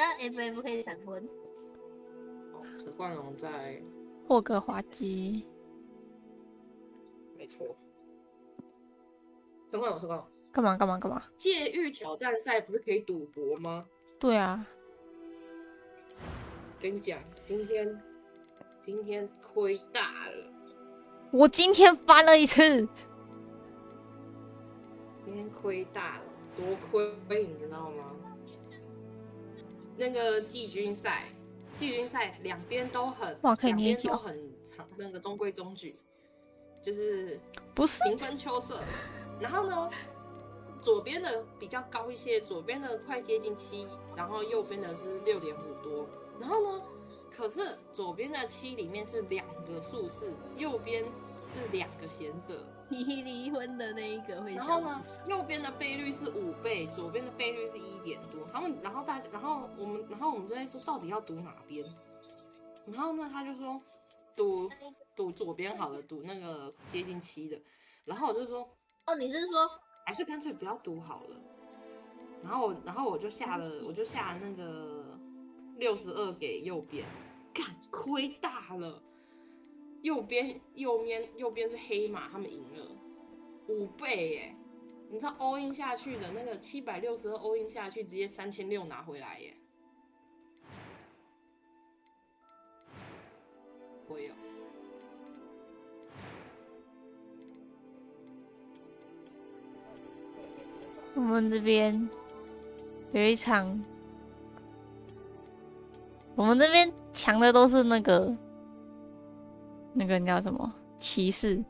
的 FF 黑闪婚。哦，陈冠荣在霍格华兹。没错。陈冠荣，干嘛？戒狱挑战赛不是可以赌博吗？对啊。跟你讲，今天亏大了。我今天翻了一次。今天亏大了，多亏你知道吗？那个季军赛两边都很长，那个中规中矩，就是不是平分秋色。然后呢，左边的比较高一些，左边的快接近7，然后右边的是6.5多。然后呢，可是左边的7里面是2个术士，右边是2个贤者。离婚的那一个会。然后呢，右边的倍率是5倍，左边的倍率是1点多。然后我们就在说到底要赌哪边。然后呢，他就说赌左边好了，赌那个接近7的。然后我就说，哦，你是说还是干脆不要赌好了。然后我就下了那个62给右边，干亏大了。右边是黑马，他们赢了5倍耶！你知道 all in 下去的那个762 all in 下去，直接3600拿回来耶！我有。我们这边有一场，我们这边强的都是那个叫什么骑士，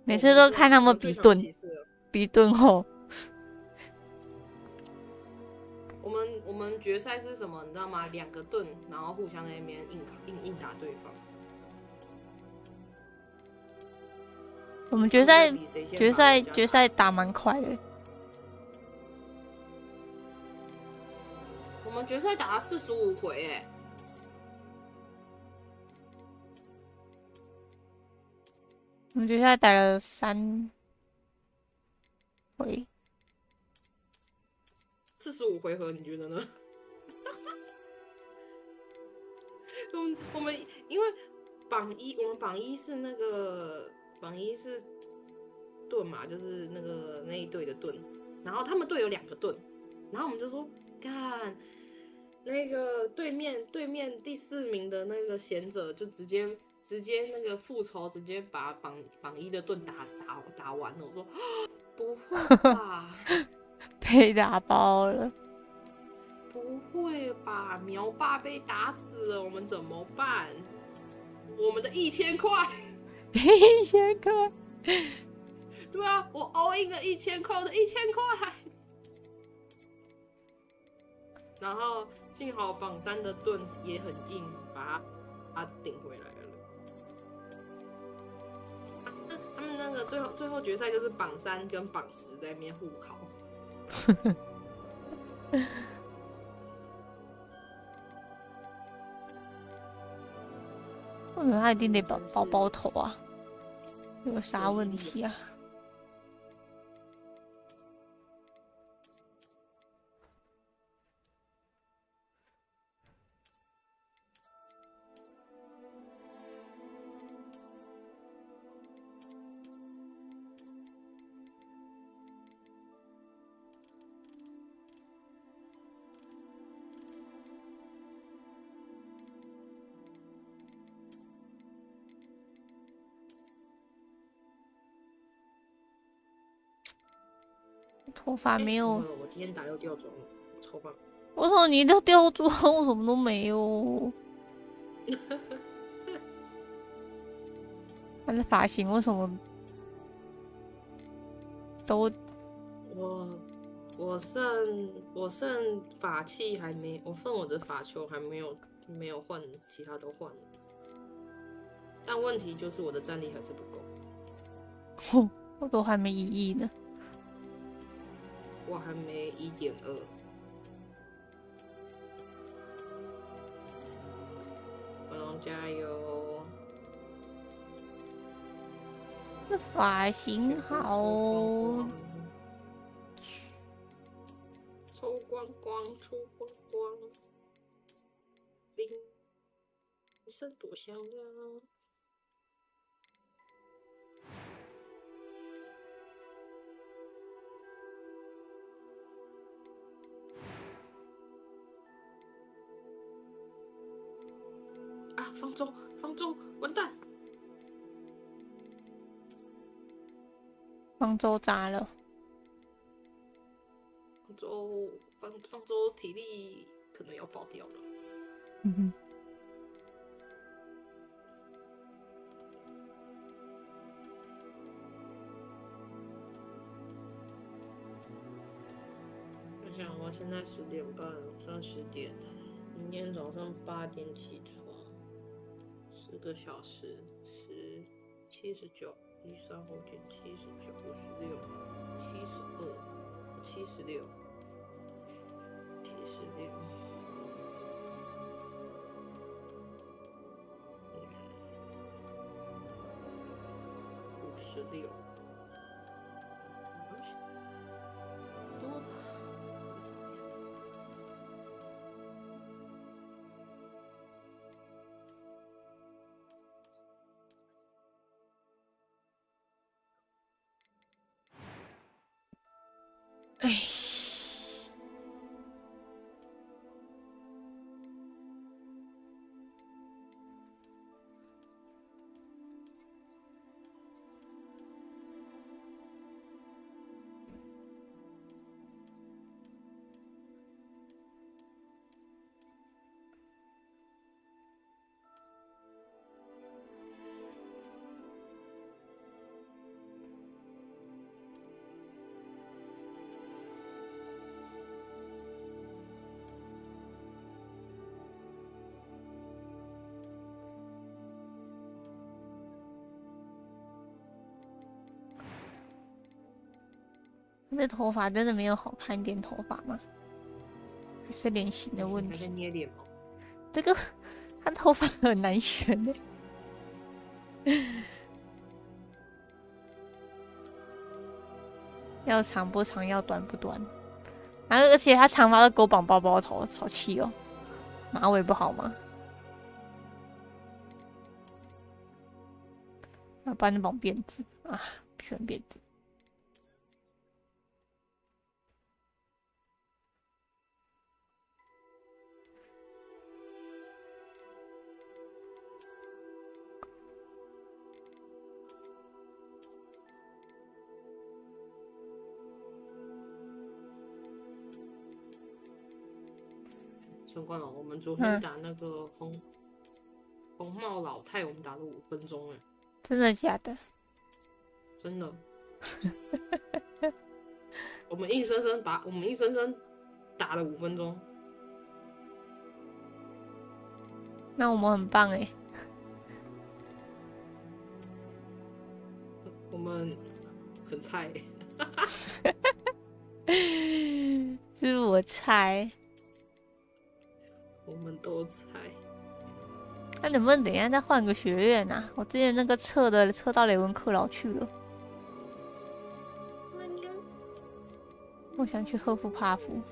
每次都看他们比盾后。我们决赛是什么？你知道吗？2个盾，然后互相在那边硬打对方。我们决赛打蛮快的。我们决赛打了45回哎。我们决赛打了3回，45回合，你觉得呢？我们因为我们榜一是那个盾嘛，就是那一队的盾，然后他们队有2个盾，然后我们就说，看那个对面第4名的那个贤者就直接那个复仇，直接把榜一的盾打完了。我说不会吧，被打爆了。不会吧，苗爸被打死了，我们怎么办？我们的1000块，1000块，对啊，我 all in 了1000块，我的1000块。然后幸好榜3的盾也很硬，把它顶回来了。他们那个最后决赛就是榜3跟榜10在那边互考。为什么他一定得包头啊？有啥问题啊？头发没有，我今天打又掉妆了，丑吧？为什么你就掉妆？我什么都没有。他的发型为什么都？我剩法器还没，我剩我的法球还没有换，其他都换了。但问题就是我的战力还是不够。我都还没1亿呢。我还没1.2。观众加油！这发型好，抽光光。出光光，铃声多响亮。啊！方舟，方舟，完蛋！方舟砸了。方舟体力可能要爆掉了。嗯哼。我想我现在10点半，算10点，明天早上8点起床，10个小时，1079，135减79，56，72，76，76。56，多吧？怎么样？哎，这头发真的没有好看一点头发吗？还是脸型的问还在题？捏脸吗？这个他头发很难选的。要长不长，要短不短。而且他长发的狗绑包包头，好气哦。马尾不好吗？要不然就绑辫子啊，不喜欢辫子。相关了，我们昨天打那个红帽老太，我们打了5分钟哎，真的假的？真的。我们硬生生打了5分钟。那我们很棒哎。我们很菜。是我猜。我们都猜。那能不能等一下再换个学院啊？我之前那个测到雷文克劳去了。我想去赫夫帕夫。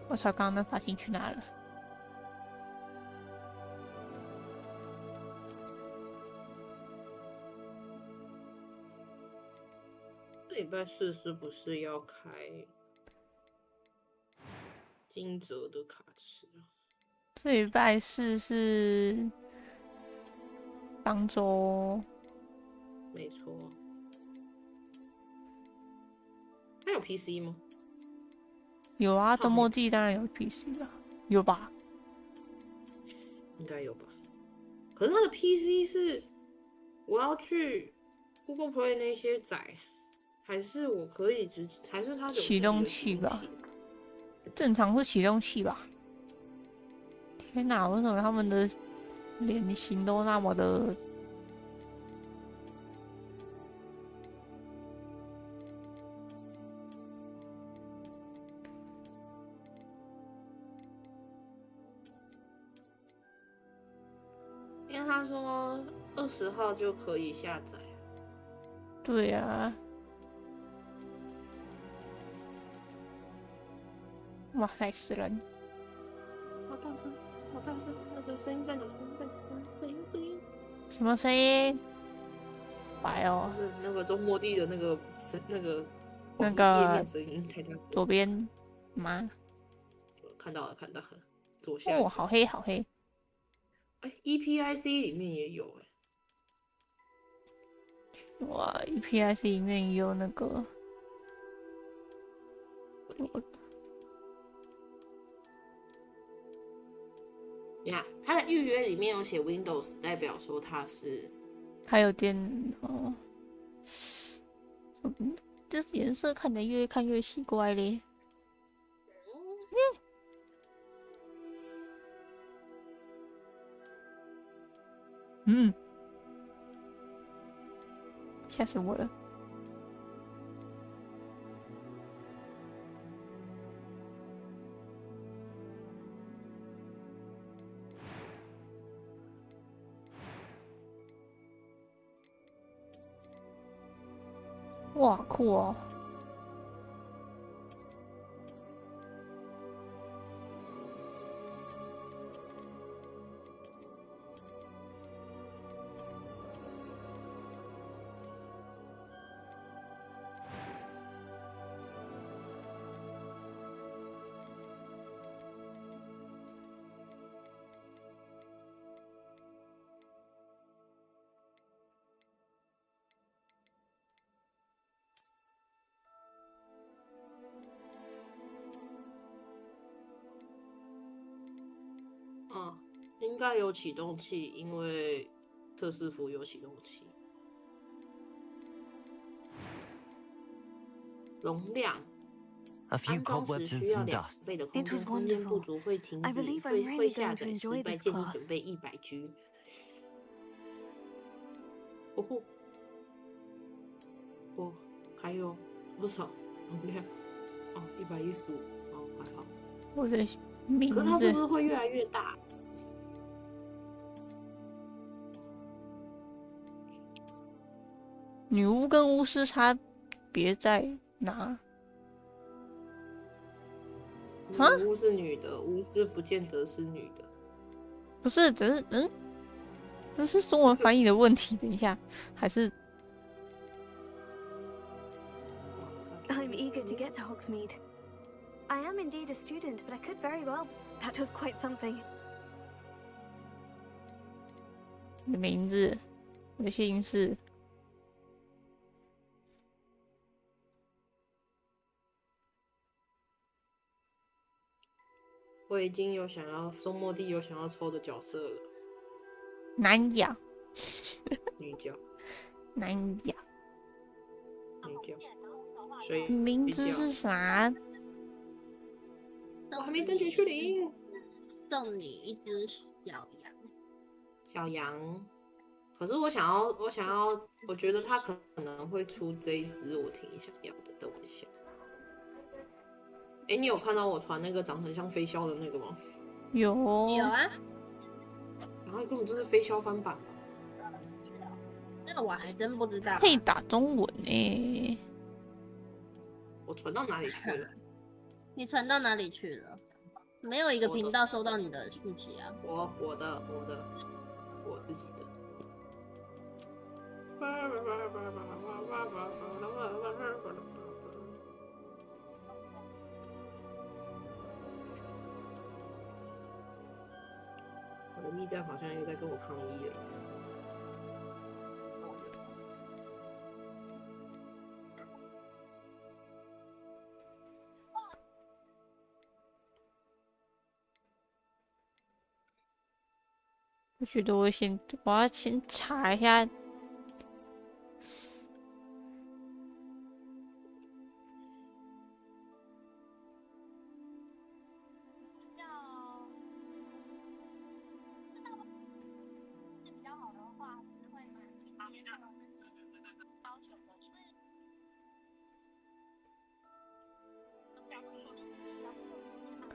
我操，刚刚那发型去哪了？这礼拜4是不是要开金泽的卡池啊？这礼拜4是方舟。没错。它有 PC 吗？有啊，冬末季当然有 PC 了，有吧？应该有吧。可是它的 PC 是我要去 Google Play 那些载，还是我可以还是它有启动器吧？正常是启动器吧？天哪，为什么他们的脸型都那么的？因为他说20号就可以下载。对啊。哇塞，死人！好大声，好大声！那个声音在哪？声音在哪？声音！什么声音？白哦，就是那个中末地的那个那页个面声音太大声。左边吗？看到了，左下哦，角。好黑，好黑。哎，EPIC 里面也有哎。哇 ，EPIC 里面也有那个。呀，它的预约里面有写 Windows， 代表说它是还有电脑，这颜色看得越看越奇怪嘞。吓死我了！哇，酷哦！应该有启动器，因为特斯服有启动器。容量。A few 安装时 cobwebs and 需要 some 2 dust. 倍的空间，空间不足会停止，会下载失败，建议准备100G。哦吼，哦，还有多少容量？哦，115，哦，还好。我的名可是它是不字是会越来越大？女巫跟巫师差别在哪？女巫是女的，巫师不见得是女的。不是，只是这是中文翻译的问题。等一下，还是 I'm eager to get to Hogsmeade. I am indeed a student, but I could very well. That was quite something. 你的名字，我的姓氏。我已经有想要松末地有想要抽的角色了。男角，女角，男角。女角。所以名字是啥？我还没登记去领。送你一只小羊。小羊。可是我想要，我觉得他可能会出这一只，我挺想要的。等我一下。你有看到我传那个长得很像飞枭的那个吗？有啊。然后根本就是飞枭翻版。那我还真不知道。可以打中文呢。我传到哪里去了？你传到哪里去了？没有一个频道收到你的讯息啊。我自己的。我的密站好像又在跟我抗议了。我觉得我要先查一下。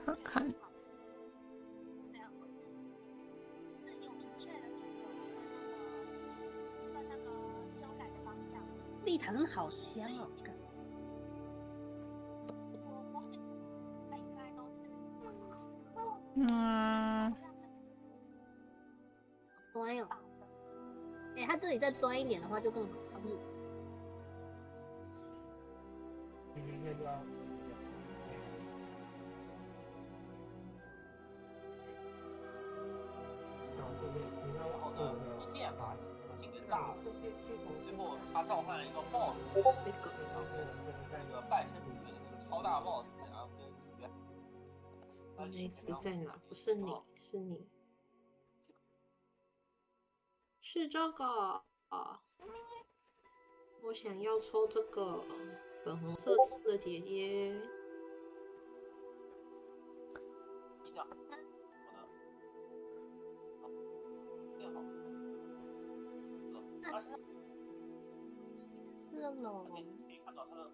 看看。蜜糖好香哦！嗯，端哦。它这里再端一点的话就更好。一剑把镜给炸了，最后他召唤了一个 BOSS， 那个半身体的那个超大 BOSS， 然后跟那只在哪？不是你，是你，是这个啊！我想要抽这个粉红色的姐姐。是喽。可以看到他的。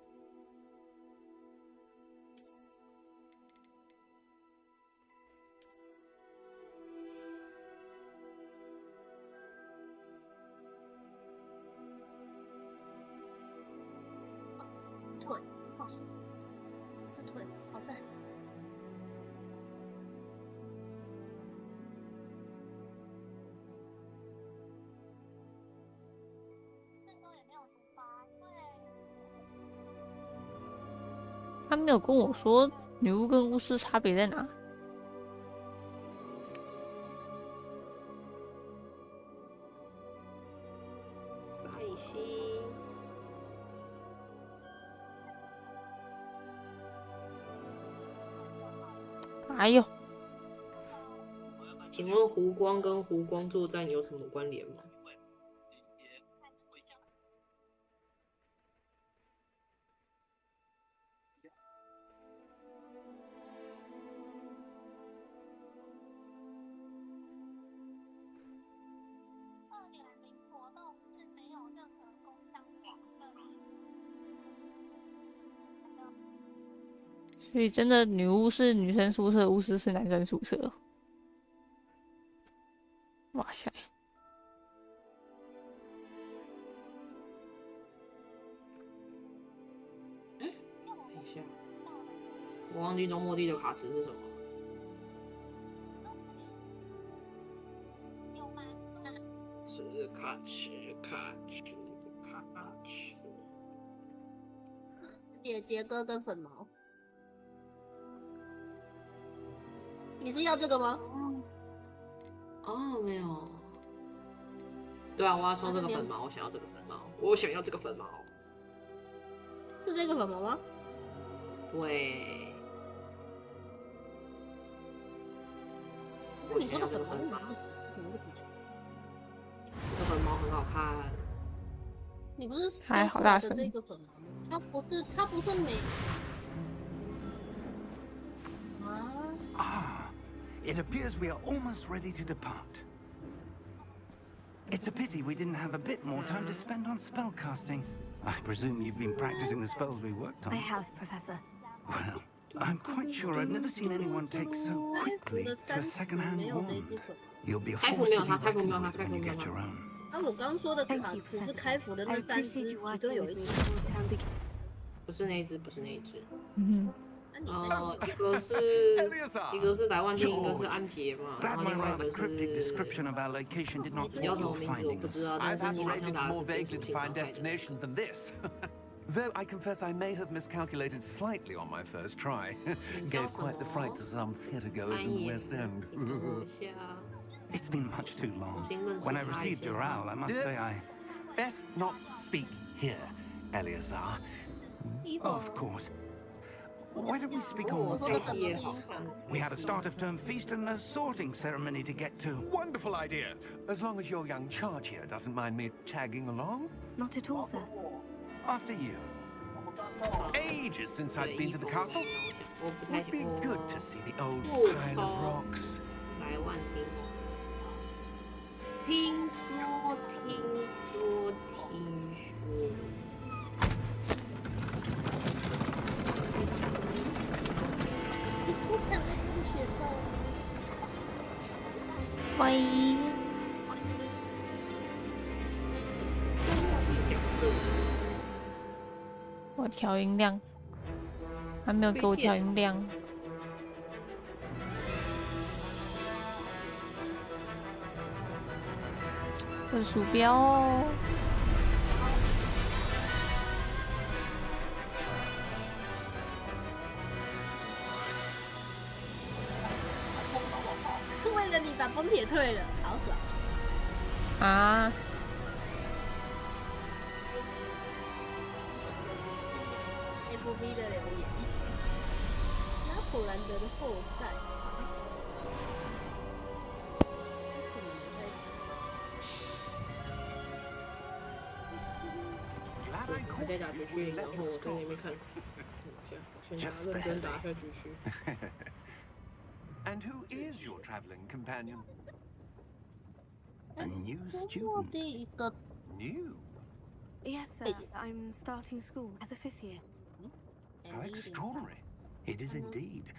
腿，好喜，这腿好赞。他没有跟我说女巫跟巫师差别在哪。撒一西。哎呦，请问湖光跟湖光作战有什么关联吗？所以真的女巫是女生宿舍，巫师是男生宿舍。哇塞！等一下，我忘记中末地的卡池是什么。卡池。杰哥跟粉毛。你是要这个吗？哦，没有。对啊，我要抽这个粉毛，我想要这个粉毛，我想要这个粉毛。是这个粉毛吗？对。是你说的粉毛吗？这个粉毛很好看。你不是还好大声。这个粉毛吗？它不是美。It appears we are almost ready to depart. It's a pity we didn't have a bit more time to spend on spellcasting. I presume you've been practicing the spells we worked on. I have, Professor. Well, I'm quite sure I've never seen anyone take so quickly to a second-hand wand. You'll be forced to be reckoned with when you get your own. 我刚说的卡池是开服的那3只，其中有一只。不是那一只，不是那一只。一个是莱万天，一个是安杰嘛，然后另外一个是叫什么名字我不知道，但是你好像打的是变属性伤害的。Though I confess I may have miscalculated slightly on my first try. Gave quite the fright to some theatergoers in the West End. It's been much too long. When I received your owl, I must say I... Best not speak here, Eleazar. Of course. Why don't we speak on what's happening? We had a start-of-term feast and a sorting ceremony to get to. Wonderful idea. As long as your young charge here doesn't mind me tagging along. Not at all, sir. After you. Ages since I've been to the castle. Would be good to see the old pile of rocks. 莱万天哦，听说。喂。角色。我调音量，还没有给我调音量。我的鼠标哦。为了你把崩铁退了，好爽啊！ FB 的留言，拿普兰德的后代。还在打局区，然后我在那边看。先打，认真打一下局区。And who is your traveling companion? A new student. New? Yes, sir. I'm starting school as a 5th year. How extraordinary. It is indeed.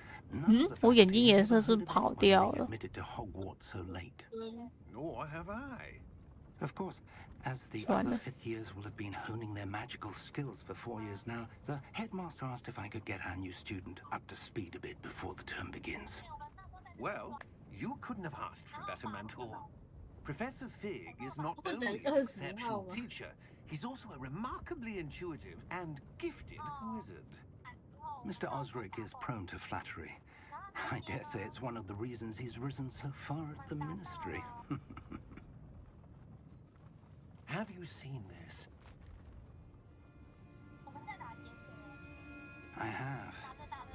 我眼睛颜色是跑掉了。 Admitted to Hogwarts so late. Nor have I. Of course, as the other 5th years will have been honing their magical skills for 4 years now, the headmaster asked if I could get our new student up to speed a bit before the term begins. Well, you couldn't have asked for a better mentor. Professor Fig is not only an exceptional teacher, he's also a remarkably intuitive and gifted wizard. Mr. Osric is prone to flattery. I dare say it's one of the reasons he's risen so far at the ministry. Have you seen this? I have.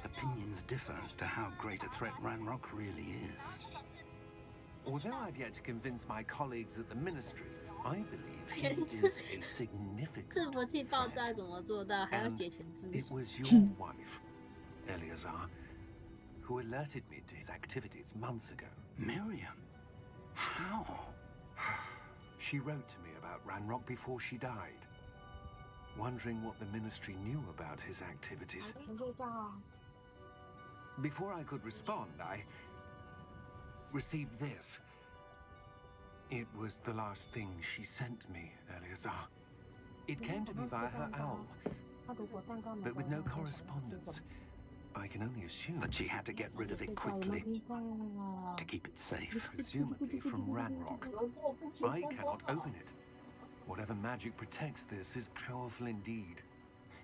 Opinions differ as to how great a threat Ranrock really is. Although I've yet to convince my colleagues at the ministry, I believe he is a significant 伺服器爆炸怎么做到？还要写前置。 It was your wife, Eleazar, who alerted me to his activities months ago. Miriam? How? She wrote to me about Ranrock before she died, wondering what the ministry knew about his activities. Before I could respond, I received this. It was the last thing she sent me, Eleazar. It came to me via her owl, but with no correspondence. I can only assume that she had to get rid of it quickly to keep it safe. Presumably from Ranrock. I cannot open it. Whatever magic protects this is powerful indeed.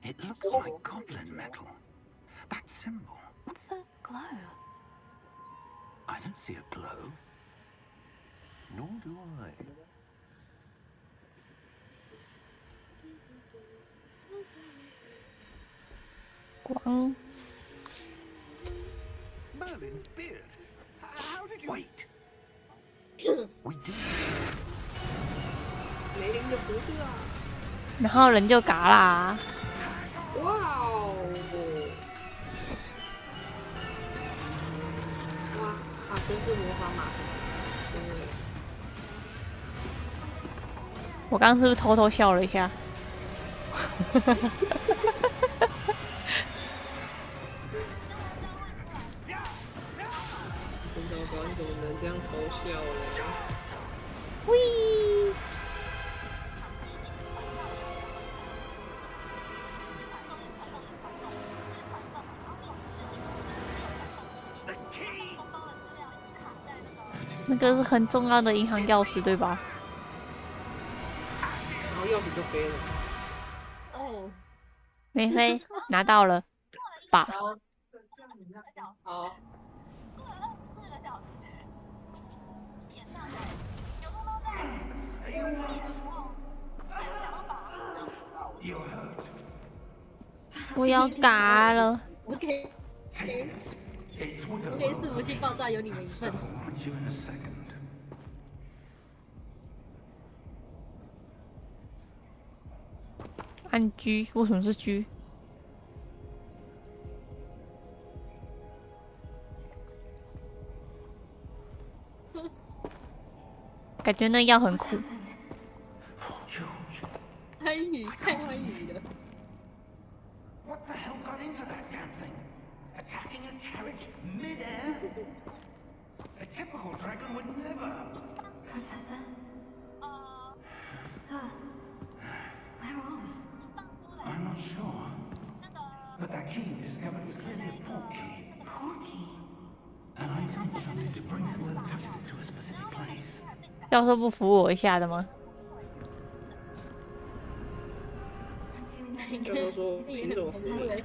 It looks like goblin metal. That symbol. What's the glow? I don't see a glow. Nor do I. Guang. Merlin's beard. How did you... Wait. We did. 梅林的胡子啊！然后人就嘎啦。哇哦！哇啊！真是魔法马什么？真的。我刚刚是不是偷偷笑了一下？真糟糕！你怎么能这样偷笑呢？喂！那个是很重要的银行钥匙，对吧？然后钥匙就飞了。哦，没飞，拿到了吧？好。 我要嘎了。OK，伺服器爆炸有你的一份。按 G， 为什么是 G？ 感觉那药很苦。欢愉，太欢愉了。 What the hell got into that damn thing? Attacking a carriage mid-air? A typical dragon would never. Professor? Sir? Where are we? I'm not sure. But that key you discovered was clearly a port key. Port key? An item enchanted to bring whoever touches it to a specific place. 教授不扶我一下的吗？说品种合为。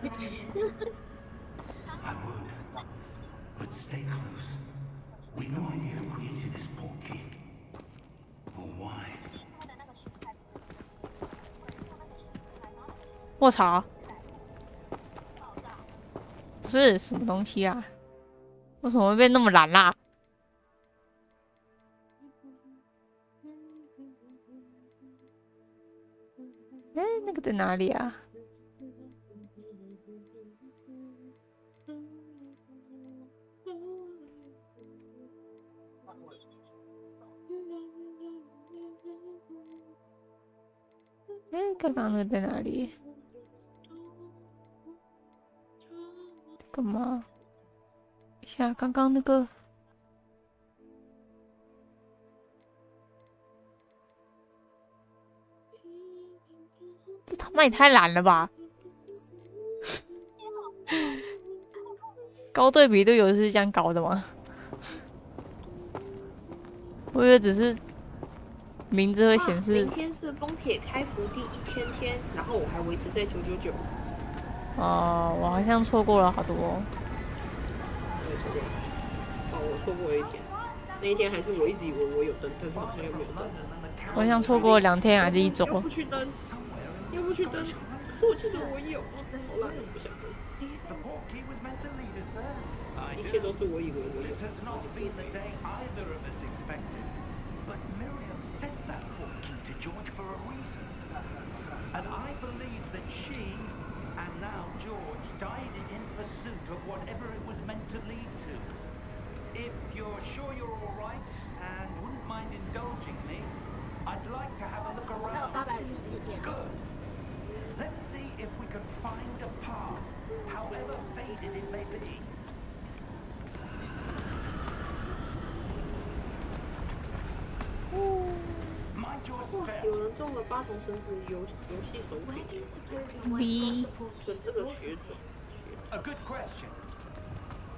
I would. But stay close. We've no idea who created this portkey. Or why. 卧槽！不是什么东西啊？为什么会变那么蓝啦？哎，那个在哪里啊？哎，刚刚那个在哪里？干嘛？一下，刚刚那个。这他妈也太蓝了吧！高对比度有是这样高的吗？我以为只是名字会显示。明天是崩铁开服第1000天，然后我还维持在999。哦，我好像错过了好多。没错过。哦，我错过了一天。那一天还是我一直以为我有灯，但是好像又没有灯。我好像错过了2天还是1周。又不去灯，又不去灯。可是我记得我有啊，好懒，我不想灯。一切都是我以为我有。This has not been the day either of us expected. But Miriam sent that portkey to George for a reason. And I believe that she, and now George, died in pursuit of whatever it was meant to lead to. If you're sure you're all right and wouldn't mind indulging me, I'd like to have a look around. Good. Let's see if we can find a path, however faded it may be. 有人中了8重绳子游戏手柄。准这个学者。A good question.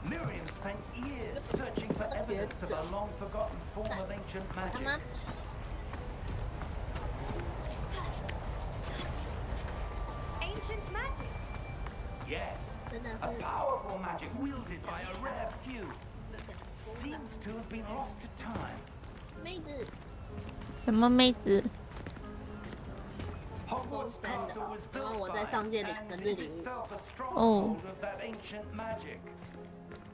Miriam spent years searching for evidence of a long-forgotten form of ancient magic. Ancient magic? Yes, a powerful magic wielded by a rare few. Seems to have been lost to time. 妹子，什么妹子？ Hogwarts Castle was built by and is itself a stronghold of that ancient magic.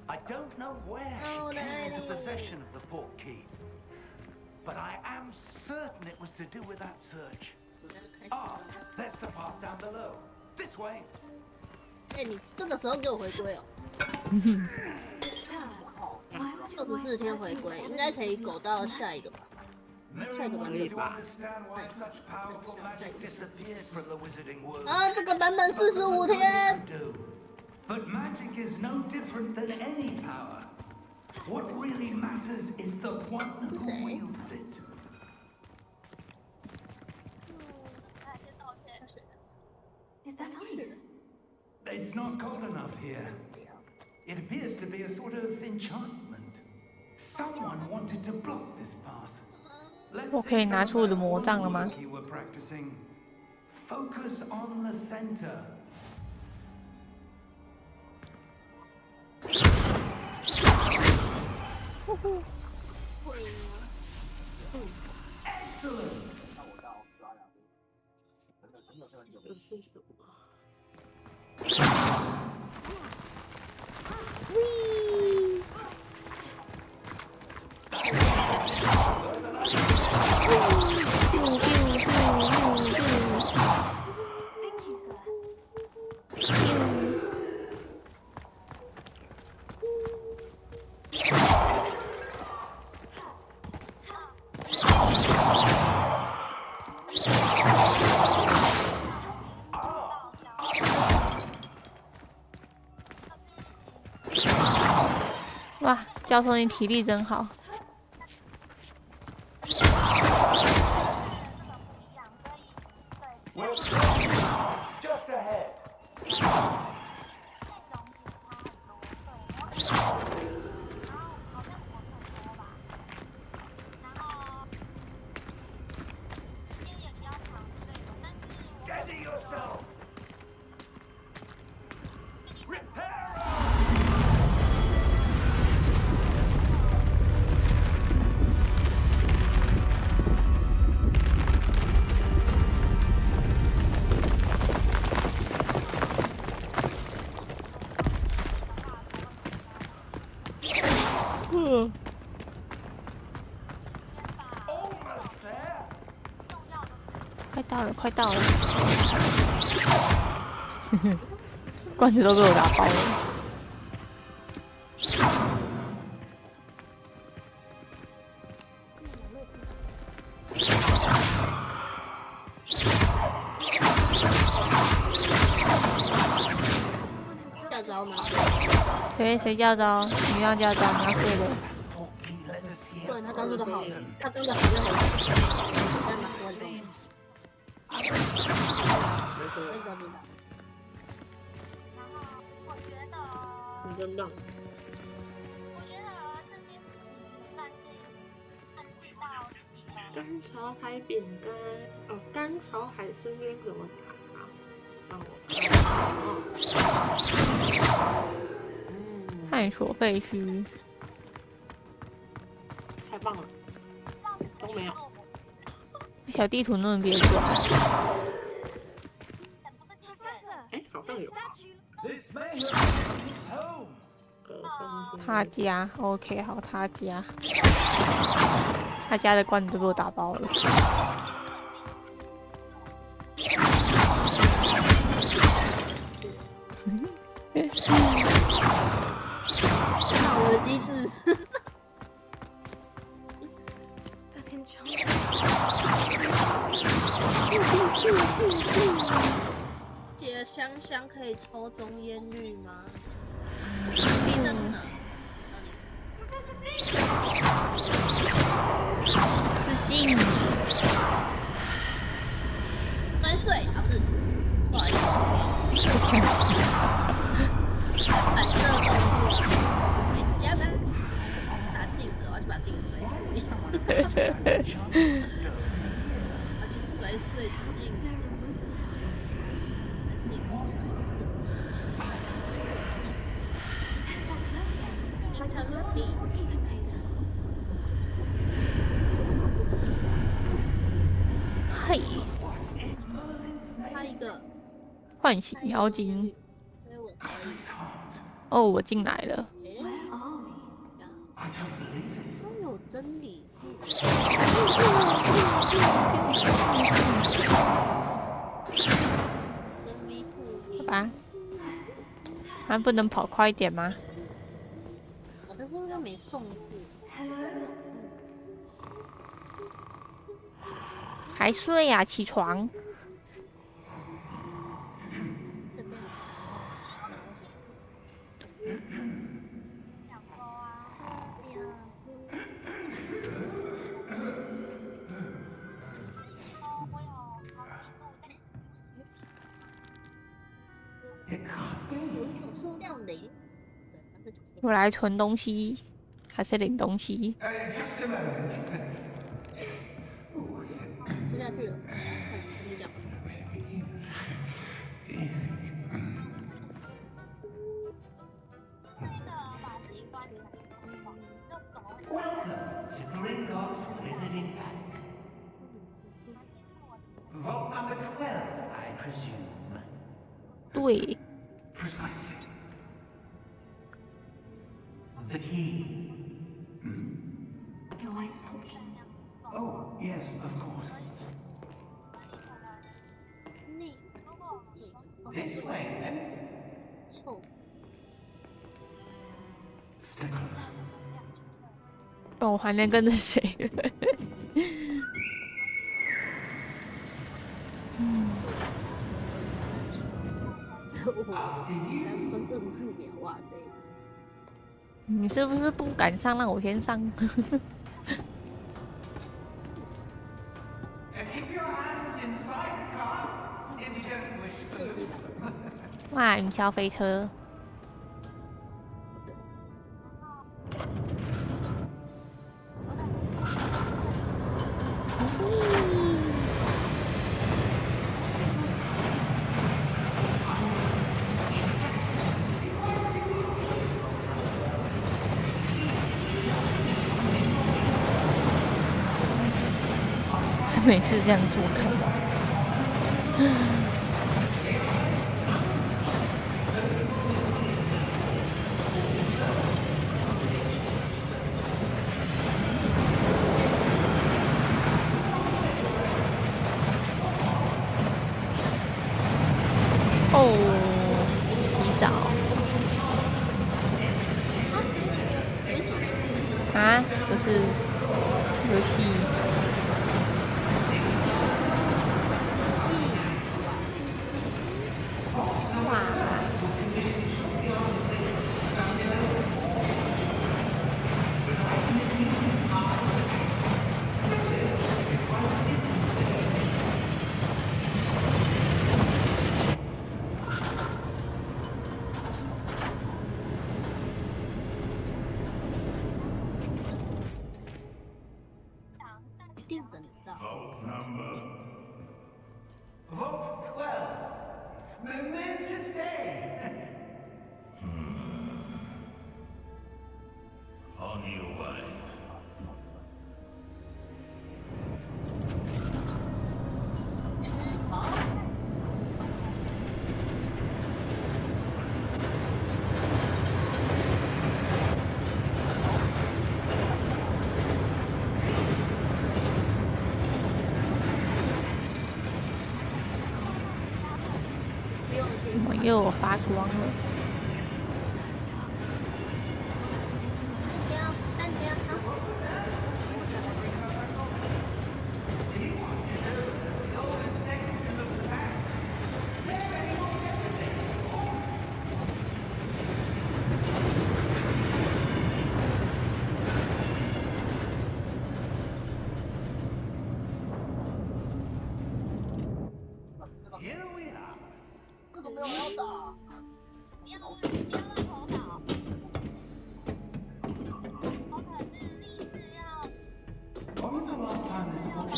I don't know where she came into possession of the portkey, but I am certain it was to do with that search. Ah, there's the path down below. This way. 哎，你这个时候给我回归哦。64天回归，应该可以苟到下一个吧？ Miriam wanted to understand why such powerful magic disappeared from the wizarding world. 啊，这个版本45天。 But magic is no different than any power. What really matters is the one who wields it. Is that ice? It's not cold enough here. It appears to be a sort of enchantment. Someone wanted to block this path. Let's 我可以拿出我的魔杖了吗？ you were practicing. Focus on the center. Excellent. 哇，教授你体力真好。 Just ahead. Steady yourself. 快到了，快到了！罐子都被我打爆了。叫招吗？谁叫招？你要叫招，你要睡了。不然他刚做的好，他刚的好就好。现在拿过来。你真棒。干炒海饼干，哦，干炒海参边怎么打？探索废墟，太棒了，都没有。小地图那边抓。哎，好像有。他家 ，OK， 好，他家。他家的罐子都被我打爆了。看我的机智。姐香香可以抽中烟绿吗？真的。失敬。3岁啊，不是，不好意思。反射动作，加班。打镜子，我要去把镜子摔碎。我要去摔碎镜子。嘿，他一个唤醒妖精。哦，我进来了。都有真理。好吧，还不能跑快一点吗？我的应该没送过。还睡呀、起床。我来存东西，还是领东西？吃下去了，就这样。Welcome to Gringotts Visiting Bank. Vault number 12, I presume. 对。 Precisely. The key. Your eyes poking. Oh, yes, of course. This way, then. 臭。 Sticklers. 哦，我还能跟着谁？哇塞！你是不是不敢上，让我先上？ Keep your hands inside the cars if you don't wish to. 哇，云霄飞车！每次这样做看。啊，不是游戏。哇！一定等得到。 Vote 12. Momentous day. On your way. 怎么又有发光了？删掉。Here we are. 这个没有要打。不要乱头脑。好可是立志要。 When was the last time this book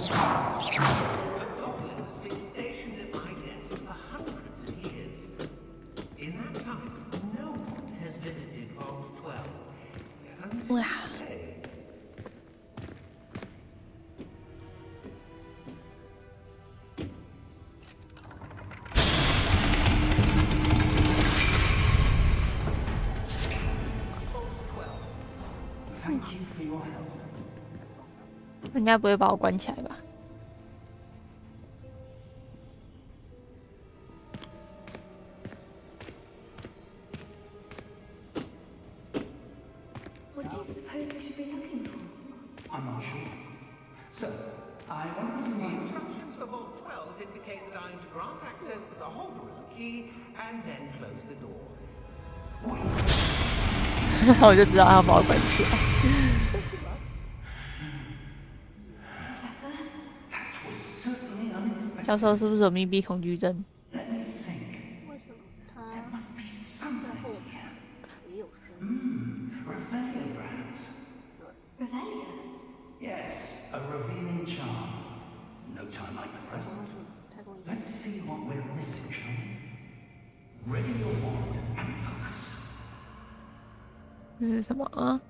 A goblin has been stationed at my desk for hundreds of years. In that time, no one has visited Vault 12. Until Wow. today. Thank you for your help. 应该不会把我关起来吧？ What do you suppose we should be looking for? I'm not sure. So, I wonder if you might... The instructions for Vault 12 indicate that I'm to grant access to the holder of the key and then close the door. 我就知道他要把我关起来。 Professor? That was certainly unexpected. 教授是不是有密闭恐惧症？ Let me think. 为什么他 There must be something here. 也有声？ Revelia perhaps? Revelia? Yes, a revealing charm. No time like the present. 太空 Let's see what we're missing, shall we? Ready your wand and focus. 这是什么啊？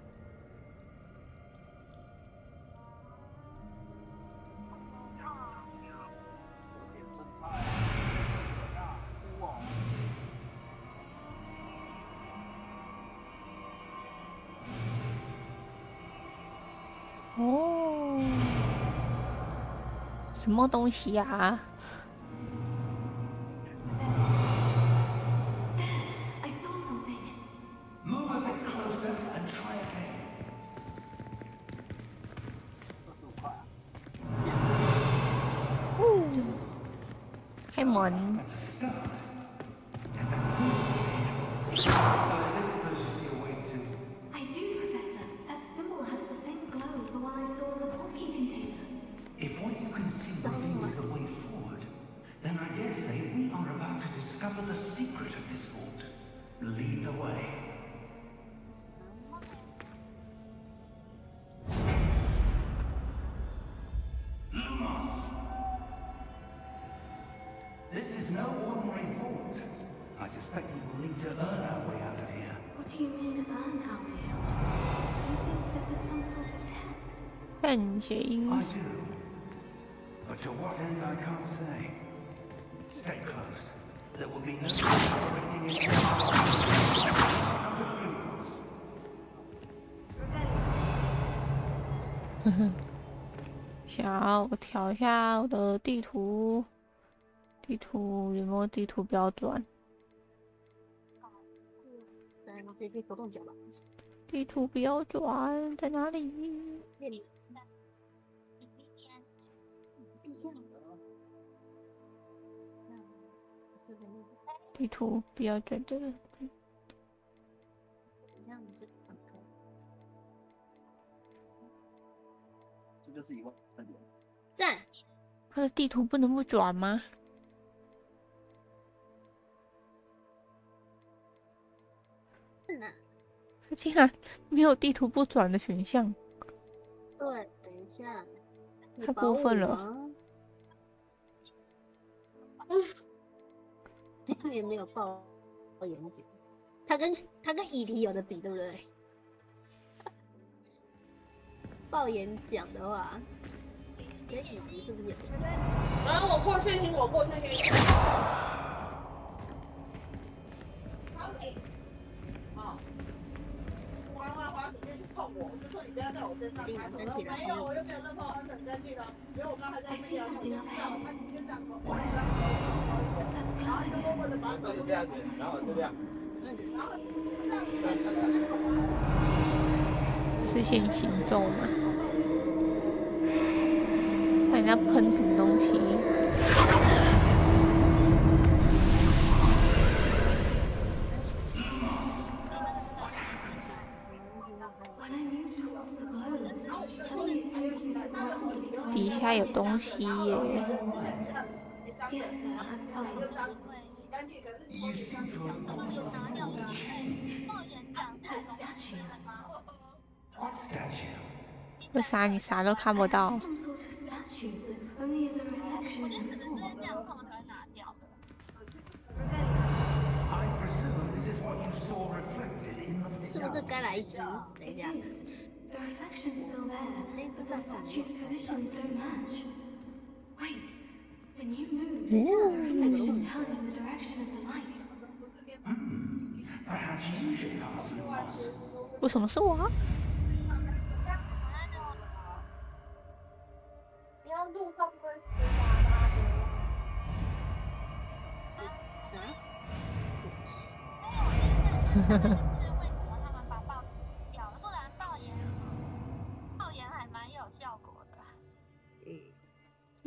哦，什么东西呀、啊？ I saw something. Move a bit closer and try again. 开门。 That's a start. Does that seem I don't suppose you see a way to... I do, Professor. That symbol has the same glow as the one I saw in the portkey container. If what you can see reveals the way forward, then I dare say we are about to discover the secret of this vault. Lead the way. Lumos! This is no ordinary vault. I suspect we will need to earn our way out of here. What do you mean, earn our way out? Do you think this is some sort of test? 看谐音 I do. But to what end I can't say. Stay close. There will be no operating in Revelia. 想我调一下我的地图，地图有没有地图标准？对，我可以去活动角吧。地图不要转，在哪里？那里。地图不要转这个。这就是1万点。赞。它的地图不能不转吗？是呢。它竟然没有地图不转的选项。对，等一下。太过分了。今年没有报演讲，他跟议题有的比，对不对？报演讲的话，跟议题是不是有？然后我过去听，我过去听。碰我，我就说你不要在我身上插手。然后没有，我又没有任何安全根据的。因为我刚才在那边聊天，他直接这样说，然后就默默的把手就这样子，然后就这样。是先行咒吗？看人家喷什么东西。底下有东西耶。为啥你啥都看不到？是不是该来一只？等一下。The reflection's still there, but the statue's positions don't match. Wait, when you move, the reflection turned in the direction of the light. Perhaps you should cast Lumos. 为什么是我？你要路上不会死吗？为什么他们把报纸掉了？不然爆炎还蛮有效果的。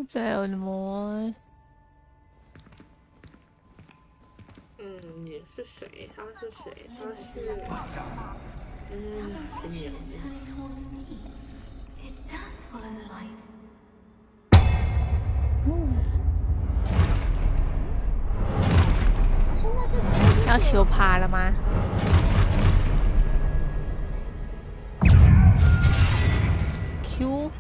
这有什么？你是谁？他是谁？他是谁呀？ It's turning towards me. It does follow the light. 要修爬了吗？Q。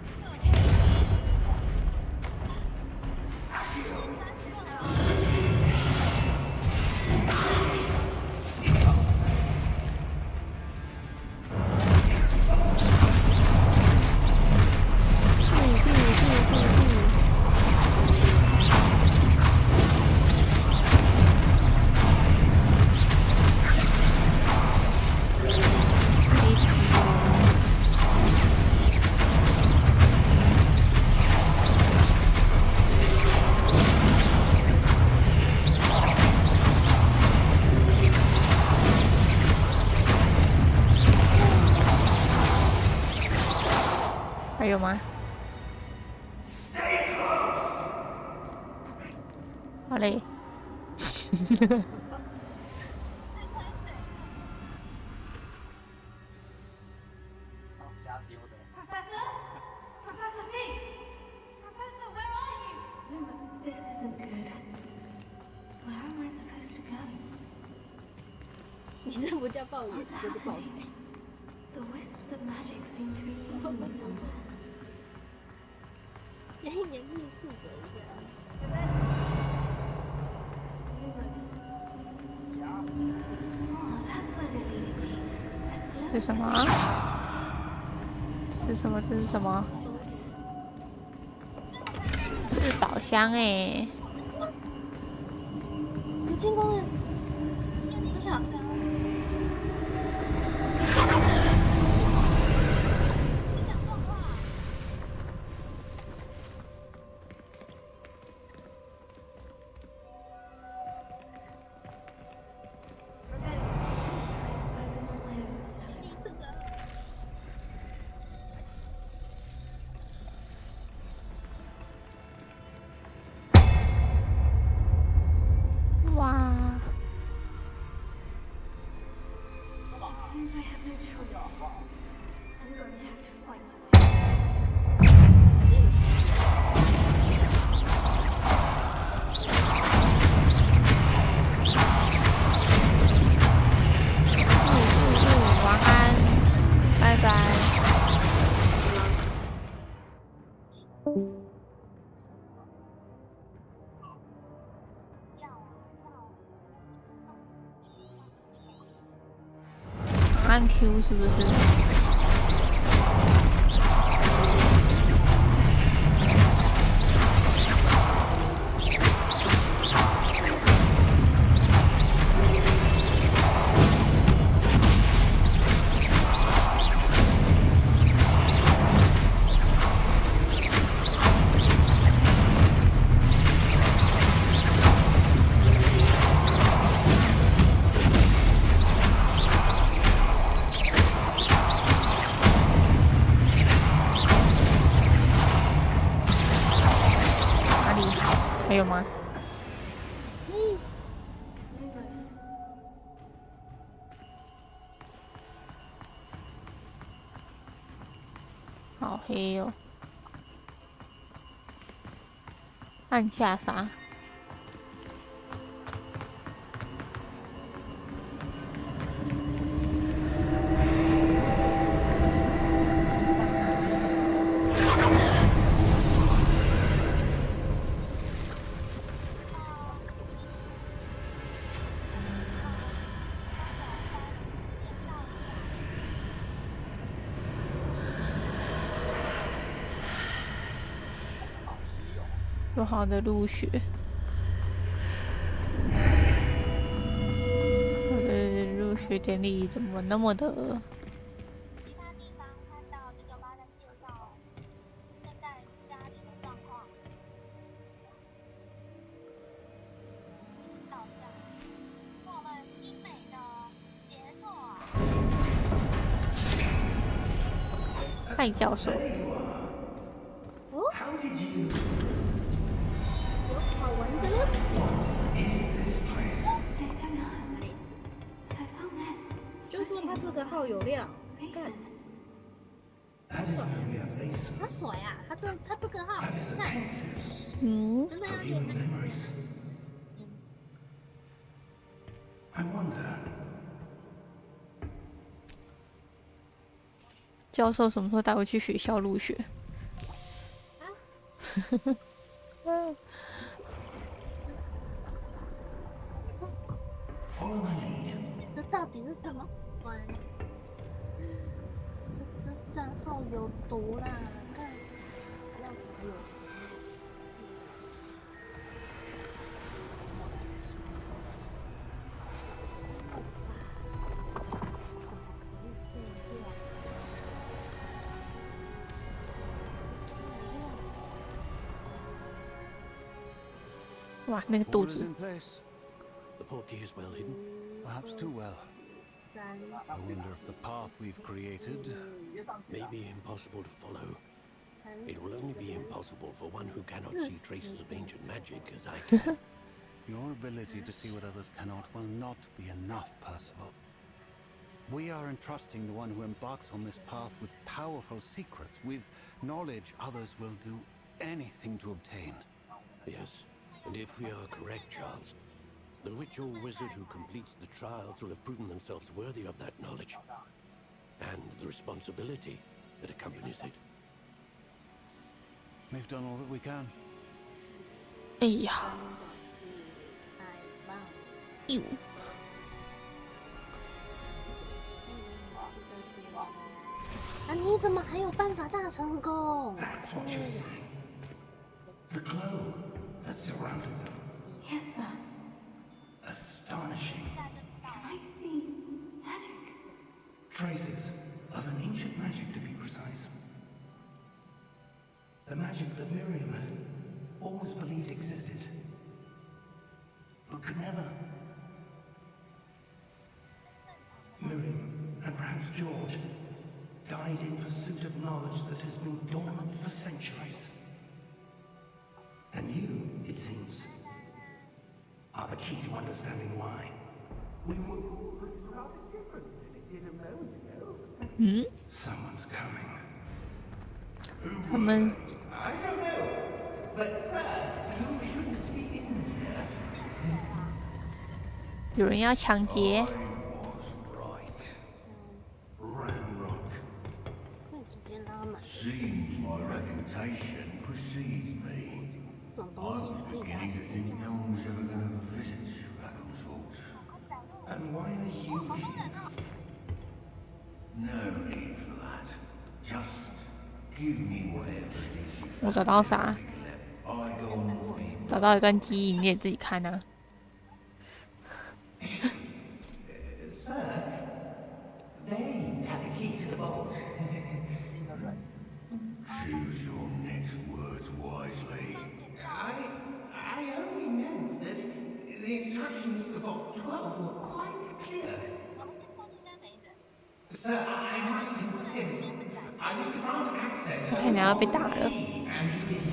还有吗？好嘞。Professor? Professor Fig? Professor, where are you? Luma, this isn't good. Where am I supposed to go? 你这不叫爆炎， What's 这是爆 happening? 炎。 The wisps of magic seem to be leading me somewhere. 严厉斥责一下。Lumos. Oh, that's where they're leading me. 这是什么？是什么？这是什么？是宝箱哎！有进攻哎！不小心。I suppose I'm on my own this time. Q 是不是？还有吗？好黑哦！按下啥？说好的入学，我的入学典礼怎么那么的？其他地方看到这个妈的介绍，现在家里的状况，到这，我们精美的杰作。蔡教授。How did you? 有好玩的了。 Is this place? I don't know. So I found this. 就说他这个号有料，干， That is only a base. 他甩啊，他这个号， That is a 看， pensive 嗯，真的 for 要 viewing 练。 memories. I wonder. 教授什么时候带我去学校入学？ Follow my lead. 这到底是什么鬼？这账号有毒啦！看，要什么有毒？哇，那个肚 All is 子 in place. The portkey is well hidden, perhaps too well. I wonder if the path we've created may be impossible to follow. It will only be impossible for one who cannot see traces of ancient magic as I can. Your ability to see what others cannot will not be enough, Percival. We are entrusting the one who embarks on this path with powerful secrets, with knowledge others will do anything to obtain. Yes, and if we are correct, Charles, the witch or wizard who completes the trials will have proven themselves worthy of that knowledge and the responsibility that accompanies it. We've done all that we can. 哎呀，哟，啊，你怎么还有办法大成功？ That's what you're seeing. The glow that surrounded them. Yes, sir. Astonishing. Can I see magic? Traces of an ancient magic, to be precise. The magic that Miriam had always believed existed, but could never. Miriam, and perhaps George, died in pursuit of knowledge that has been dormant for centuries. And you, it seems, are the key to understanding why. We were rather different than it did a moment ago. 嗯， Someone's coming. 他们 I don't know, but sir, you shouldn't be in here. 有人要抢劫， I was right. Ranrock. 可以直接拉满， Seems my reputation precedes me. 这种 I 东 was 西可以 beginning to think no one was ever going to visit Raggles Vault. And why are you here? 我找到啥？找到一段记忆，你也自己看啊。Sir, they have the key to the vault. Choose your next words wisely. I only meant that the instructions to Vault 12 were quite clear. Sir, I must insist. I was to grant access to the key, and you did.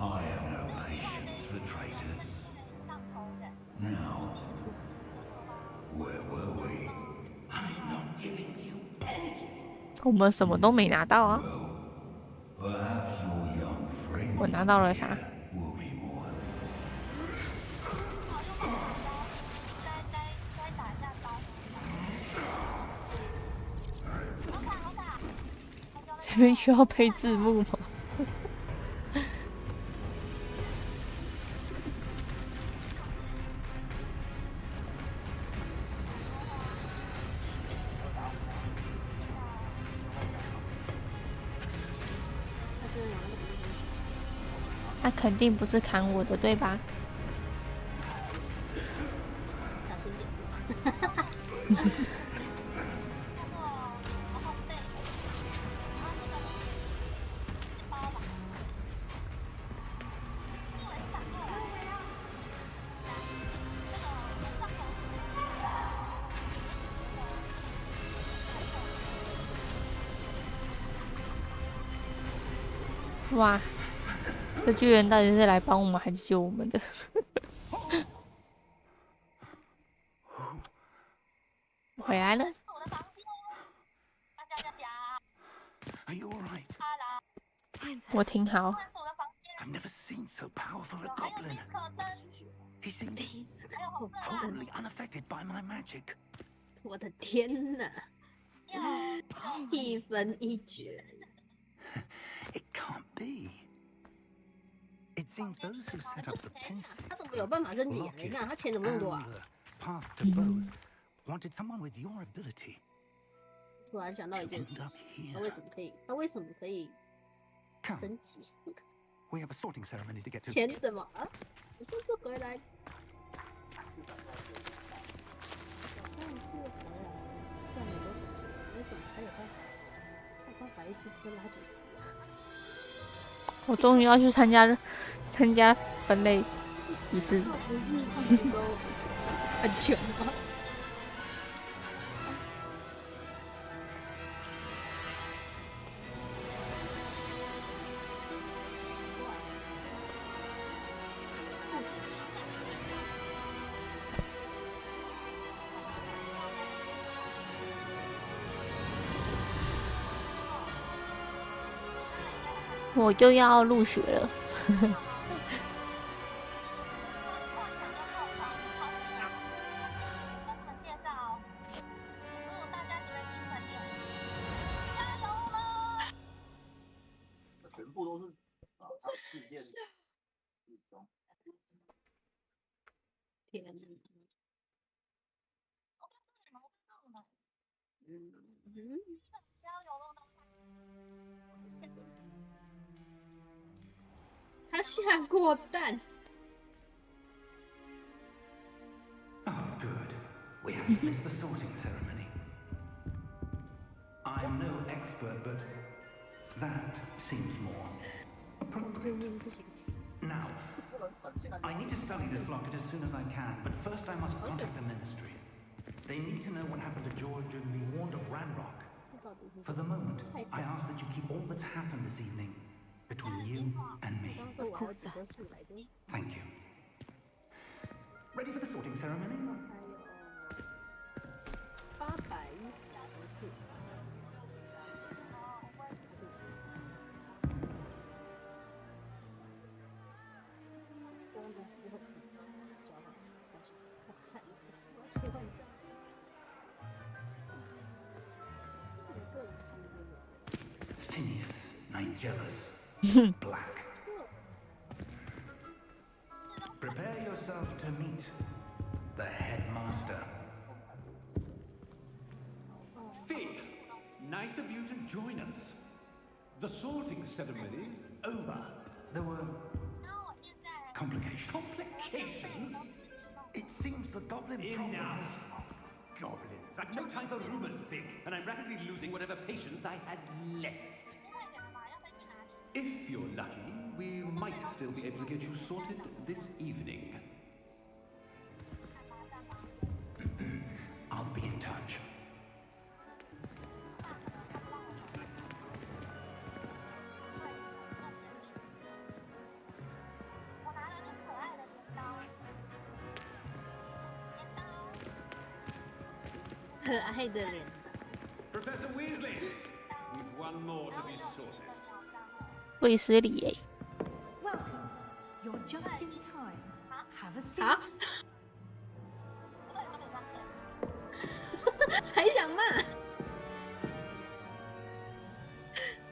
I have no patience for traitors. Now, where were we? I'm not giving you anything. 我们什么都没拿到啊。Perhaps your young friend 我拿到了啥？ will be more helpful. 这边需要配字幕吗？他肯定不是砍我的，对吧？哇，这巨人到底是来帮我们还是救我们的？回来了。Are you all right? 我挺好。I've never seen so powerful a goblin. He seemed wholly unaffected by my magic. 我的天哪，一分一绝。It can't be. It seems those who set up the pensive, 他怎么有办法升级啊？你看他钱怎么那么多啊？ the path to both wanted someone with your ability. 突然想到一件事，他为什么可以？他为什么可以升级？ We have a sorting ceremony to get to. 钱怎么啊？我上次回来，上次回来赚了多少钱？为什么还有办法一直吃拉几十啊？我终于要去参加分类仪式。很穷吗？我就要入学了。全部都是事件中。天哪！他下过蛋。 Oh, good. We haven't missed the sorting ceremony. I'm no expert, but that seems more appropriate. Now, I need to study this locket as soon as I can, but first I must contact the ministry. They need to know what happened to George and be warned of Ranrock. For the moment, I ask that you keep all that's happened this evening between you and me. Of course, sir. Thank you. Ready for the sorting ceremony? ，Phineas, Nigelus, Black. Prepare yourself to meet master. Fig, nice of you to join us. The sorting ceremony's over. There were complications. Complications? It seems the goblin Enough! Goblins. I've no time for rumors, Fig, and I'm rapidly losing whatever patience I had left. If you're lucky, we might still be able to get you sorted this evening. I'll be in touch. 可爱的脸。Professor Weasley, we've one more to be sorted. 卫斯理耶。 Welcome. You're just in time. Have a seat. 啊？还想骂？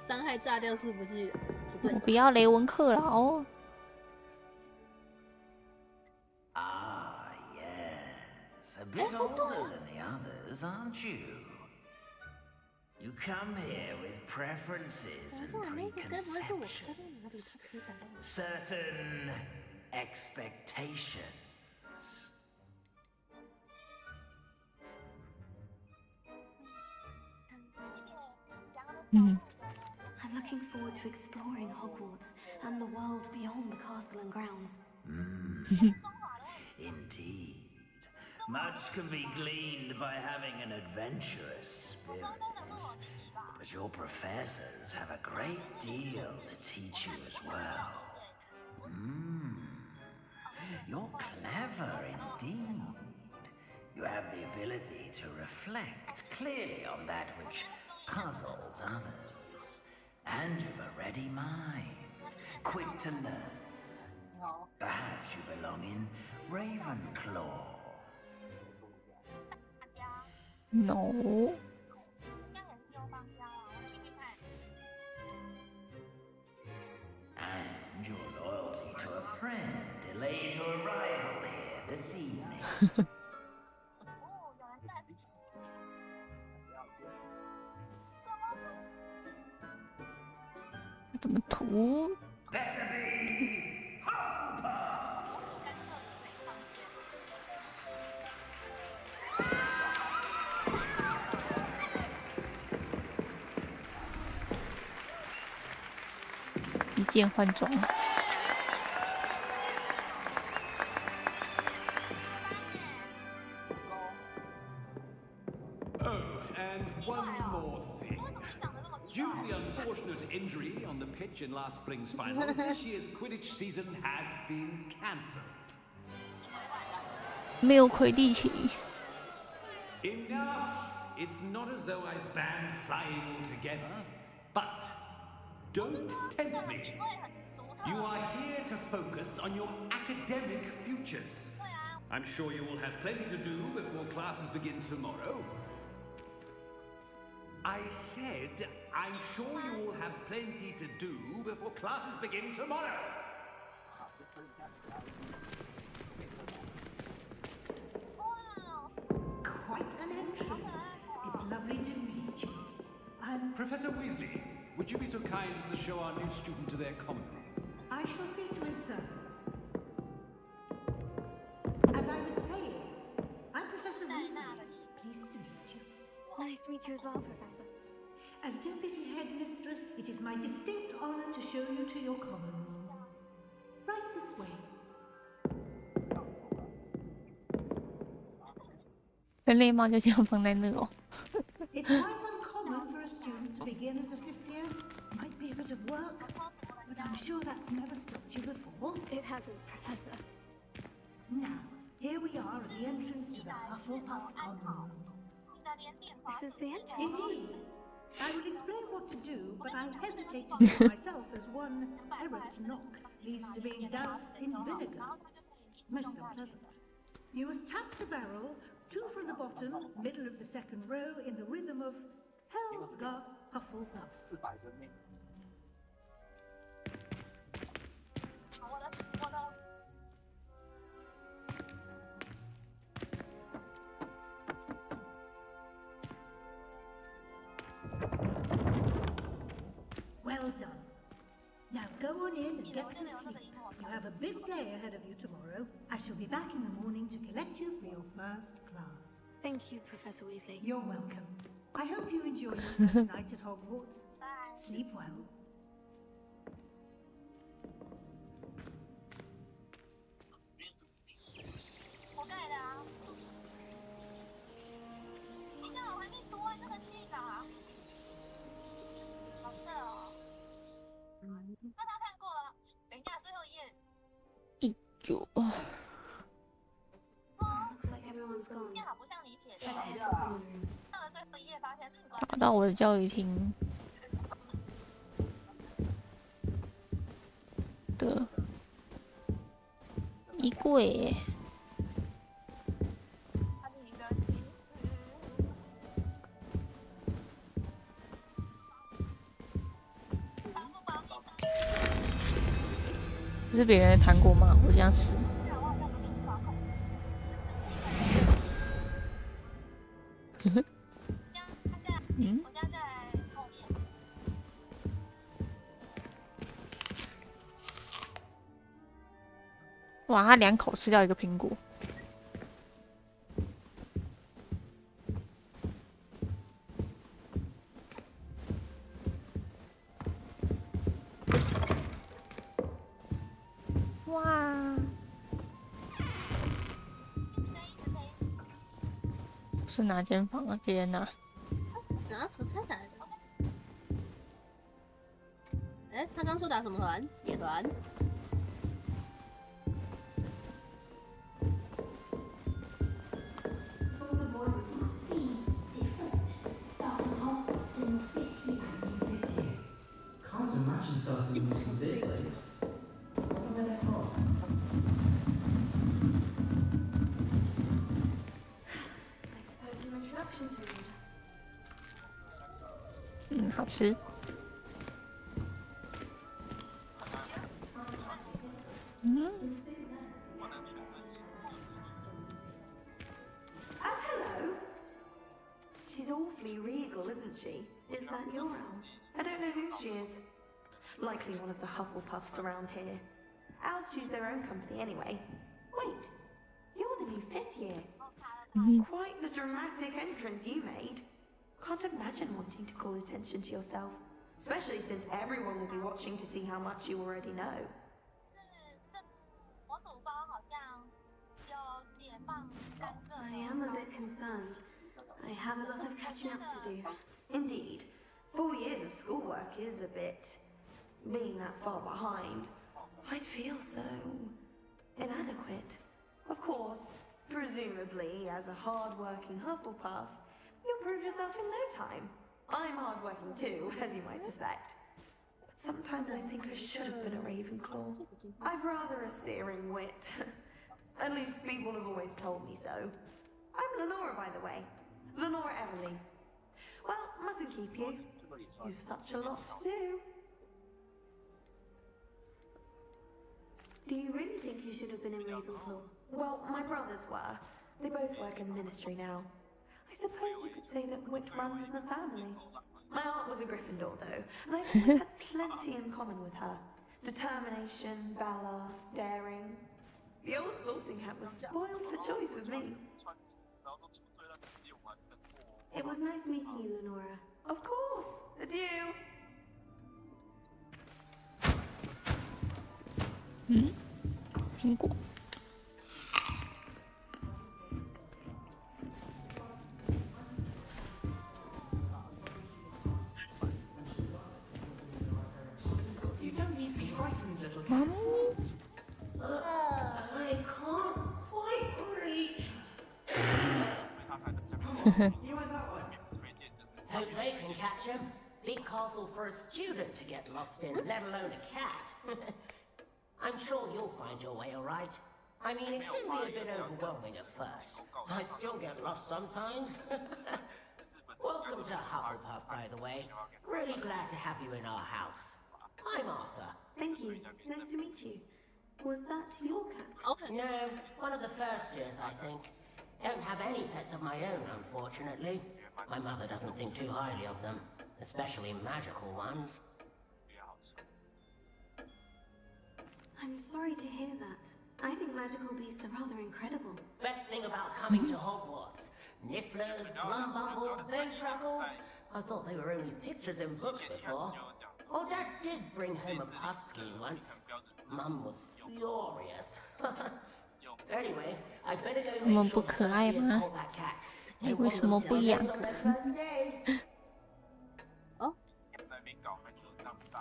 伤害炸掉是不是不对？不要雷文克劳。 Ah, yes. A bit older than the others, aren't you? You come here with preferences and preconceptions, certain expectations. I'm looking forward to exploring Hogwarts and the world beyond the castle and grounds. Indeed. Much can be gleaned by having an adventurous spirit, but your professors have a great deal to teach you as well. You're clever indeed. You have the ability to reflect clearly on that which puzzles others, and you've a ready mind, quick to learn. Perhaps you belong in Ravenclaw. No. And your loyalty to a friend delayed your arrival here this evening. 怎么涂？ Better be Hufflepuff! 一键换装。 Oh, and one more thing. Due to the unfortunate injury on the pitch in last spring's final, this year's Quidditch season has been cancelled. 没有魁地奇。 Enough! It's not as though I've banned flying altogether, but don't tempt me. You are here to focus on your academic futures. I'm sure you will have plenty to do before classes begin tomorrow. I said, I'm sure you will have plenty to do before classes begin tomorrow. Quite an entrance. It's lovely to meet you. Professor Weasley, would you be so kind as to show our new student to their common room? I shall see to it, sir. As I was saying, I'm Professor Weasley. Pleased to meet you. Nice to meet you as well, Professor. As Deputy Headmistress, it is my distinct honor to show you to your common room. Right this way. 人类猫就这样放在那哦。 It's quite uncommon for a student to begin as a fifth year. Might be a bit of work, but I'm sure that's never stopped you before. It hasn't, Professor. Now, here we are at the entrance to the Hufflepuff common room. This is the entrance. Indeed. I will explain what to do, but I hesitate to do it myself as one errant knock leads to being doused in vinegar. Most unpleasant. You must tap the barrel, 2 from the bottom, middle of the second row, in the rhythm of Helga Hufflepuff. in and get some sleep. You have a big day ahead of you tomorrow. I shall be back in the morning to collect you for your first class. Thank you, Professor Weasley. You're welcome. I hope you enjoy your first night at Hogwarts. Sleep well. 我盖的啊。你看我还没读完这个记稿啊。好色哦。那他看过了。等一下，最后一页。有。Looks like everyone's gone. 念好不像你写的。 Let's head to the common room. 到了最后一页，发现那打到我的教育厅的衣柜耶。这是别人的糖果吗？我这样吃。嗯？哇，他2口吃掉1个苹果。哇！是哪间房啊？这间哪？拿出太难了。哎，他刚说打什么团？野团。I suppose some introductions are good. 嗯，好吃。嗯。 Oh, hello. She's awfully regal, isn't she? Is that your owl? I don't know who she is. Likely one of the Hufflepuffs around here. Owls choose their own company anyway. Wait, you're the new 5th year. Quite the dramatic entrance you made. Can't imagine wanting to call attention to yourself, especially since everyone will be watching to see how much you already know. I am a bit concerned. I have a lot of catching up to do. Indeed. 4 years of schoolwork is a bit... being that far behind. I'd feel so... inadequate. Of course, presumably, as a hard-working Hufflepuff, you'll prove yourself in no time. I'm hard-working too, as you might suspect. But sometimes I think I should have been a Ravenclaw. I've rather a searing wit. At least people have always told me so. I'm Lenora, by the way. Lenora Everly. Well, mustn't keep you. You've such a lot to do. Do you really think you should have been in Ravenclaw? Well, my brothers were. They both work in the ministry now. I suppose you could say that wit runs in the family. My aunt was a Gryffindor, though, and I've always had plenty in common with her. Determination, valor, daring. The old sorting hat was spoiled for choice with me. It was nice meeting you, Lenora. Of course. Adieu. 嗯，苹果。You don't need to be frightened, little cat. 妈咪。 I can't quite reach. You went that way. Hope they can catch him. Big castle for a student to get lost in, let alone a cat. I'm sure you'll find your way all right. I mean, it can be a bit overwhelming at first. I still get lost sometimes. Welcome to Hufflepuff, by the way. Really glad to have you in our house. I'm Arthur. Thank you. Nice to meet you. Was that your cat? No, one of the first years, I think. Don't have any pets of my own, unfortunately. My mother doesn't think too highly of them, especially magical ones. I'm sorry to hear that. I think magical beasts are rather incredible. Best thing about coming to Hogwarts. Nifflers, Glumbumbles, Bowtruckles. I thought they were only pictures in books before. Oh, Dad did bring home a puffskein once. Mum was furious. Anyway, I better go 我们 make 不 sure the 可爱 first 吗？ caught that cat. 为什么不养？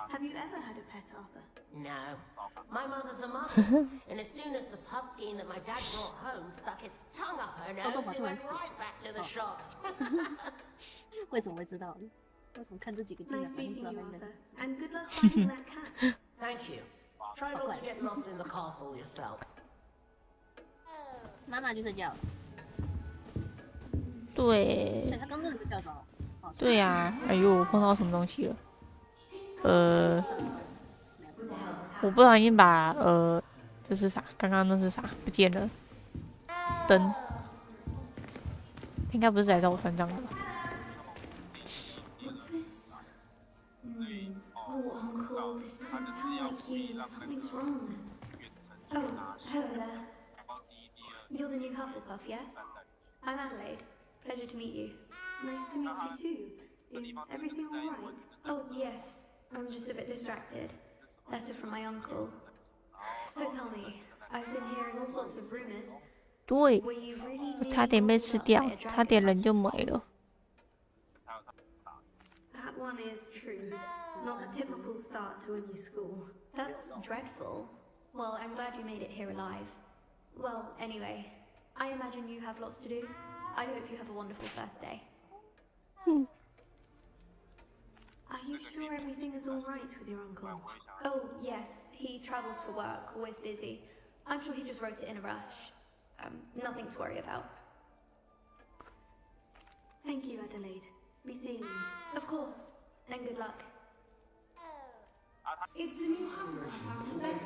Have you ever had a pet, Arthur? No. My mother's a mother, and as soon as the puffskein that my dad brought home stuck its tongue up her nose, it went right back to the shop. 为什么会知道？我从看这几个进来 Nice 才知 meeting 道 you, 他应该是 Arthur. And good luck finding that cat. Thank you. Try not to get lost in the castle yourself. 妈妈去睡觉了。对对，他刚刚那个叫早。对呀、哎呦，我碰到什么东西了？我不小心把这是啥？刚刚那是啥？不见了。灯，应该不是来到我船上的。What's this? Oh, Uncle, this doesn't sound like you. Something's wrong. Oh, hello there. You're the new Hufflepuff, yes? I'm Adelaide. Pleasure to meet you. Nice to meet you too. Is everything all right? Oh, yes. I'm just a bit distracted. Letter from my uncle. So tell me, I've been hearing all sorts of rumors. 对， Were you really 我差点被 nearly 吃 gobbled up 掉 by a， 差点 dragon? 人就没了。 That one is true. Not the typical start to a new school. That's dreadful. Well, I'm glad you made it here alive. Well, anyway, I imagine you have lots to do. I hope you have a wonderful first day. Are you sure everything is all right with your uncle? Oh, yes. He travels for work, always busy. I'm sure he just wrote it in a rush. Nothing to worry about. Thank you, Adelaide. Be seeing you. Of course. And good luck. It's the new Hufflepuff out of bed.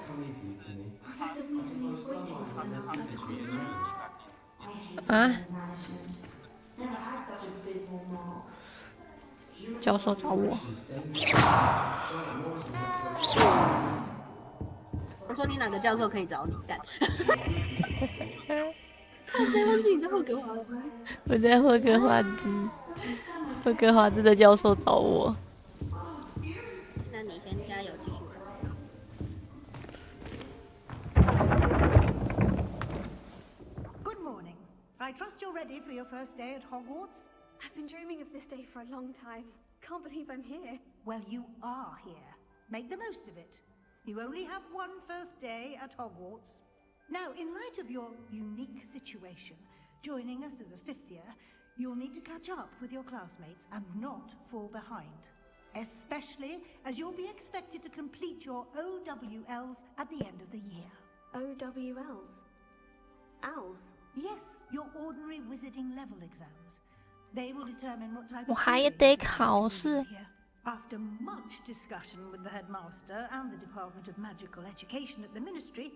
Professor Weasley is waiting for them outside the corner. 啊？教授找我。我说你哪个教授可以找你干？我才忘记你在霍格华兹。我在霍格华兹，霍格华兹的教授找我。那你先加油继续。 Good morning. I trust you're ready for your first day at Hogwarts? I've been dreaming of this day for a long time. Can't believe I'm here. Well, you are here. Make the most of it. You only have one first day at Hogwarts. Now, in light of your unique situation, joining us as a fifth year, you'll need to catch up with your classmates and not fall behind. Especially as you'll be expected to complete your OWLs at the end of the year. OWLs? Owls? Yes, your ordinary wizarding level exams. They will determine what type 我 of 还 tutoring 得 you can 考 receive 试。 here. After much discussion with the headmaster and the Department of Magical Education at the Ministry,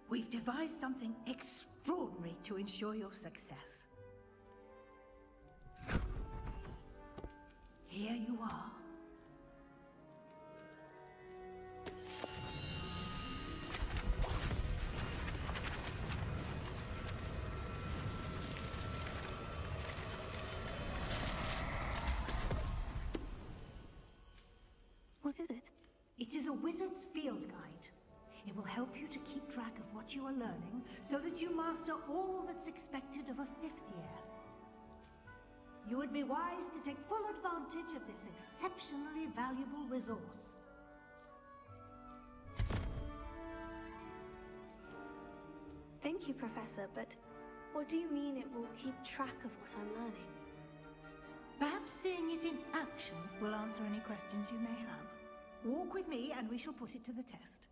we've devised something extraordinary to ensure your success. Here you are. What is it? It is a wizard's field guide. It will help you to keep track of what you are learning so that you master all that's expected of a fifth year. You would be wise to take full advantage of this exceptionally valuable resource. Thank you, Professor, but what do you mean it will keep track of what I'm learning? Perhaps seeing it in action will answer any questions you may have. Walk with me and we shall put it to the test.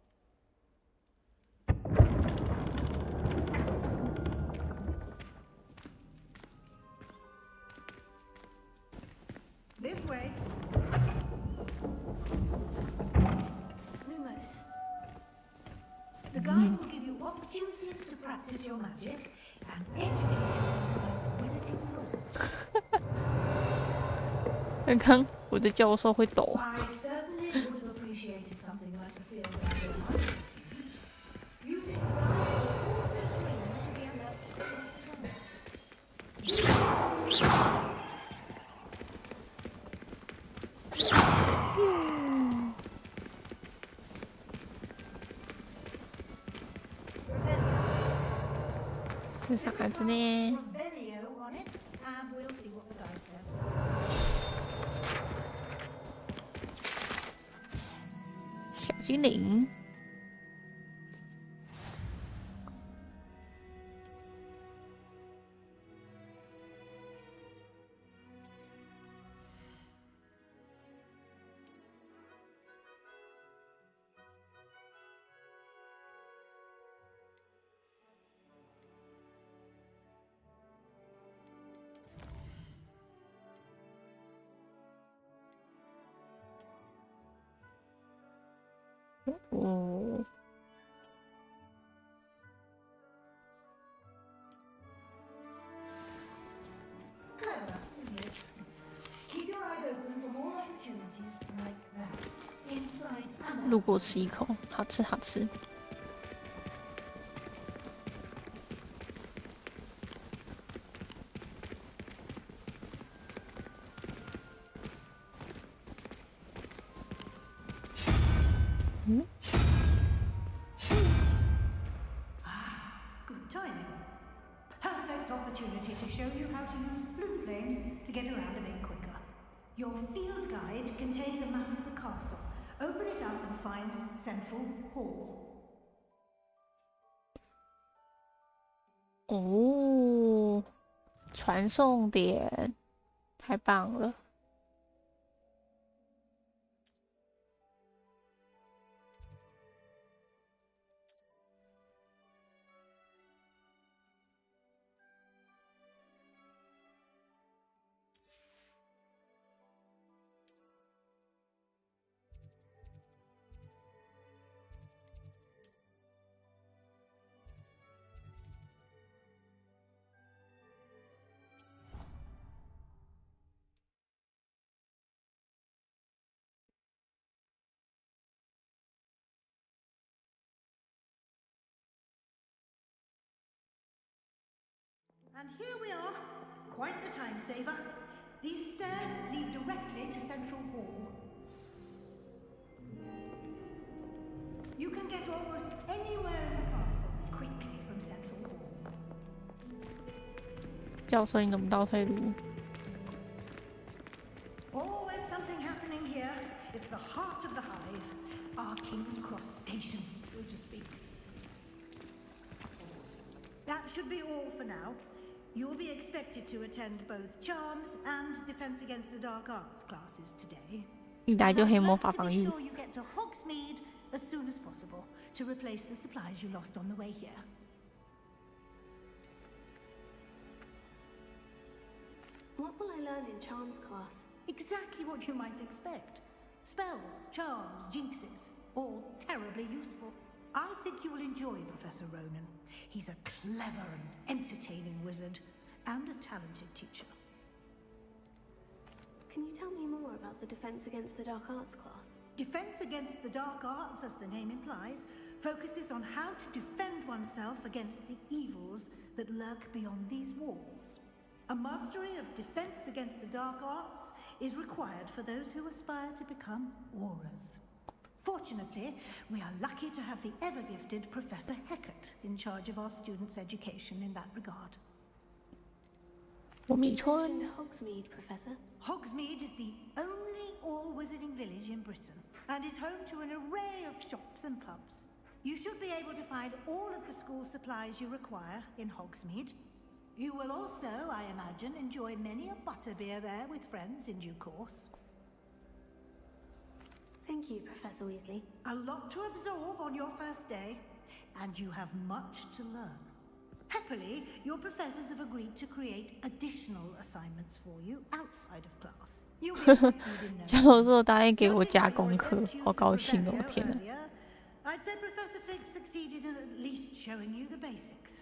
This way. Lumos. The guide will give you opportunities to practice your magic and educate yourself about wizarding lore. 刚刚我的教授会抖。 I certainly would have appreciated something like the field guide. 这啥子呢？ Revelio on it, and we'll see what the guide says. 小精灵。哦， Clever, isn't it? Keep your eyes open for more opportunities like that. Inside and 路过吃一口，好吃好吃。嗯， Good timing. Perfect opportunity to show you how to use blue flames to get around a bit quicker. Your field guide contains a map of the castle. Open it up and find Central Hall. 哦，传送点，太棒了！And here we are. Quite the time saver. These stairs lead directly to Central Hall. You can get almost anywhere in the castle quickly from Central Hall. 教授，你怎么倒退路？ Always something happening here. It's the heart of the hive. Our King's Cross station, so to speak. That should be all for now. You'll be expected to attend both Charms and Defense Against the Dark Arts classes today. 一来就黑魔 I'd 法 like to 防 be 御。 sure you get to Hogsmeade as soon as possible to replace the supplies you lost on the way here. What will I learn in Charms class? Exactly what you might expect. Spells, charms, jinxes, all terribly useful. I think you will enjoy Professor Ronan. He's a clever and entertaining wizard, and a talented teacher. Can you tell me more about the Defense Against the Dark Arts class? Defense Against the Dark Arts, as the name implies, focuses on how to defend oneself against the evils that lurk beyond these walls. A mastery of Defense Against the Dark Arts is required for those who aspire to become auras. Fortunately, we are lucky to have the ever-gifted Professor Heckert in charge of our students' education in that regard. 我米 You 川 mentioned Hogsmeade, Professor. Hogsmeade is the only all-wizarding village in Britain and is home to an array of shops and pubs. You should be able to find all of the school supplies you require in Hogsmeade. You will also, I imagine, enjoy many a butterbeer there with friends in due course. Thank you, Professor Weasley. A lot to absorb on your first day, and you have much to learn. Happily, your professors have agreed to create additional assignments for you outside of class. You'll be up to speed in no 教 time. 授答应给我 Judging 加 by your 功课， adept use 好 of 高兴哦！ Revelio 天哪， earlier, I'd say Professor Fig succeeded in at least showing you the basics.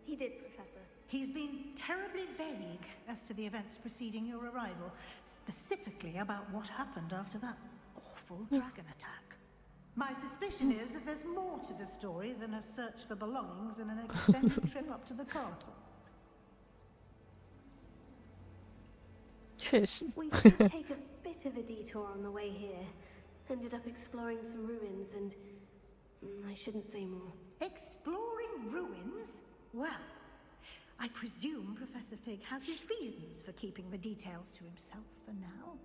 He did, Professor. He's been terribly vague as to the events preceding your arrival, specifically about what happened after that awful dragon attack. My suspicion is that there's more to the story than a search for belongings and an extended trip up to the castle. 确实， We did take a bit of a detour on the way here. Ended up exploring some ruins and... I shouldn't say more. Exploring ruins? Well, I presume Professor Fig has his reasons for keeping the details to himself for now.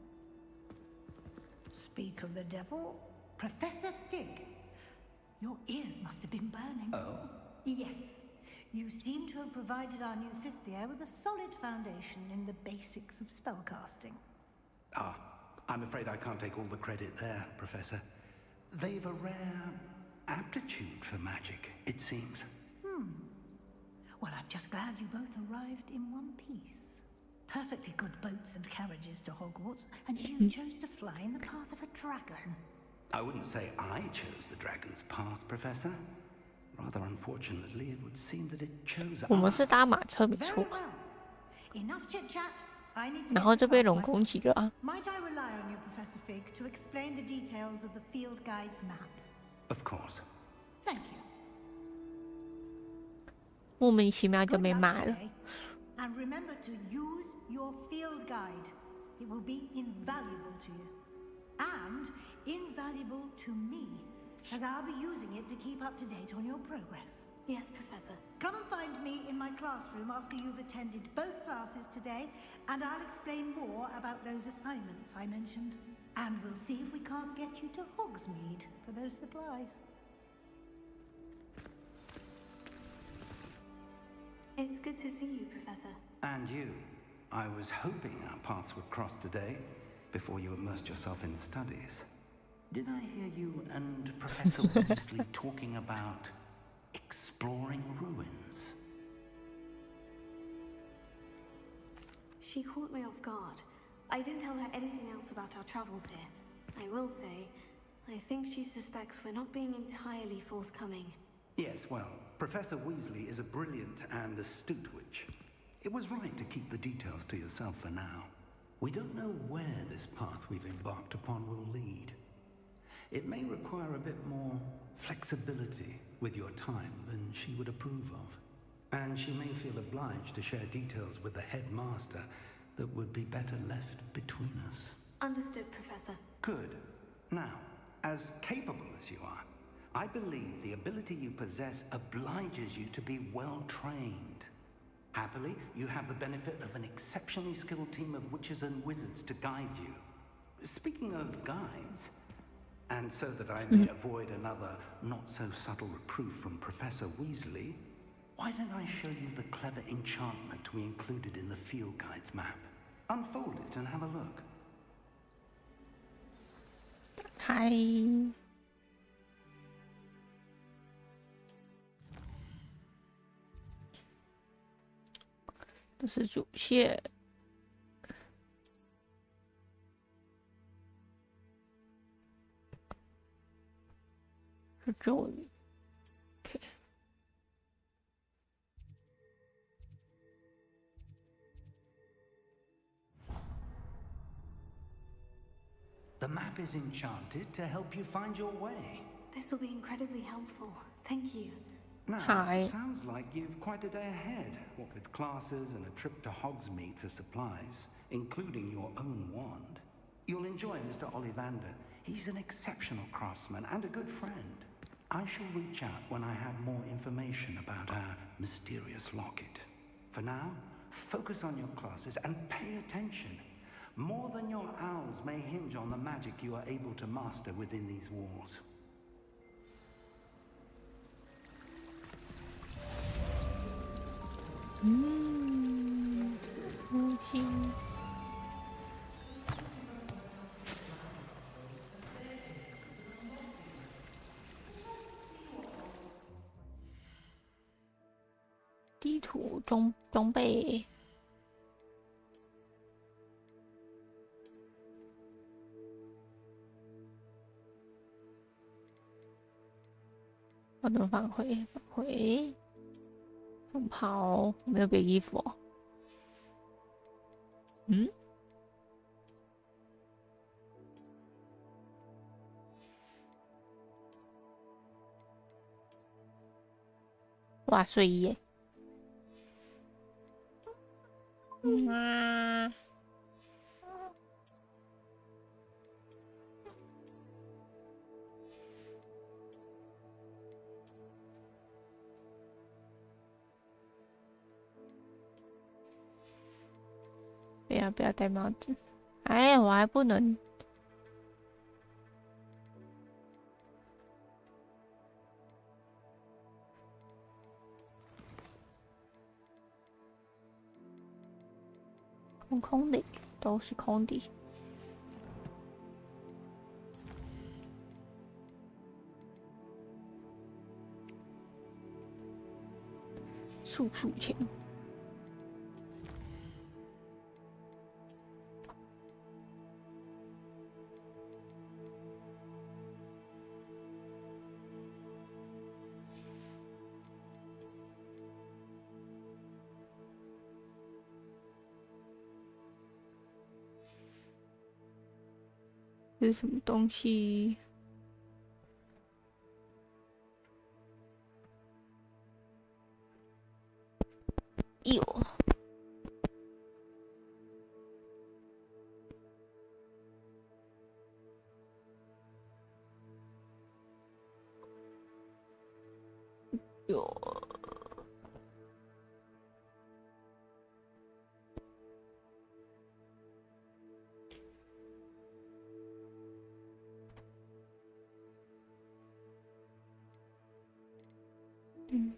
Speak of the devil, Professor Fig. Your ears must have been burning. Oh? Yes. You seem to have provided our new fifth year with a solid foundation in the basics of spellcasting. Ah, I'm afraid I can't take all the credit there, Professor. They've a rare aptitude for magic, it seems. Well, I'm just glad you both arrived in one piece. Perfectly good boats and carriages to Hogwarts, and you chose to fly in the path of a dragon. I wouldn't say I chose the dragon's path, Professor. Rather unfortunately, it would seem that it chose 我们是 us. 搭马车没错， Very well. Enough chit-chat. I need to 然 get 后 to 就被 class 龙攻 myself. 击了啊！ Might I rely on you, Professor Fig, to explain the details of the field guide's map? Of course. Thank you. 莫名其妙就 Good 被 luck 骂了。 today. And remember to use your field guide. It will be invaluable to you. And invaluable to me, as I'll be using it to keep up to date on your progress. Yes, Professor. Come and find me in my classroom after you've attended both classes today, and I'll explain more about those assignments I mentioned. And we'll see if we can't get you to Hogsmeade for those supplies. It's good to see you, Professor. And you. I was hoping our paths would cross today, before you immersed yourself in studies. Did I hear you and Professor Weasley talking about exploring ruins? She caught me off guard. I didn't tell her anything else about our travels here. I will say, I think she suspects we're not being entirely forthcoming. Yes, well, Professor Weasley is a brilliant and astute witch. It was right to keep the details to yourself for now. We don't know where this path we've embarked upon will lead. It may require a bit more flexibility with your time than she would approve of. And she may feel obliged to share details with the headmaster that would be better left between us. Understood, Professor. Good. Now, as capable as you are, I believe the ability you possess obliges you to be well trained. Happily, you have the benefit of an exceptionally skilled team of witches and wizards to guide you. Speaking of guides, and so that I may avoid another not-so-subtle reproof from Professor Weasley, why don't I show you the clever enchantment we included in the field guide's map? Unfold it and have a look. Hi. 这是主线。是咒语。OK。The map is enchanted to help you find your way. This will be incredibly helpful. Thank you. Now, it sounds like you've quite a day ahead, what with classes and a trip to Hogsmeade for supplies, including your own wand. You'll enjoy Mr. Ollivander. He's an exceptional craftsman and a good friend. I shall reach out when I have more information about our mysterious locket. For now, focus on your classes and pay attention. More than your owls may hinge on the magic you are able to master within these walls.地图装备。我怎么返回？返回。红袍没有别衣服哦。嗯？哇，睡衣耶！啊！不要戴帽子。哎，我还不能。空空的，都是空的。速前。这是什么东西？哟，哟。嗯。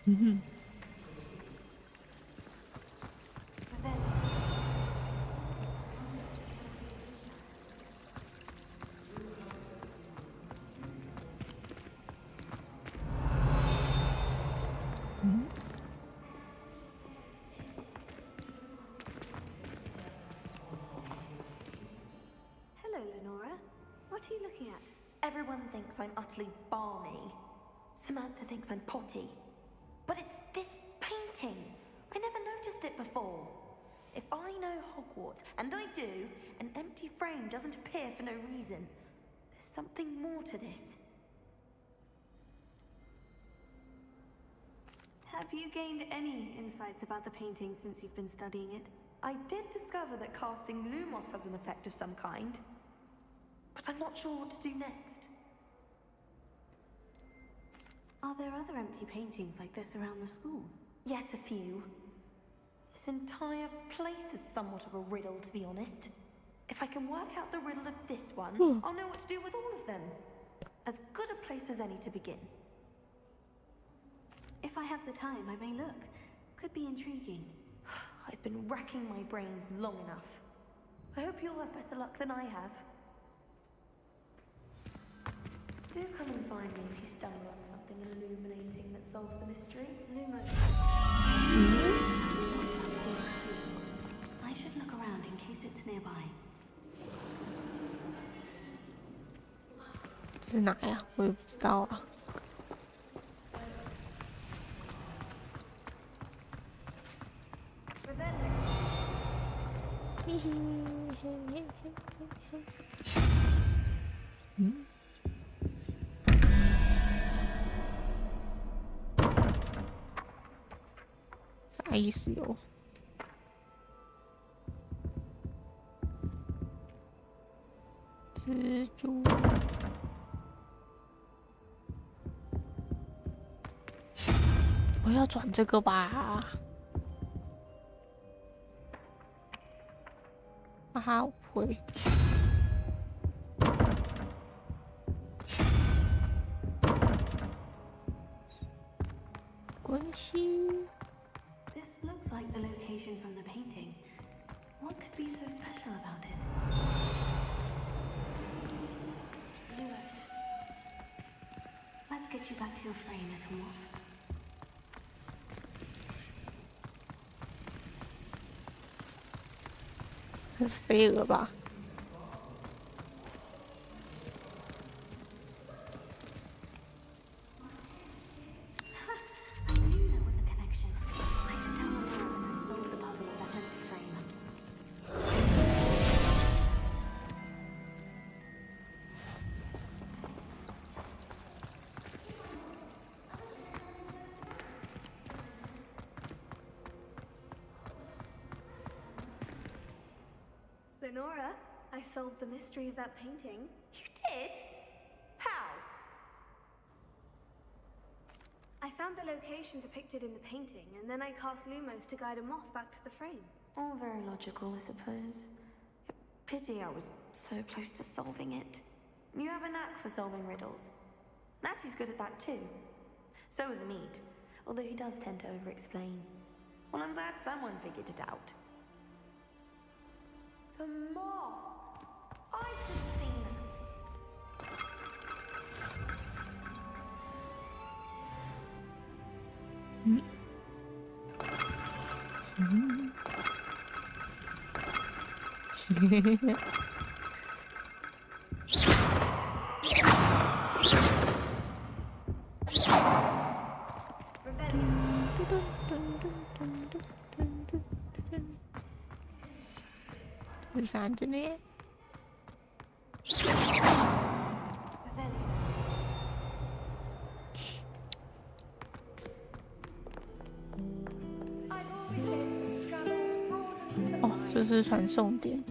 嗯哼。What are you looking at? Everyone thinks I'm utterly balmy. Samantha thinks I'm potty. But it's this painting. I never noticed it before. If I know Hogwarts, and I do, an empty frame doesn't appear for no reason. There's something more to this. Have you gained any insights about the painting since you've been studying it? I did discover that casting Lumos has an effect of some kind. But I'm not sure what to do next. Are there other empty paintings like this around the school? Yes, a few. This entire place is somewhat of a riddle, to be honest. If I can work out the riddle of this one, I'll know what to do with all of them. As good a place as any to begin. If I have the time, I may look. Could be intriguing. I've been racking my brains long enough. I hope you'll have better luck than I have. Do come and find me if you stumble on something illuminating that solves the mystery. Lumos. I should look around in case it's nearby. 这是哪呀？我也不知道啊。嗯。啥意思哟？蜘蛛。我要转这个吧。哈哈，我不会。关系。This looks like the location from the painting. What could be so special about it? Lumos. Let's get you back to your frame, little moth. 这是飞蛾吧？ Lenora, I solved the mystery of that painting. You did? How? I found the location depicted in the painting, and then I cast Lumos to guide a moth back to the frame. All very logical, I suppose. Pity I was so close to solving it. You have a knack for solving riddles. Natty's good at that too. So is Meat, although he does tend to over-explain. Well, I'm glad someone figured it out. The moth! I should have seen that. Who's Anthony?哦，这是传送点。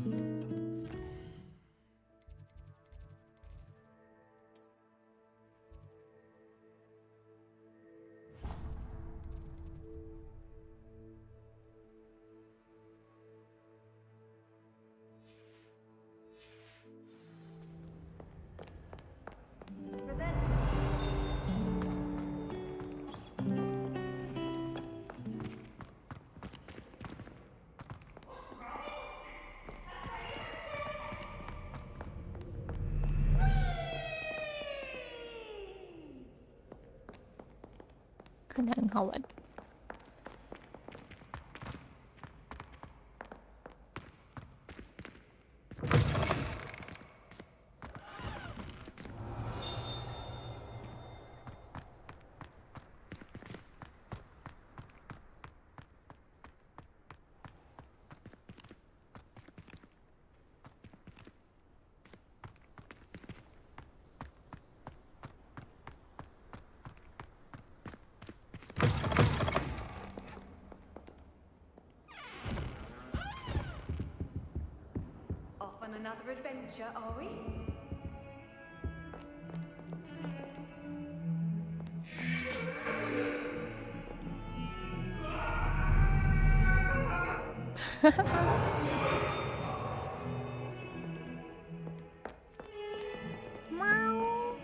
看起来很好玩。Another adventure, are we? Meow.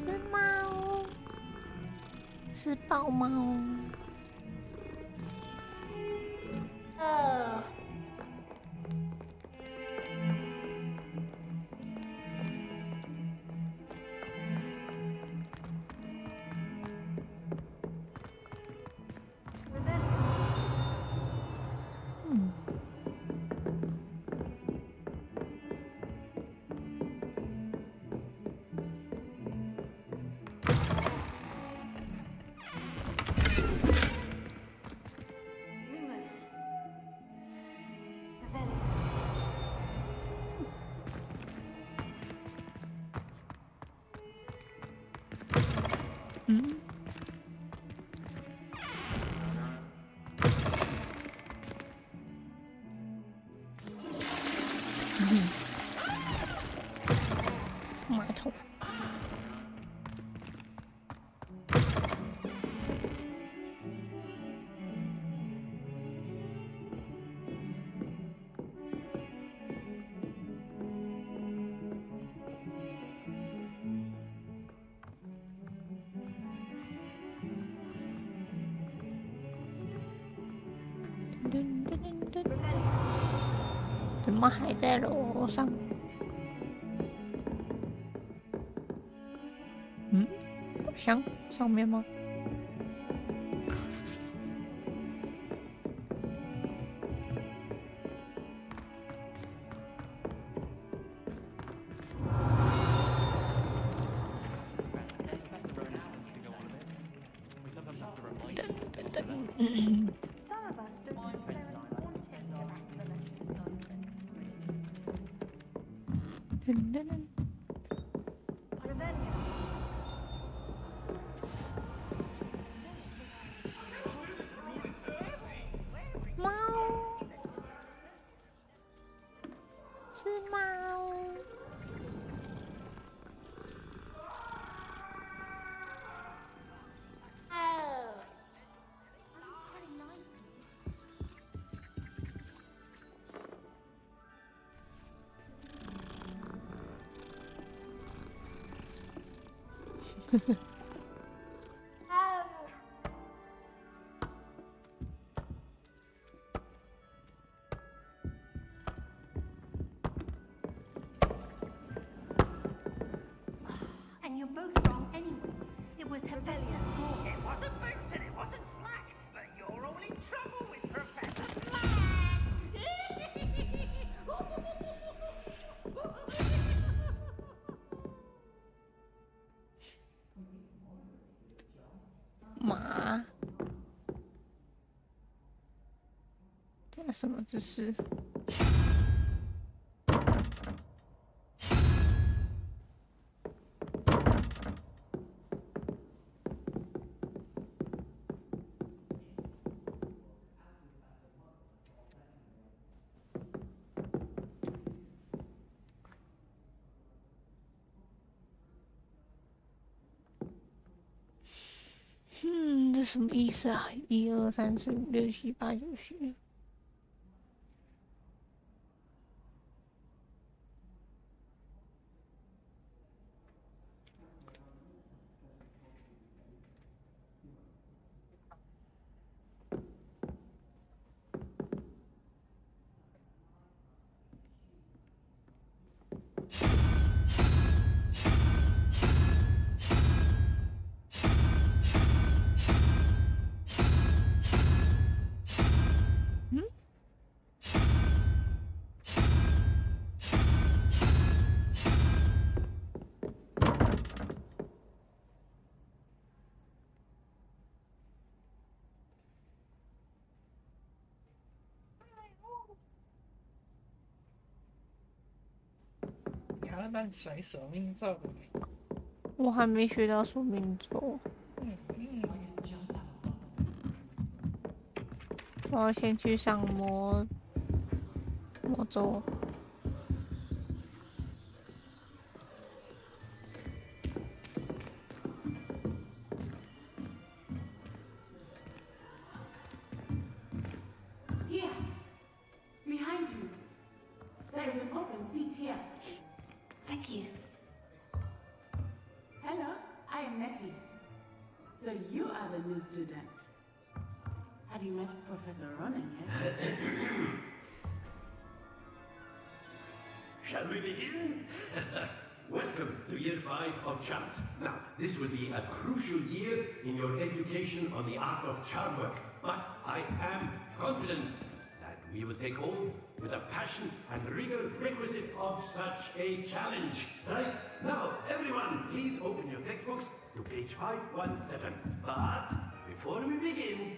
是猫，是豹猫。马桶。怎么还在楼上？箱上面吗？ And you're both wrong anyway. It was Hephaestus Ball. It wasn't Boots and it wasn't Flack, but you're all in trouble with Professor Flack! 马，这什么姿势？这什么意思啊？1、2、3、4、5、6、7、8、9、10。还要乱甩索命咒的。我还没学到索命咒。我要先去上魔咒。Here, behind you. There is an open seat here. Thank you. Hello, I am Nettie. So you are the new student. Have you met Professor Ronan yet? Shall we begin? Welcome to Year 5 of Charms. Now, this will be a crucial year in your education on the art of charm work, but I am confident that we will take hold with the passion and rigor requisite of such a challenge. Right? Now, everyone, please open your textbooks to page 517. But before we begin,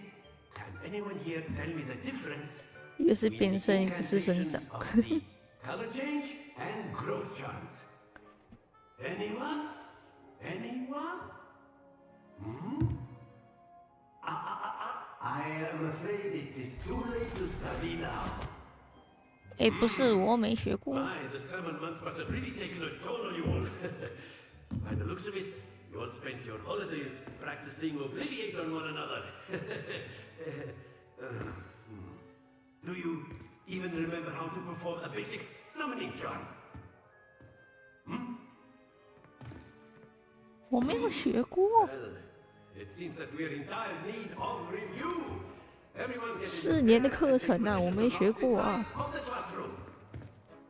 can anyone here tell me the difference 一个是变身，一个是生长。 color change and growth charms? Anyone? Anyone? I am afraid it is too late to study now. 不是，我没学过。 My, the summer months must have really taken a toll on you all. By the looks of it, you all spent your holidays practicing Obliviate on one another. Do you even remember how to perform a basic summoning charm? 我没有学过。 It seems that we are in dire need of review. Everyone get 4年的课程啊，我没学过啊。 of the classroom.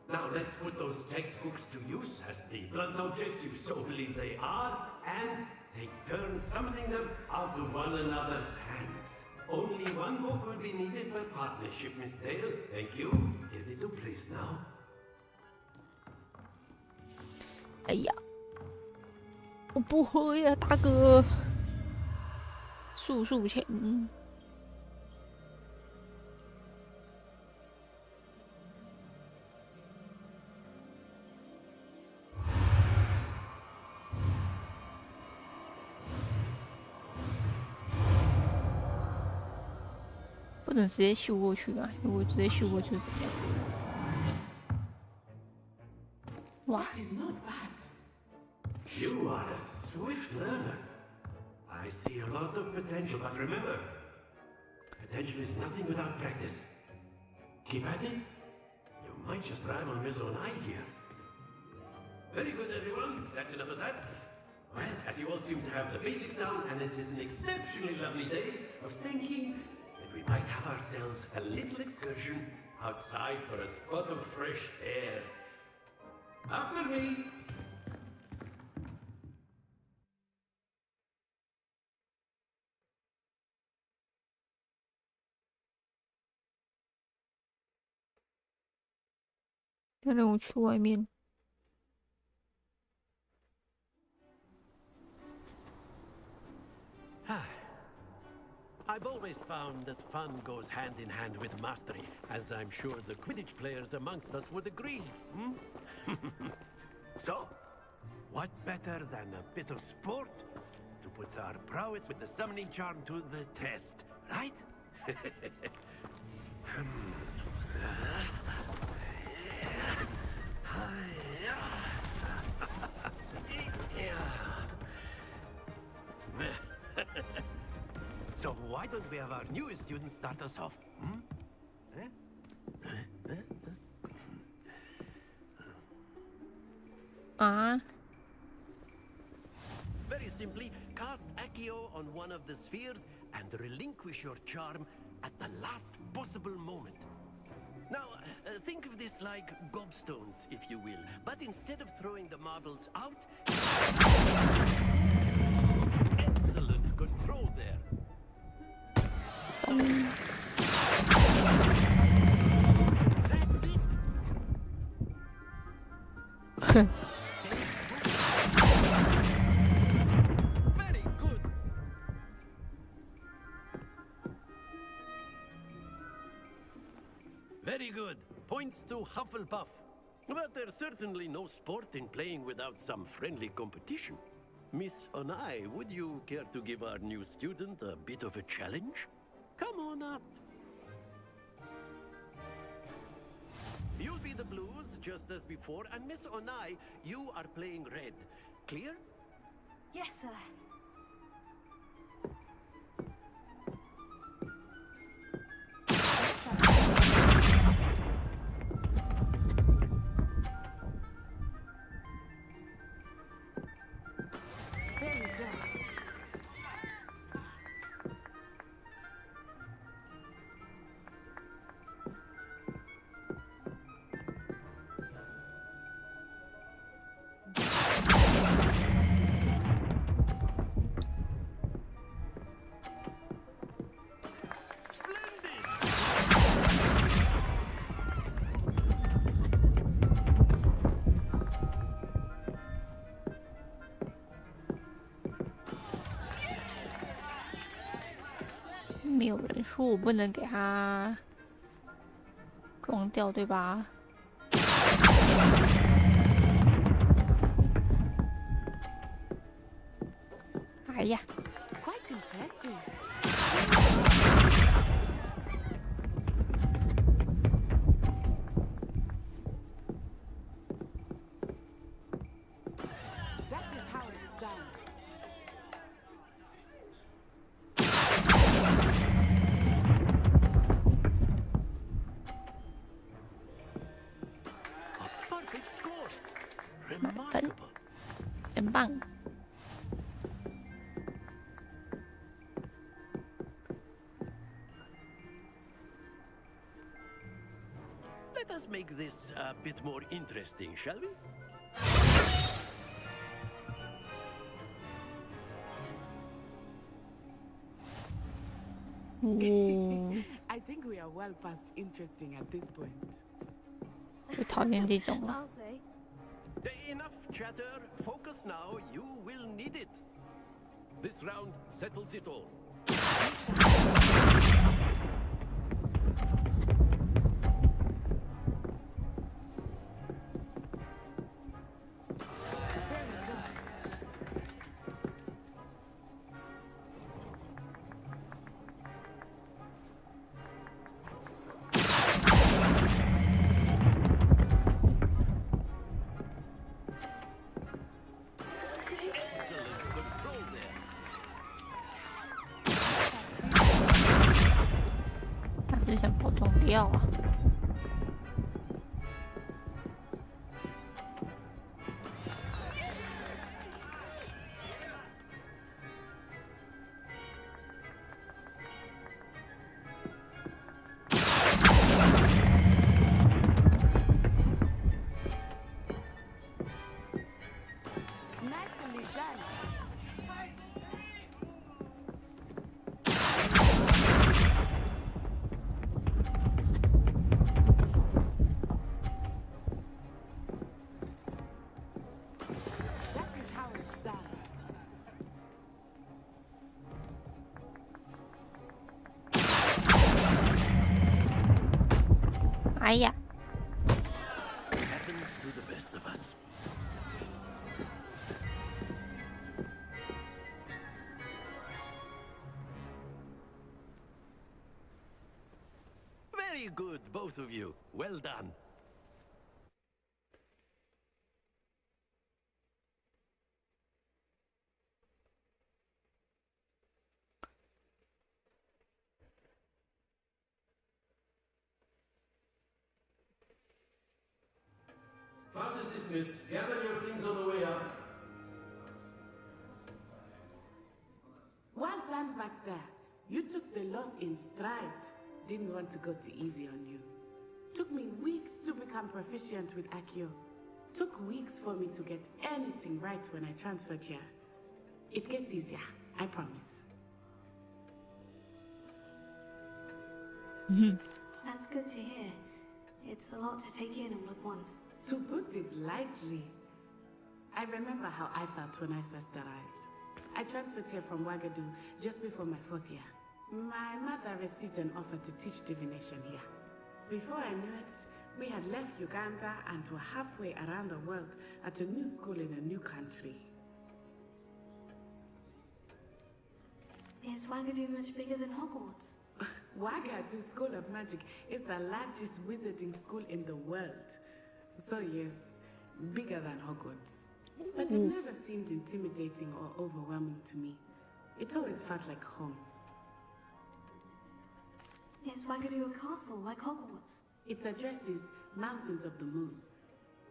Now let's put those textbooks to use as the blunt objects you so believe they are, and take turns summoning them out of one another's hands. Only one book will be needed by partnership, Miss Dale. Thank you. Get into place now. 哎呀，我不会呀，大哥。速前。不能直接咻过去啊！如果直接咻过去怎么样？哇！ You are a swift learner. I see a lot of potential, but remember, potential is nothing without practice. Keep at it. You might just rival Miss Onai here. Very good, everyone. That's enough of that. Well, as you all seem to have the basics down and it is an exceptionally lovely day, I was thinking that we might have ourselves a little excursion outside for a spot of fresh air. After me!要让我去外面。I've always found that fun goes hand in hand with mastery, as I'm sure the Quidditch players amongst us would agree. So, what better than a bit of sport to put our prowess with the summoning charm to the test, right? So why don't we have our newest student start us off? Very simply, cast Accio on one of the spheres and relinquish your charm at the last possible moment. Now, think of this like gobstones, if you will, but instead of throwing the marbles out... Excellent control there. That's it! Very good! Very good. Points to Hufflepuff. But there's certainly no sport in playing without some friendly competition. Miss Onai, would you care to give our new student a bit of a challenge? Come on up. You'll be the blues, just as before, and Miss Onai, you are playing red. Clear? Yes, sir.没有人说我不能给他撞掉，对吧？哎呀！ Quite impressive. That is how it's done. Perfect score. Remarkable. 真棒。 Let us make this a bit more interesting, shall we? I think we are well past interesting at this point. 我讨厌这种了。 I'll say. Enough chatter. Focus now. You will need it. This round settles it all. Excellent control there. 他是想把我撞掉啊！ Very 哎呀！ Happens to the best of us. Very good, both of you. Well done. Class is dismissed. Gather your things on the way up. Well done back there. You took the loss in stride. Didn't want to go too easy on you. Took me weeks to become proficient with Accio. Took weeks for me to get anything right when I transferred here. It gets easier, I promise. That's good to hear. It's a lot to take in all at once. To put it lightly, I remember how I felt when I first arrived. I transferred here from Ouagadougou just before my 4th year. My mother received an offer to teach divination here. Before I knew it, we had left Uganda and were halfway around the world at a new school in a new country. Is Ouagadougou much bigger than Hogwarts? Ouagadougou School of Magic is the largest wizarding school in the world. So yes, bigger than Hogwarts. But it never seemed intimidating or overwhelming to me. It always felt like home. Is Ouagadougou a castle like Hogwarts? Its address is Mountains of the Moon.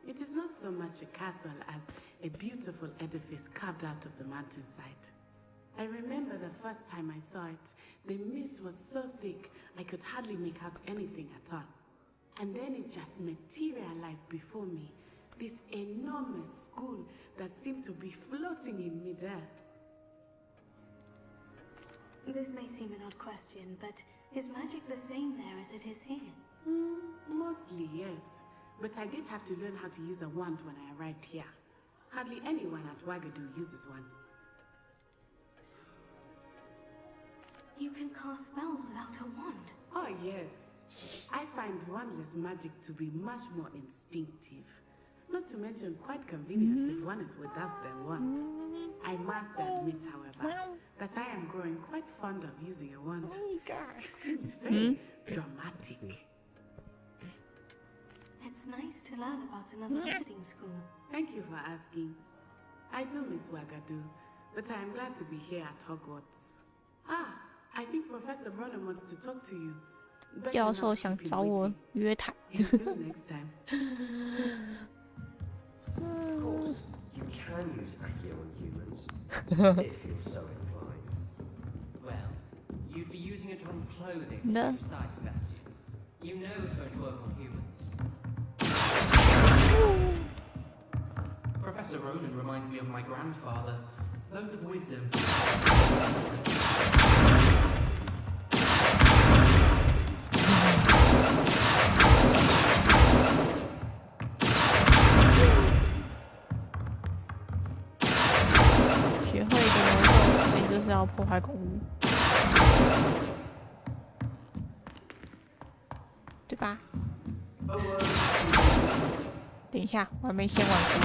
It is not so much a castle as a beautiful edifice carved out of the mountainside. I remember the first time I saw it, the mist was so thick I could hardly make out anything at all. And then it just materialized before me, this enormous school that seemed to be floating in midair. This may seem an odd question, but is magic the same there as it is here? Mostly, yes. But I did have to learn how to use a wand when I arrived here. Hardly anyone at Ouagadougou uses one. You can cast spells without a wand? Oh, yes. I find wandless magic to be much more instinctive. Not to mention quite convenient if one is without their wand. I must admit, however, that I am growing quite fond of using a wand. It seems very dramatic. It's nice to learn about another visiting school. Thank you for asking. I do miss Ouagadougou, but I am glad to be here at Hogwarts. Ah, I think Professor Ronan wants to talk to you. 教授想找我约谈。 Until next time. Of course, you can use Accio on humans, if you're so inclined. Well, you'd be using it on clothing, No. to be precise, Sebastian. You know it won't work on humans. Professor Ronan reminds me of my grandfather. Loads of wisdom. 学会的魔咒，所以就是要破坏公物，对吧？等一下，我还没先完成。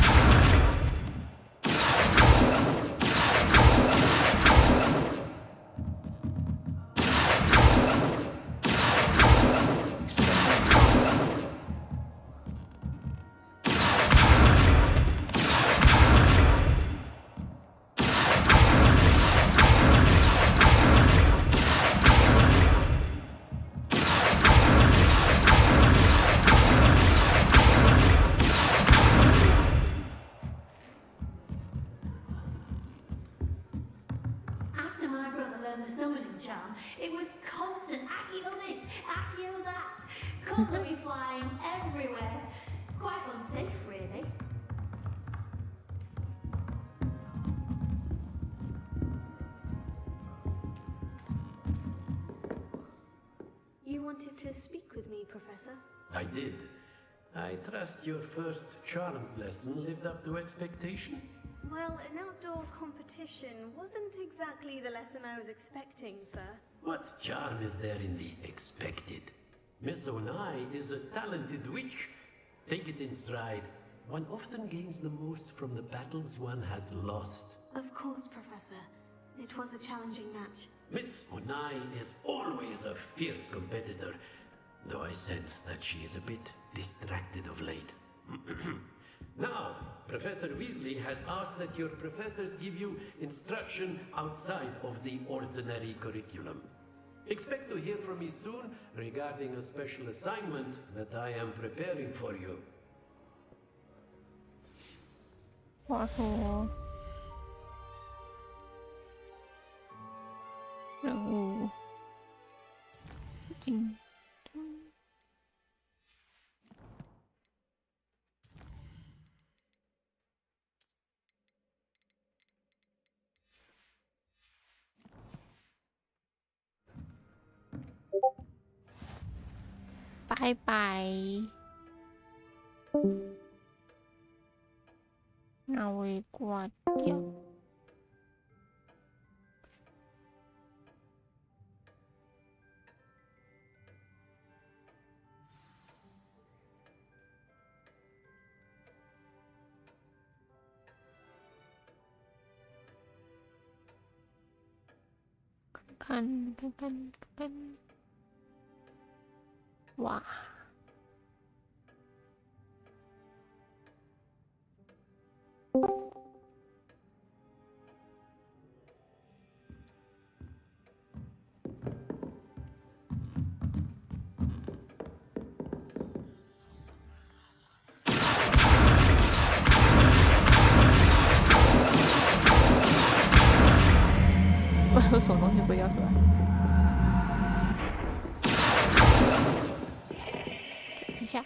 After my brother learned the summoning charm, it was constant Accio this, Accio that. Cutlery flying everywhere. Quite unsafe, really. You wanted to speak with me, Professor? I did. I trust your first charms lesson lived up to expectation. Well, an outdoor competition wasn't exactly the lesson I was expecting, sir. What charm is there in the expected? Miss Onai is a talented witch. Take it in stride. One often gains the most from the battles one has lost. Of course, Professor. It was a challenging match. Miss Onai is always a fierce competitor, though I sense that she is a bit distracted of late. Now, Professor Weasley has asked that your professors give you instruction outside of the ordinary curriculum. Expect to hear from me soon regarding a special assignment that I am preparing for you. 话说，任务进。拜拜，那我也挂掉。看，哇！有什么东西被压出来？等一下。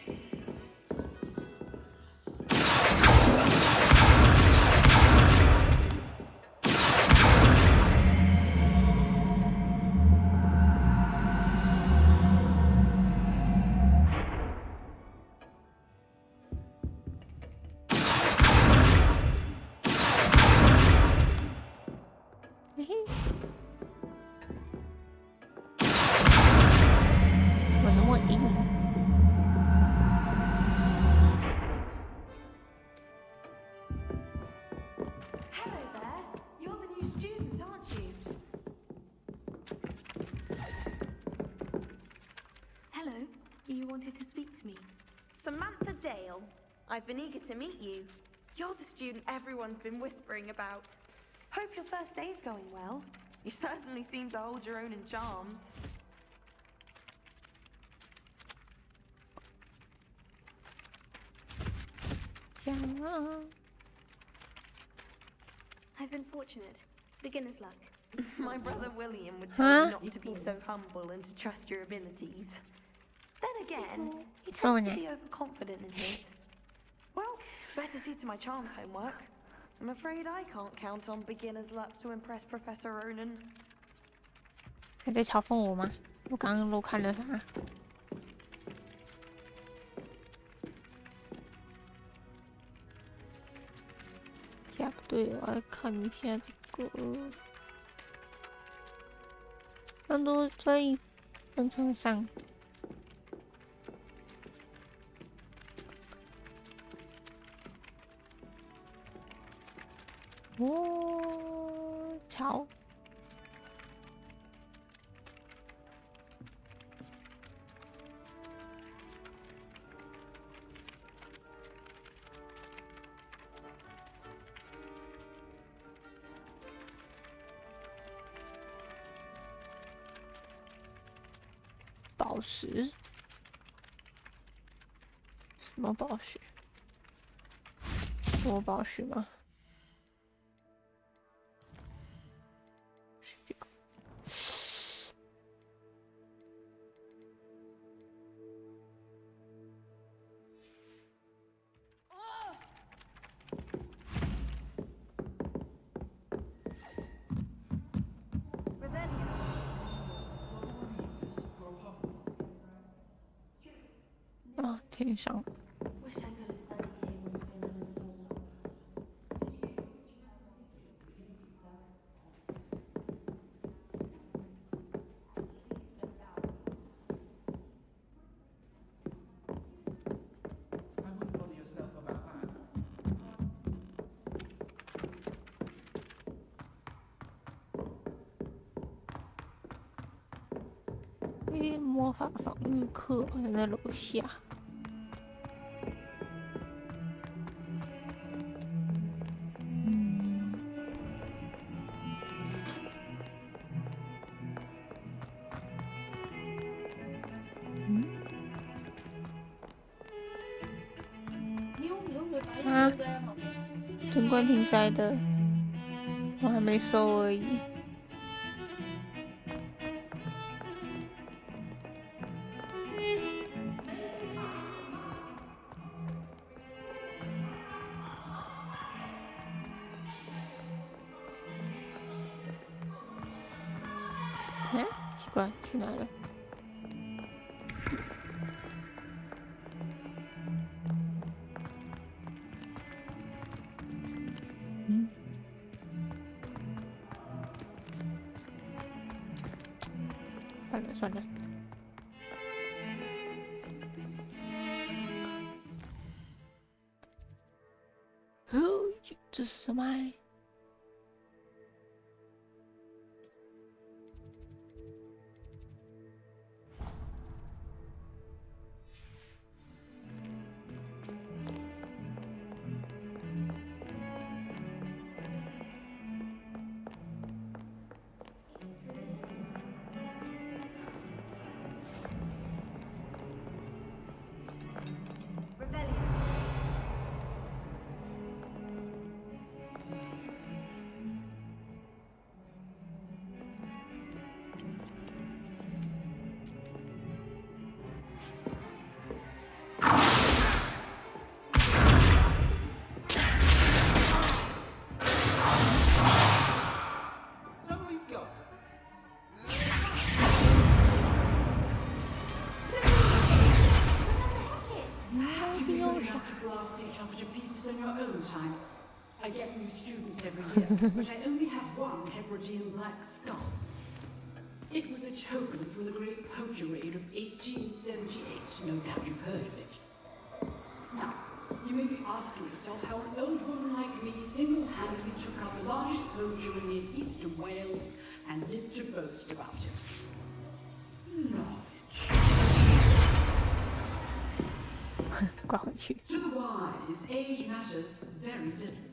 To speak to me. Samantha Dale. I've been eager to meet you. You're the student everyone's been whispering about. Hope your first day's going well. You certainly seem to hold your own in charms. I've been fortunate. Beginner's luck. My brother William would tell you not to be so humble and to trust your abilities. Then again, he tends to be overconfident in his. Well, better see to my charms homework. I'm afraid I can't count on beginner's luck to impress Professor Ronan. 还在嘲讽我吗？我刚刚漏看了啥？呀，不对，我来看一下这个。很多在登场上。哦，潮。宝石？什么宝石？什么宝石吗？天上。魔法防御课在楼下。啊，整罐挺塞的，我还没收而已。哎，奇怪，去哪了？算了。哦，这是什么？I get new students every year, but I only have one Hebridean black skull. It was a token from the Great Poacher Raid of 1878. No doubt you've heard of it. Now, you may be asking yourself how an old woman like me single-handedly took out the largest poachery in eastern Wales and lived to boast about it. Knowledge. To the wise, age matters very little.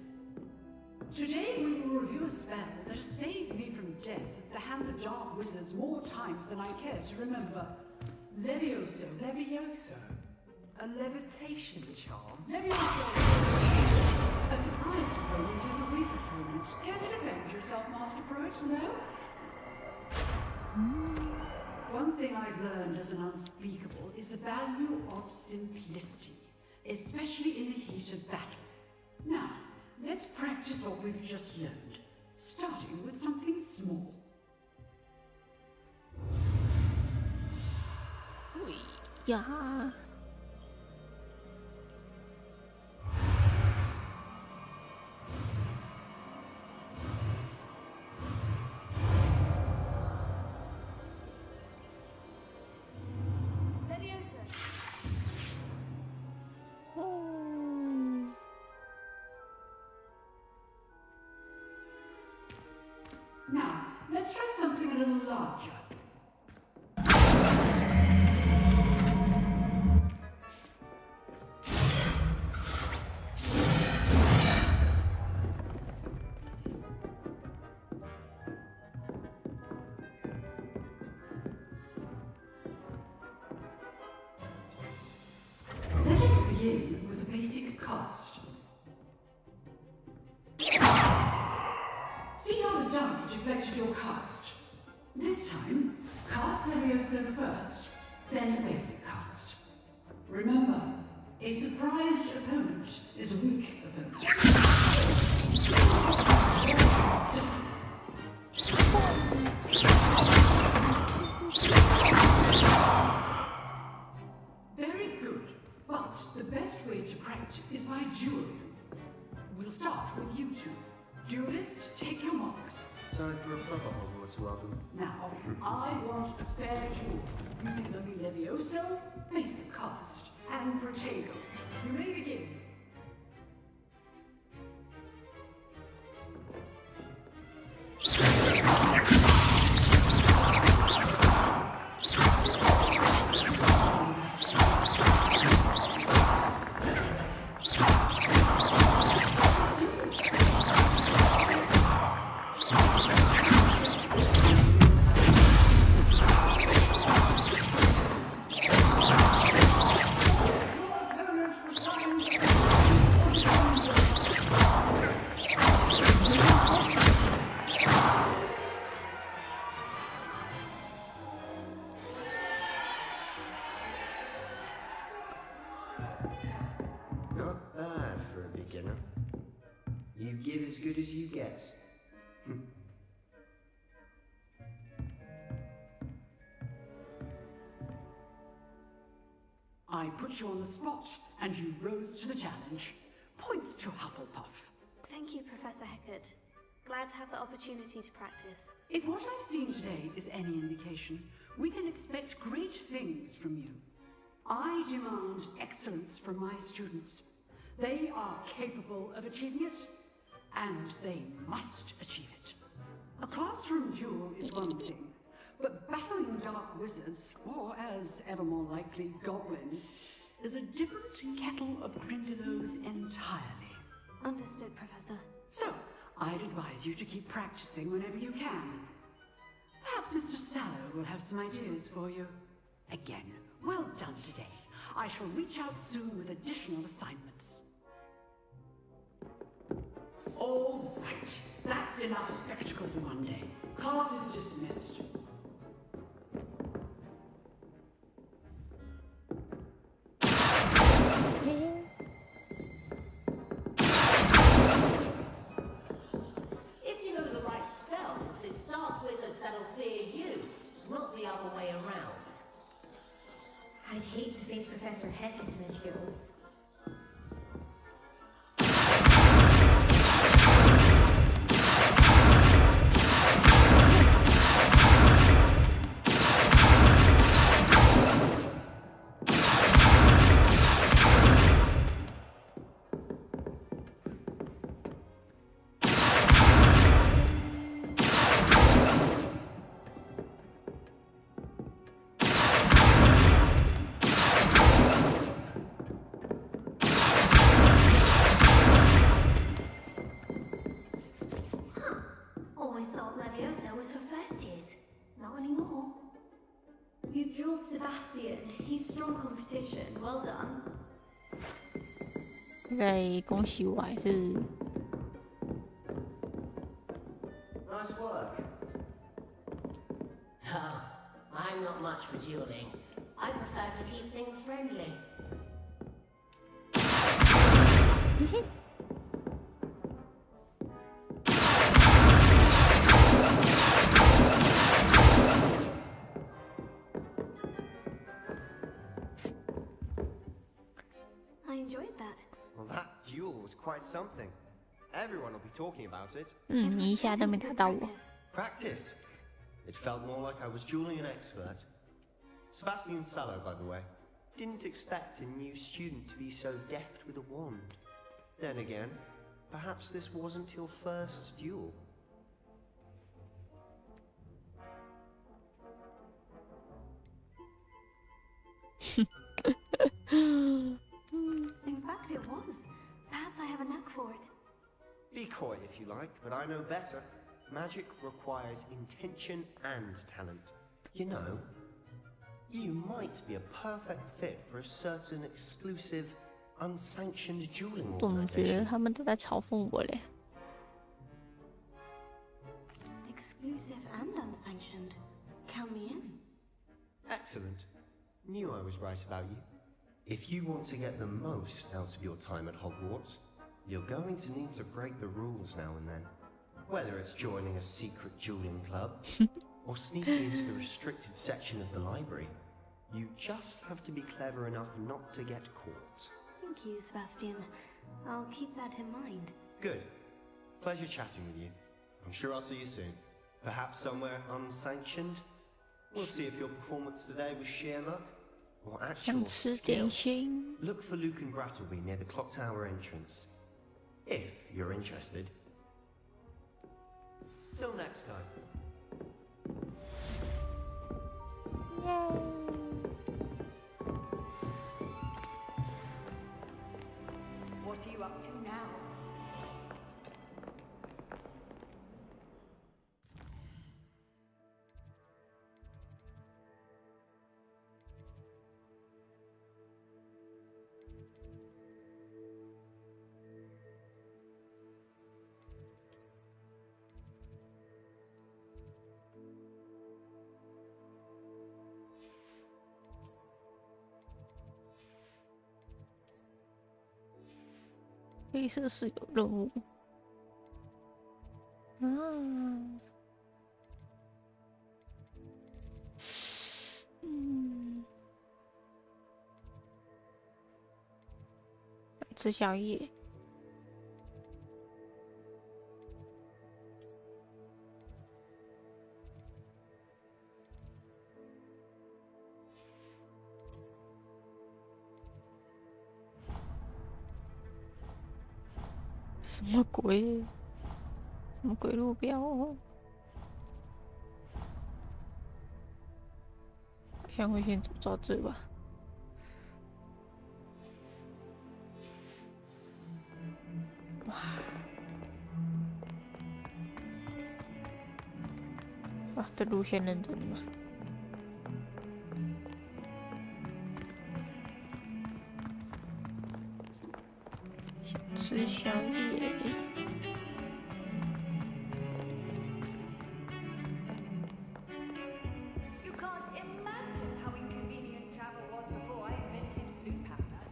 Today we will review a spell that has saved me from death at the hands of dark wizards more times than I care to remember. Levioso. A levitation charm? Levioso! A surprised opponent is a weak opponent. Care to defend yourself, Master Pruitt? No? One thing I've learned as an unspeakable is the value of simplicity, especially in the heat of battle. Now, let's practice what we've just learned, starting with something small. Yeah. Now, let's try something a little larger. Let us begin with a basic cast. See how the die deflected your cast. This time, cast Levioso first, then the basic cast. Remember, a surprised opponent is a weak opponent. Very good, but the best way to practice is by dueling. We'll start with you two. Duelists, take your marks. Time for a proper Hogwarts welcome. Now, I want a fair duel, using only Levioso, basic cast, and Protego. You may begin. Not bad for a beginner. You give as good as you get. I put you on the spot, and you rose to the challenge. Points to Hufflepuff. Thank you, Professor Hecat. Glad to have the opportunity to practice. If what I've seen today is any indication, we can expect great things from you. I demand excellence from my students. They are capable of achieving it, and they must achieve it. A classroom duel is one thing, but battling dark wizards, or as ever more likely, goblins, is a different kettle of grindylows entirely. Understood, Professor. So, I'd advise you to keep practicing whenever you can. Perhaps Mr. Sallow will have some ideas for you. Again, well done today. I shall reach out soon with additional assignments. All right, that's enough spectacle for one day. Class is dismissed. If you know the right spells, it's dark wizards that'll fear you, not the other way around. I'd hate to face Professor Hecat in a duel. Always thought Leviosa was for first years. Not anymore. You drilled Sebastian. He's strong competition. Well done. 该恭喜我还是 Nice work. Oh, I'm not much for dueling. I prefer to keep things friendly. I enjoyed that. Well, that duel was quite something. Everyone will be talking about it. 你一下都没打到我。 Practice. It felt more like I was dueling an expert. Sebastian Sallow, by the way, didn't expect a new student to be so deft with a wand. Then again, perhaps this wasn't your first duel. In fact, it was. Perhaps I have a knack for it. Be coy if you like, but I know better. Magic requires intention and talent. You know, you might be a perfect fit for a certain exclusive, unsanctioned dueling 怎么觉得 organization. 他们都在嘲讽我嘞？ Exclusive and unsanctioned. Count me in. Excellent. Knew I was right about you. If you want to get the most out of your time at Hogwarts, you're going to need to break the rules now and then. Whether it's joining a secret dueling club, or sneaking into the restricted section of the library, you just have to be clever enough not to get caught. Thank you, Sebastian. I'll keep that in mind. Good. Pleasure chatting with you. I'm sure I'll see you soon. Perhaps somewhere unsanctioned? We'll see if your performance today was sheer luck or 想 actual 吃 skill. 点心。 Look for Luke and Brattleby near the clock tower entrance. If you're interested. Till next time. What are you up to now? 黑色室友任务。啊。吃宵夜。什么鬼？什么鬼路标哦？好像会先走到这吧。哇！哇，这路线认真的吗？想吃宵夜。You can't imagine how inconvenient travel was before I invented blue powder.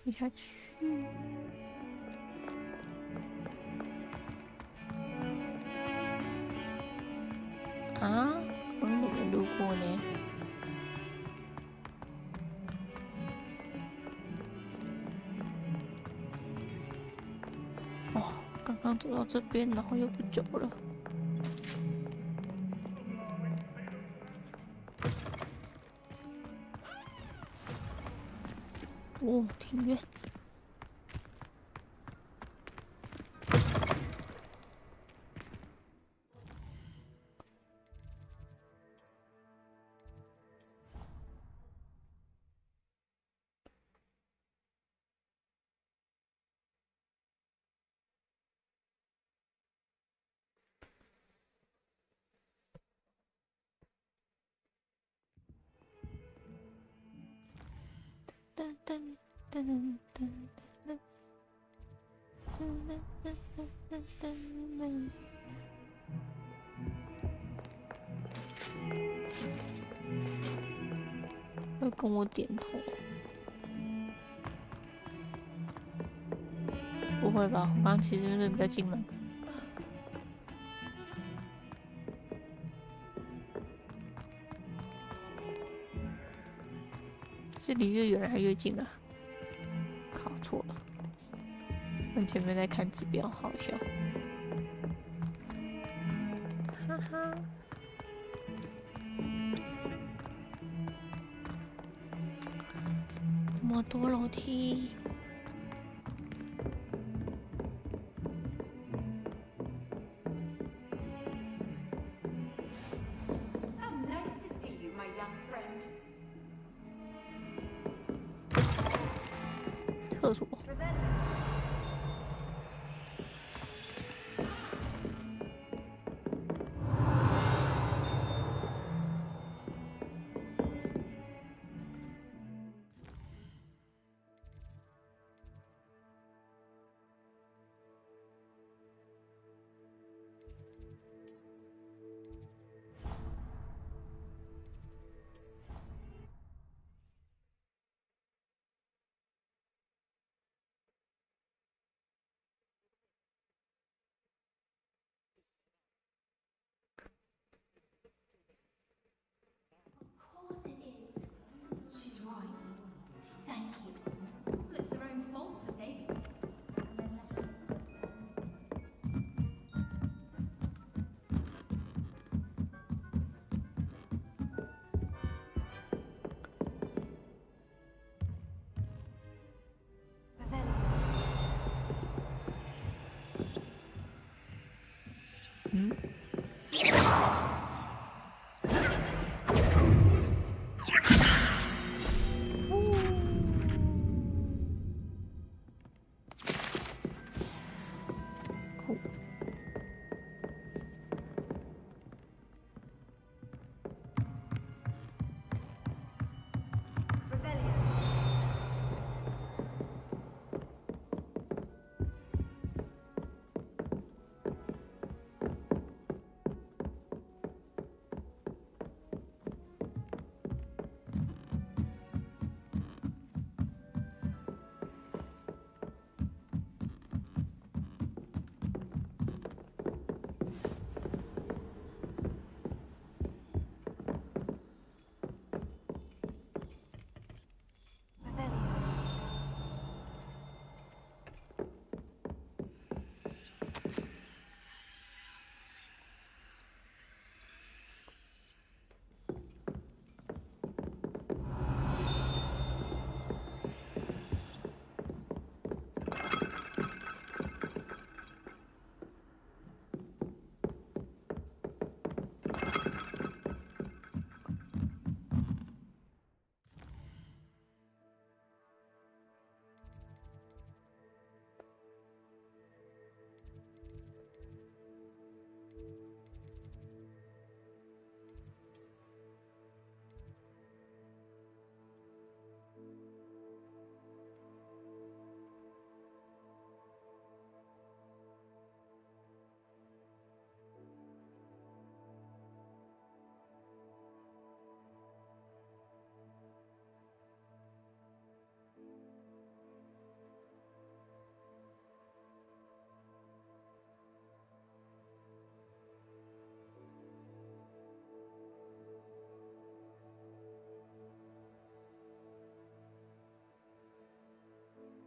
接下去。啊，我怎么没路过呢？哦，刚刚走到这边，然后又不走了。哦，挺远。噔噔噔噔噔噔噔噔噔噔噔。会跟我点头？不会吧？我刚其实那边比较近吗？是离越远还越近啊？考错了，跟前面在看指标，好笑。哈哈。这么多楼梯。Oh, nice to see you, my young friend. 厕所。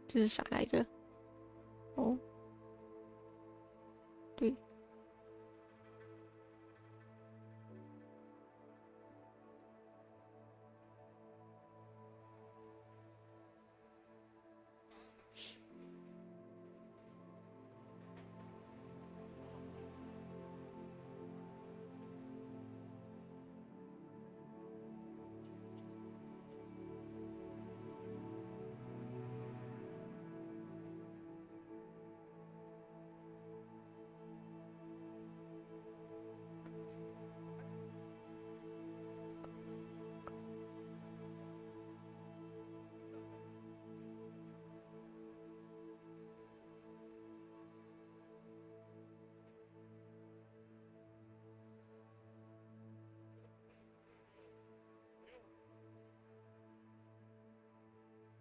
这是啥来着？哦，对。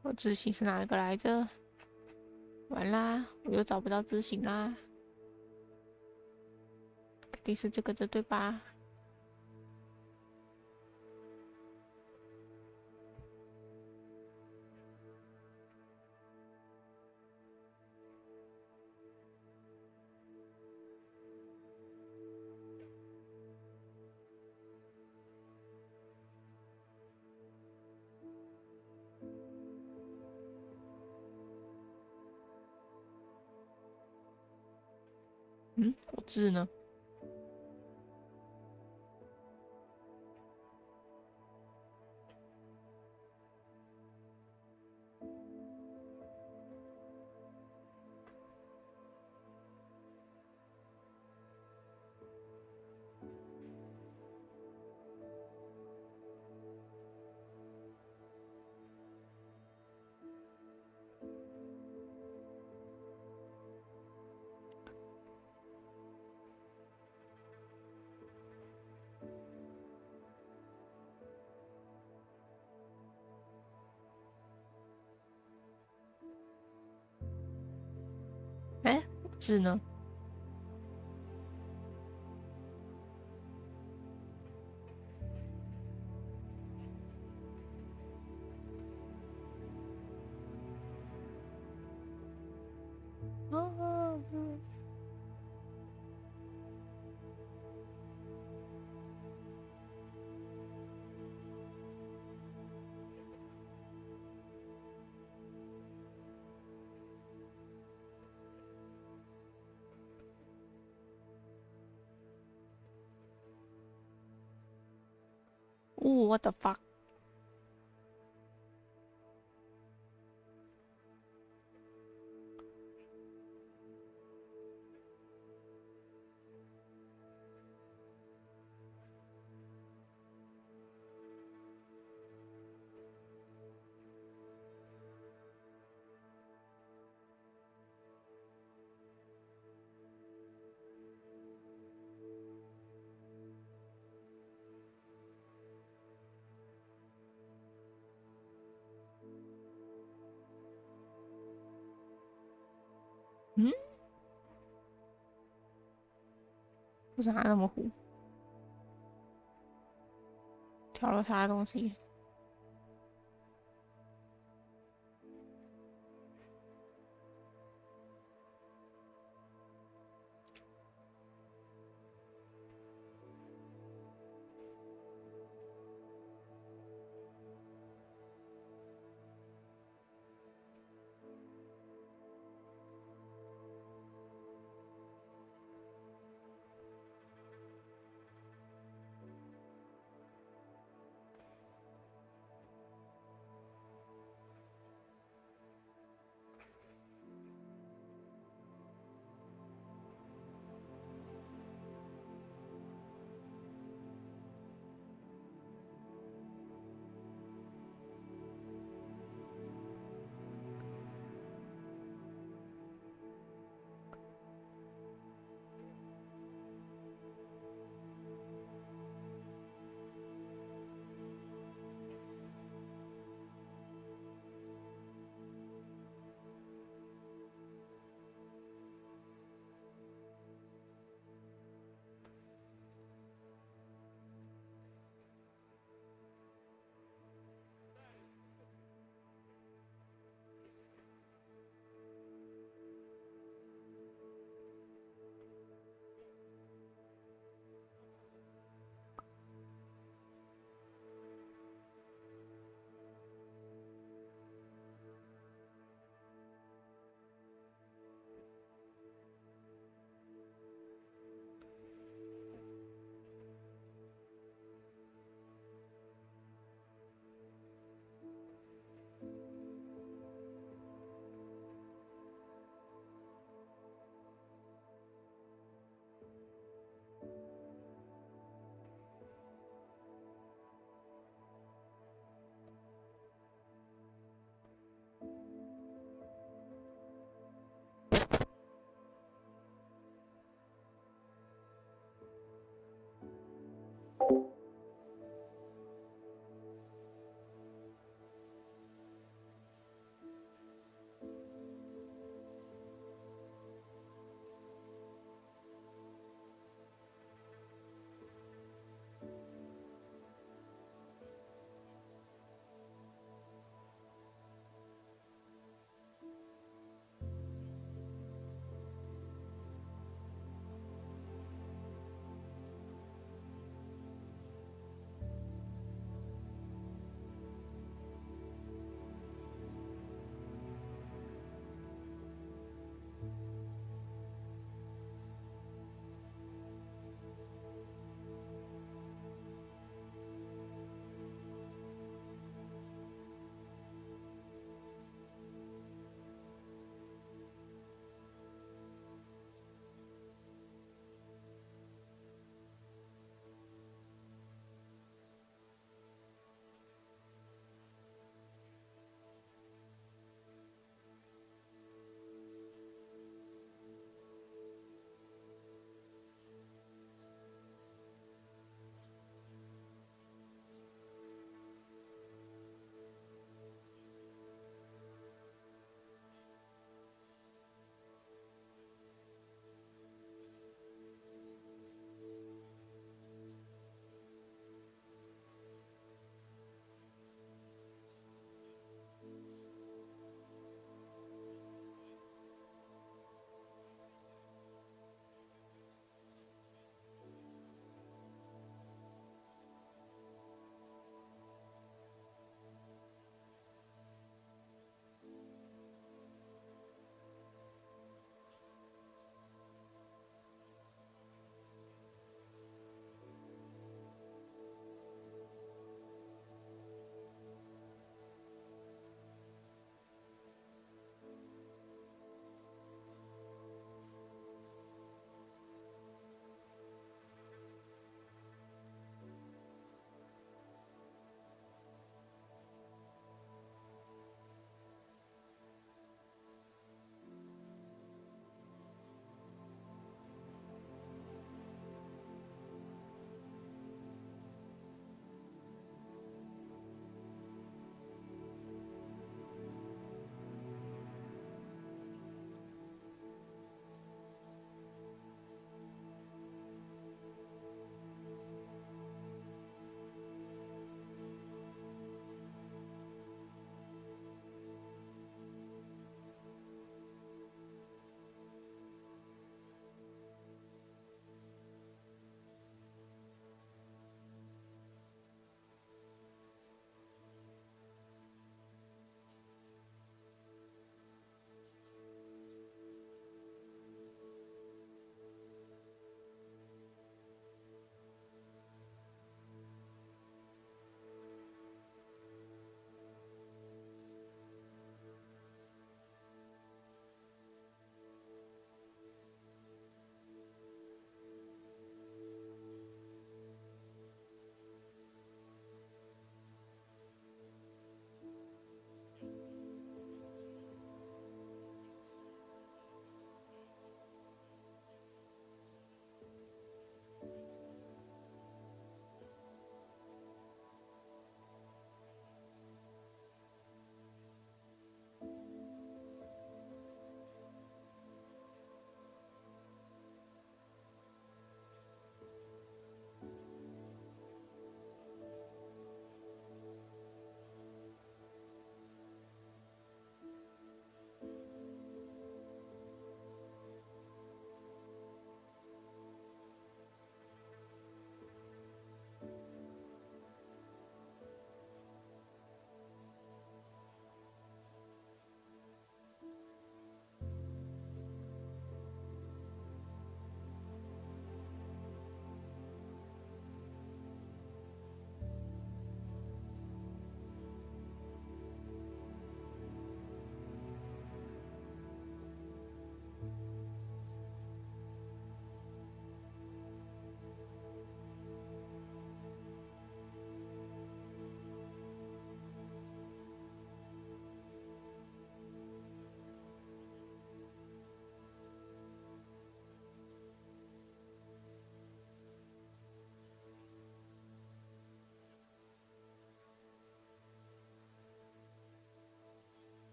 我知行是哪一个来着？完啦，我又找不到知行啦。肯定是这个的，对吧？嗯，我字呢？哎，字呢？哦，what the fuck？嗯？为啥那么糊？调了啥东西？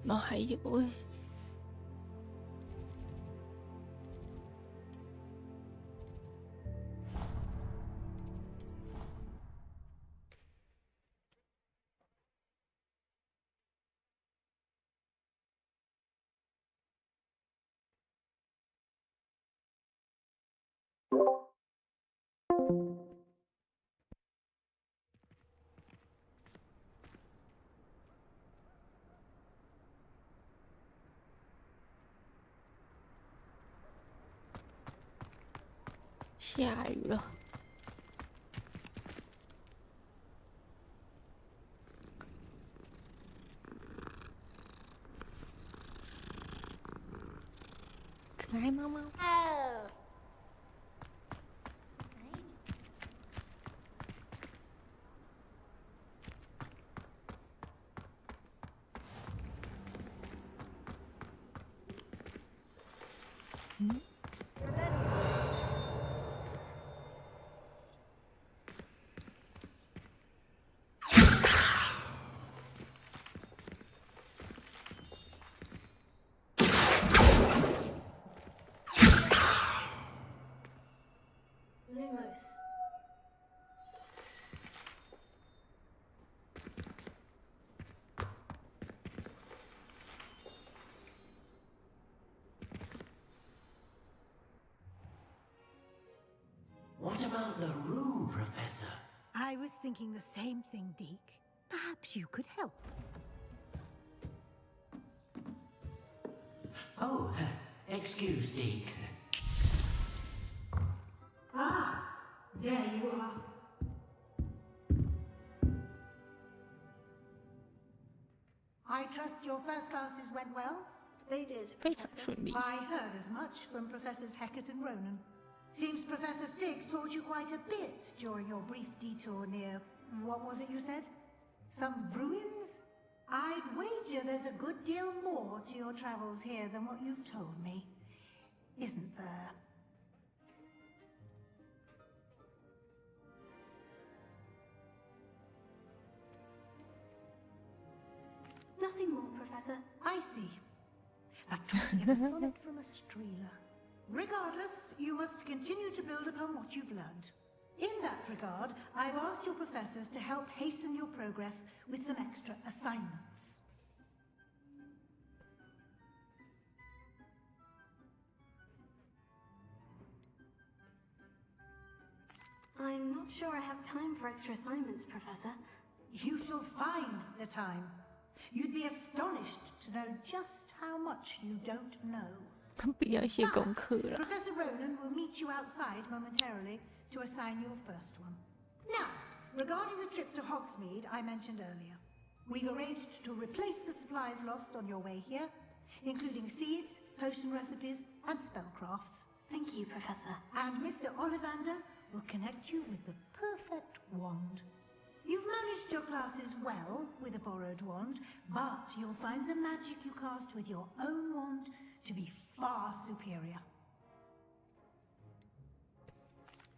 么还有下雨了。可爱猫猫。嗯。What about the room, Professor? I was thinking the same thing, Deke. Perhaps you could help. Oh, excuse, Deke. Ah, there you are. I trust your first classes went well? They did, 非常 Professor. 顺利。 I heard as much from Professors Hecat and Ronan. Seems Professor Fig taught you quite a bit during your brief detour near, what was it you said? Some ruins? I'd wager there's a good deal more to your travels here than what you've told me. Isn't there? Nothing more, Professor. I see. I tried to get a sonnet from a streeler. Regardless, you must continue to build upon what you've learned. In that regard, I've asked your professors to help hasten your progress with some extra assignments. I'm not sure I have time for extra assignments, Professor. You shall find the time. You'd be astonished to know just how much you don't know. 不要写功课了。 Professor Ronan will meet you outside momentarily to assign your first one. Now, regarding the trip to Hogsmeade I mentioned earlier, we've arranged to replace the supplies lost on your way here, including seeds, potion recipes, and spellcrafts. Thank you, Professor. And Mr. Ollivander will connect you with the perfect wand. You've managed your classes well with a borrowed wand, but you'll find the magic you cast with your own wand to be far superior.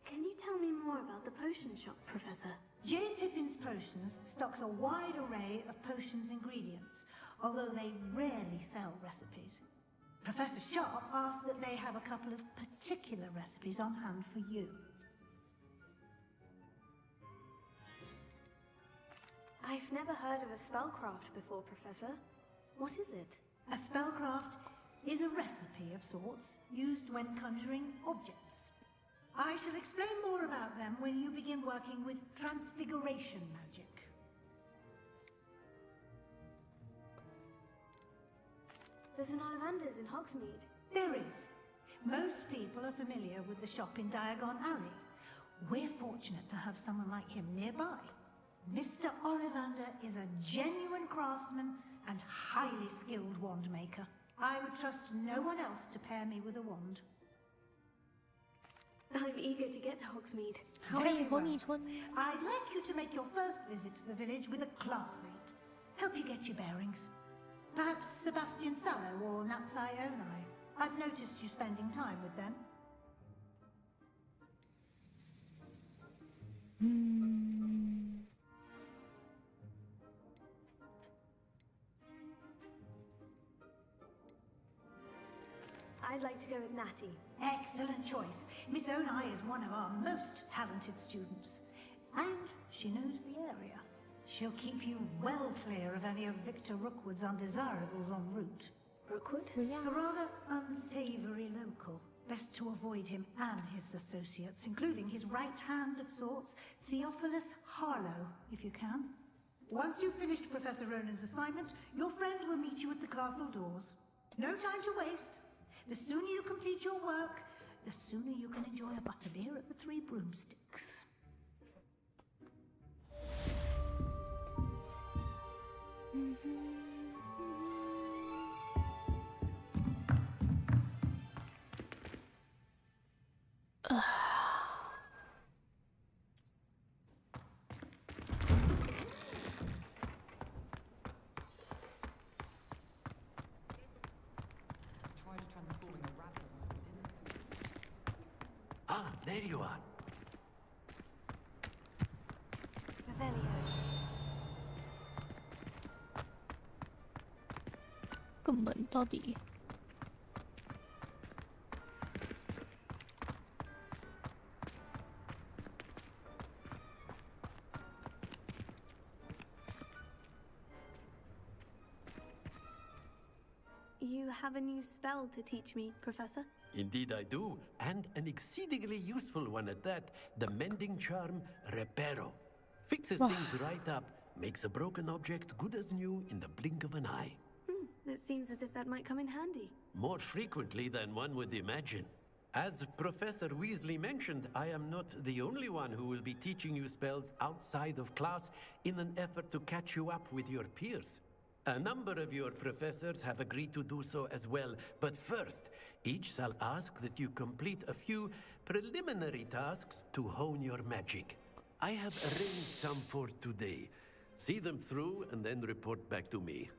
Can you tell me more about the potion shop, Professor? J. Pippin's Potions stocks a wide array of potions ingredients, although they rarely sell recipes. Professor Sharp asked that they have a couple of particular recipes on hand for you. I've never heard of a spellcraft before, Professor. What is it? A spellcraft is a recipe of sorts used when conjuring objects. I shall explain more about them when you begin working with transfiguration magic. There's an Ollivander's in Hogsmeade. There is. Most people are familiar with the shop in Diagon Alley. We're fortunate to have someone like him nearby. Mr. Ollivander is a genuine craftsman and highly skilled wand maker. I would trust no one else to pair me with a wand. I'm eager to get to Hogsmeade. Very well. I'd like you to make your first visit to the village with a classmate. Help you get your bearings. Perhaps Sebastian Sallow or Natsai Onai. I've noticed you spending time with them. I'd like to go with Natty. Excellent choice. Miss Onai is one of our most talented students. And she knows the area. She'll keep you well clear of any of Victor Rookwood's undesirables en route. Rookwood? A rather unsavory local. Best to avoid him and his associates, including his right hand of sorts, Theophilus Harlow, if you can. Once you've finished Professor Ronan's assignment, your friend will meet you at the castle doors. No time to waste. The sooner you complete your work, the sooner you can enjoy a butterbeer at the Three Broomsticks. Ah, there you are. Revelio. 根本到底 You have a new spell to teach me, Professor? Indeed I do, and an exceedingly useful one at that. The mending charm, Reparo. Fixes things right up, makes a broken object good as new in the blink of an eye. It seems as if that might come in handy. More frequently than one would imagine. As Professor Weasley mentioned, I am not the only one who will be teaching you spells outside of class in an effort to catch you up with your peers. A number of your professors have agreed to do so as well, but first, each shall ask that you complete a few preliminary tasks to hone your magic. I have arranged some for today. See them through and then report back to me.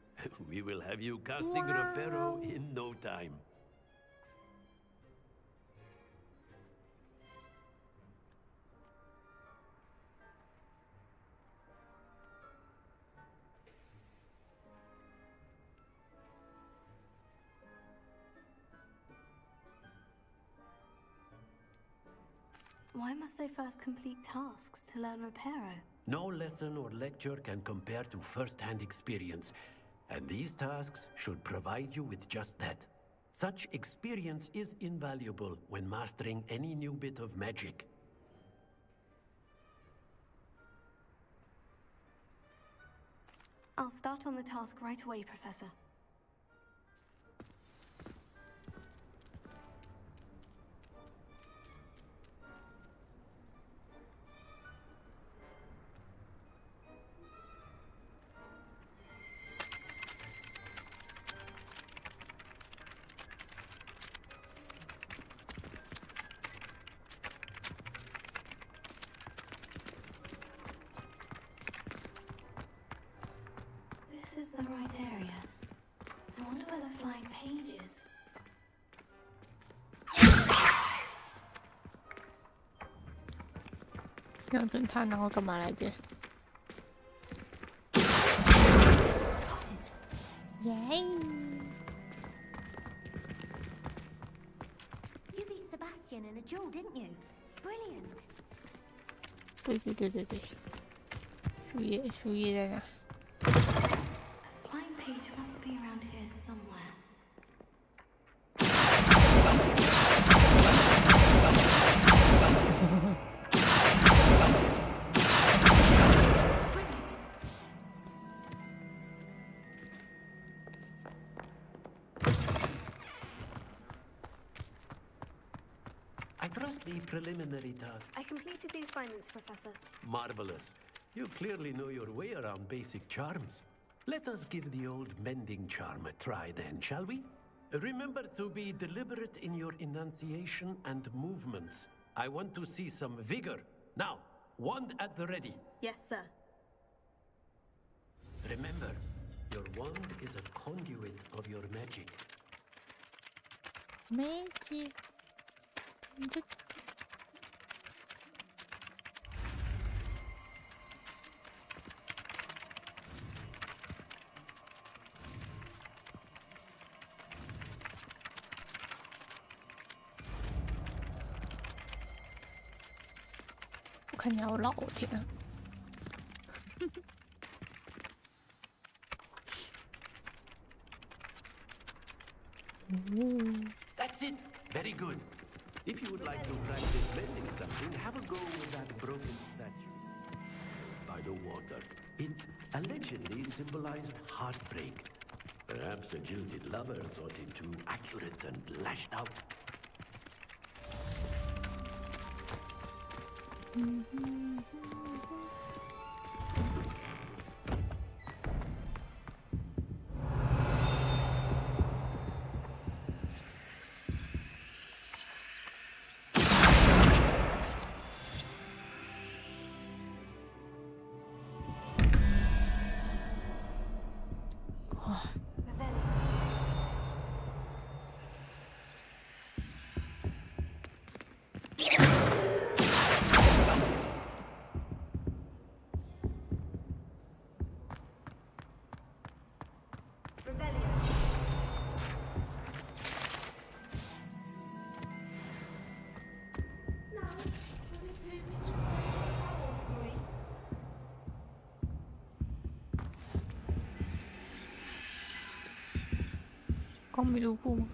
We will have you casting Reparo in no time. Why must I first complete tasks to learn Reparo? No lesson or lecture can compare to first-hand experience, and these tasks should provide you with just that. Such experience is invaluable when mastering any new bit of magic. I'll start on the task right away, Professor. This is the right area. I wonder where the flying page is.标准他然后干嘛来着？耶！ You beat Sebastian in a duel, didn't you? Brilliant. 对，树叶在哪？ Flying page must be around here somewhere. I trust the preliminary task. I completed the assignments, Professor. Marvelous. You clearly know your way around basic charms. Let us give the old mending charm a try then, shall we? Remember to be deliberate in your enunciation and movements. I want to see some vigor. Now, wand at the ready. Yes, sir. Remember, your wand is a conduit of your magic. Magic. 看起来好老，我天啊！That's it. Very good. If you would like to practice mending something, have a go with that broken statue by the water. It allegedly symbolized heartbreak. Perhaps a jilted lover thought it too accurate and lashed out.刚没路过吗？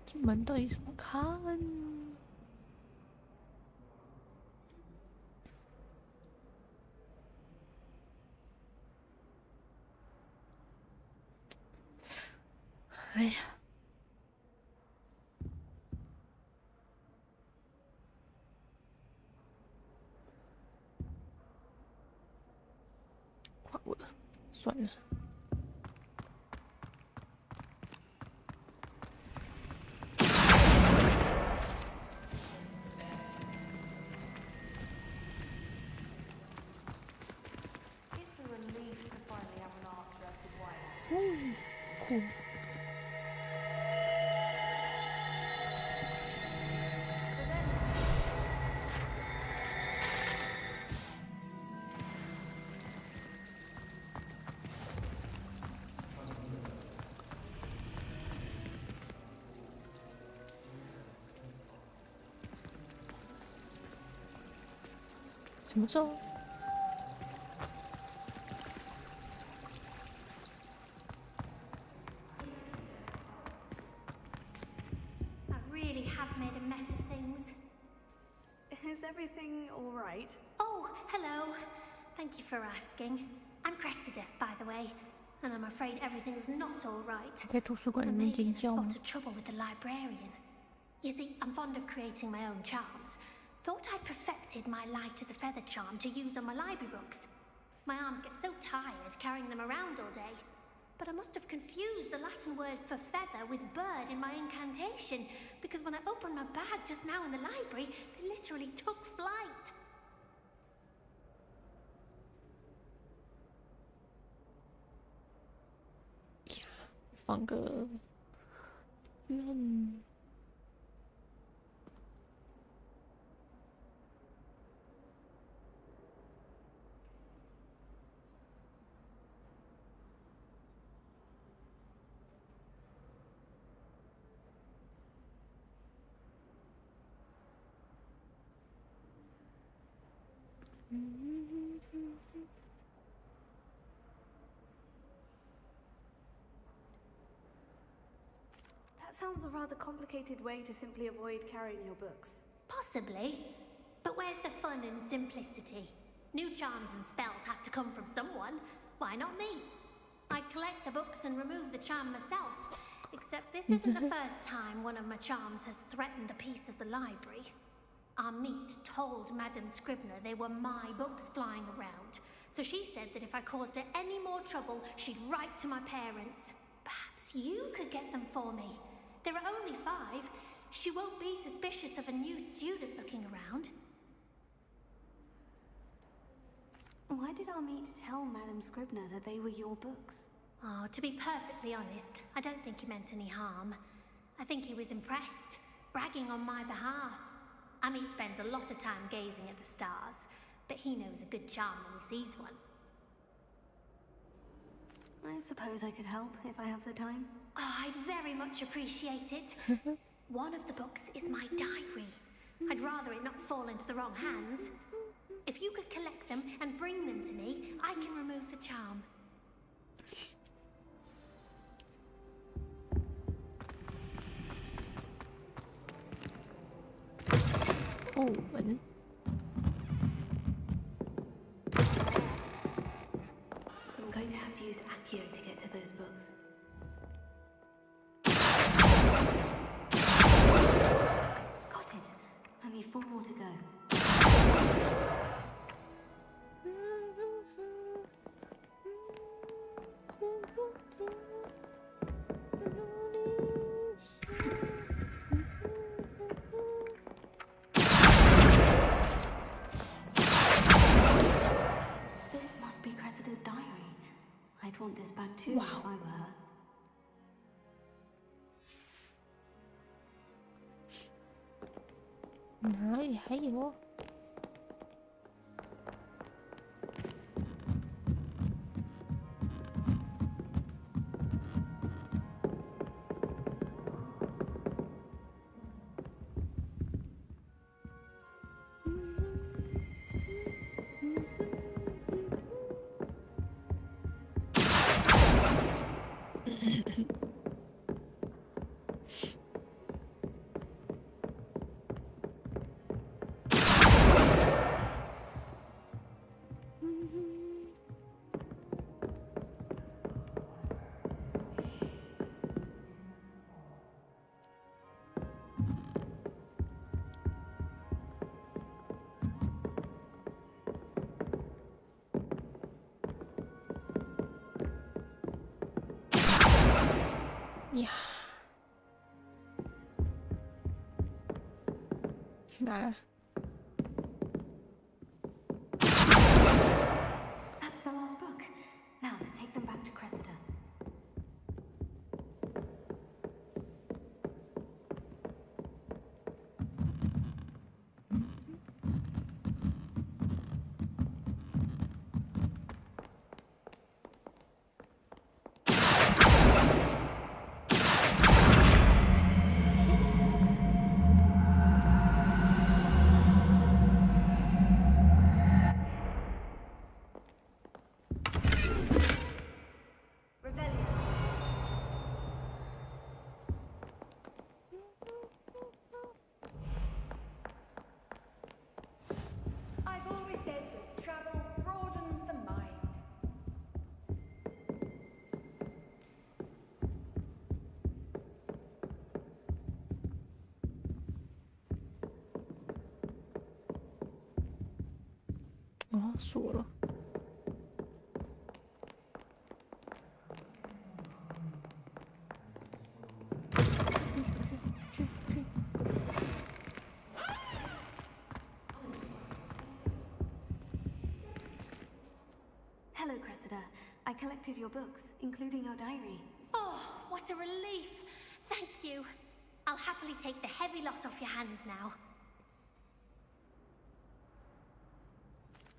这门到底怎么看？哎呀！怪我的，算了。酷。什么时候？ Is everything all right? Oh, hello. Thank you for asking. I'm Cressida, by the way, and I'm afraid everything's not all right. 在图书馆里 I 面 may be 尖 in a 叫吗 spot of trouble with the librarian. You see, I'm fond of creating my own charms. Thought I'd perfected my light as a feather charm to use on my library books. My arms get so tired carrying them around all day. But I must have confused the Latin word for feather with bird in my incantation, because when I opened my bag just now in the library, they literally took flight. 放个愿。 That sounds a rather complicated way to simply avoid carrying your books. Possibly. But where's the fun and simplicity? New charms and spells have to come from someone. Why not me? I collect the books and remove the charm myself. Except this isn't the first time one of my charms has threatened the peace of the library. Our meet told Madame Scribner they were my books flying around. So she said that if I caused her any more trouble, she'd write to my parents. Perhaps you could get them for me. There are only 5. She won't be suspicious of a new student looking around. Why did our meet tell Madame Scribner that they were your books? Oh, to be perfectly honest, I don't think he meant any harm. I think he was impressed, bragging on my behalf. Amit spends a lot of time gazing at the stars, but he knows a good charm when he sees one. I suppose I could help if I have the time. Oh, I'd very much appreciate it. One of the books is my diary. I'd rather it not fall into the wrong hands. If you could collect them and bring them to me, I can remove the charm. Oh, man. I'm going to have to use Accio to get to those books. Got it. Only 4 more to go. This must be Cressida's diary. I'd want this back too if I were her. Này, thấy gì không? Yeah. Nada. That's the last book. Now to take them back to Cressida. I've always said that travel broadens the mind. Oh, 锁了。Hello, Cressida. I collected your books, including your diary. Oh, what a relief. Thank you. I'll happily take the heavy lot off your hands now.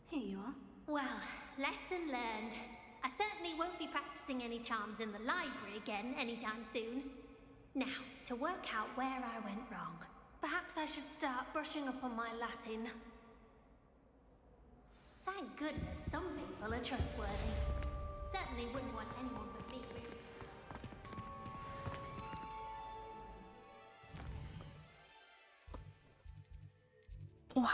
Here you are. Well, lesson learned. I certainly won't be practicing any charms in the library again anytime soon. Now, to work out where I went wrong. Perhaps I should start brushing up on my Latin. Thank goodness some people are trustworthy. Certainly wouldn't want anyone but me. Wow.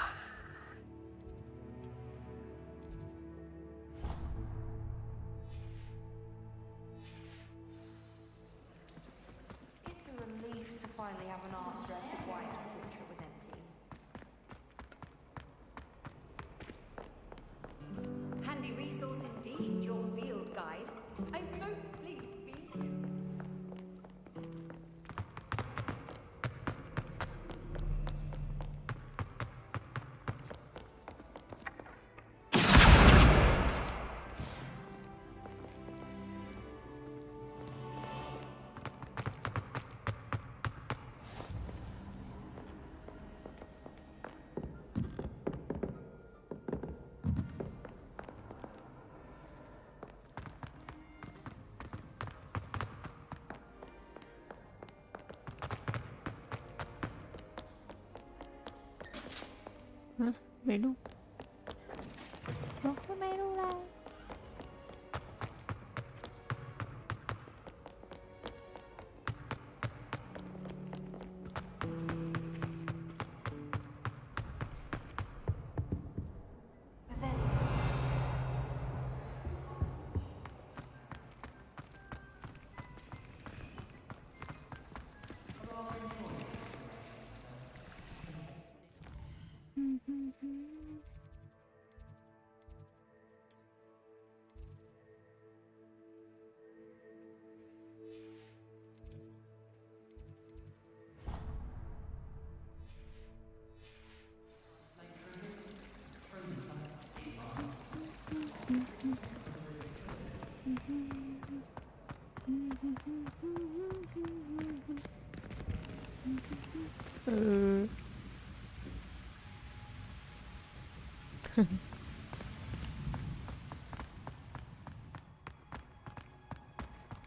It's a relief to finally have an answer as to why that portrait was empty. Handy resource indeed, your field guide. I'm most pleased to be with you. 嗯，没路，我会没路啦。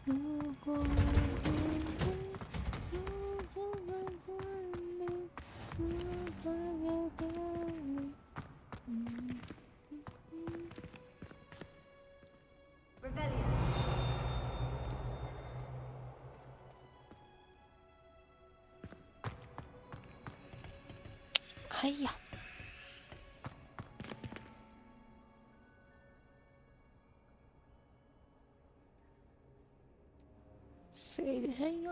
如果哎呀！谁的黑呀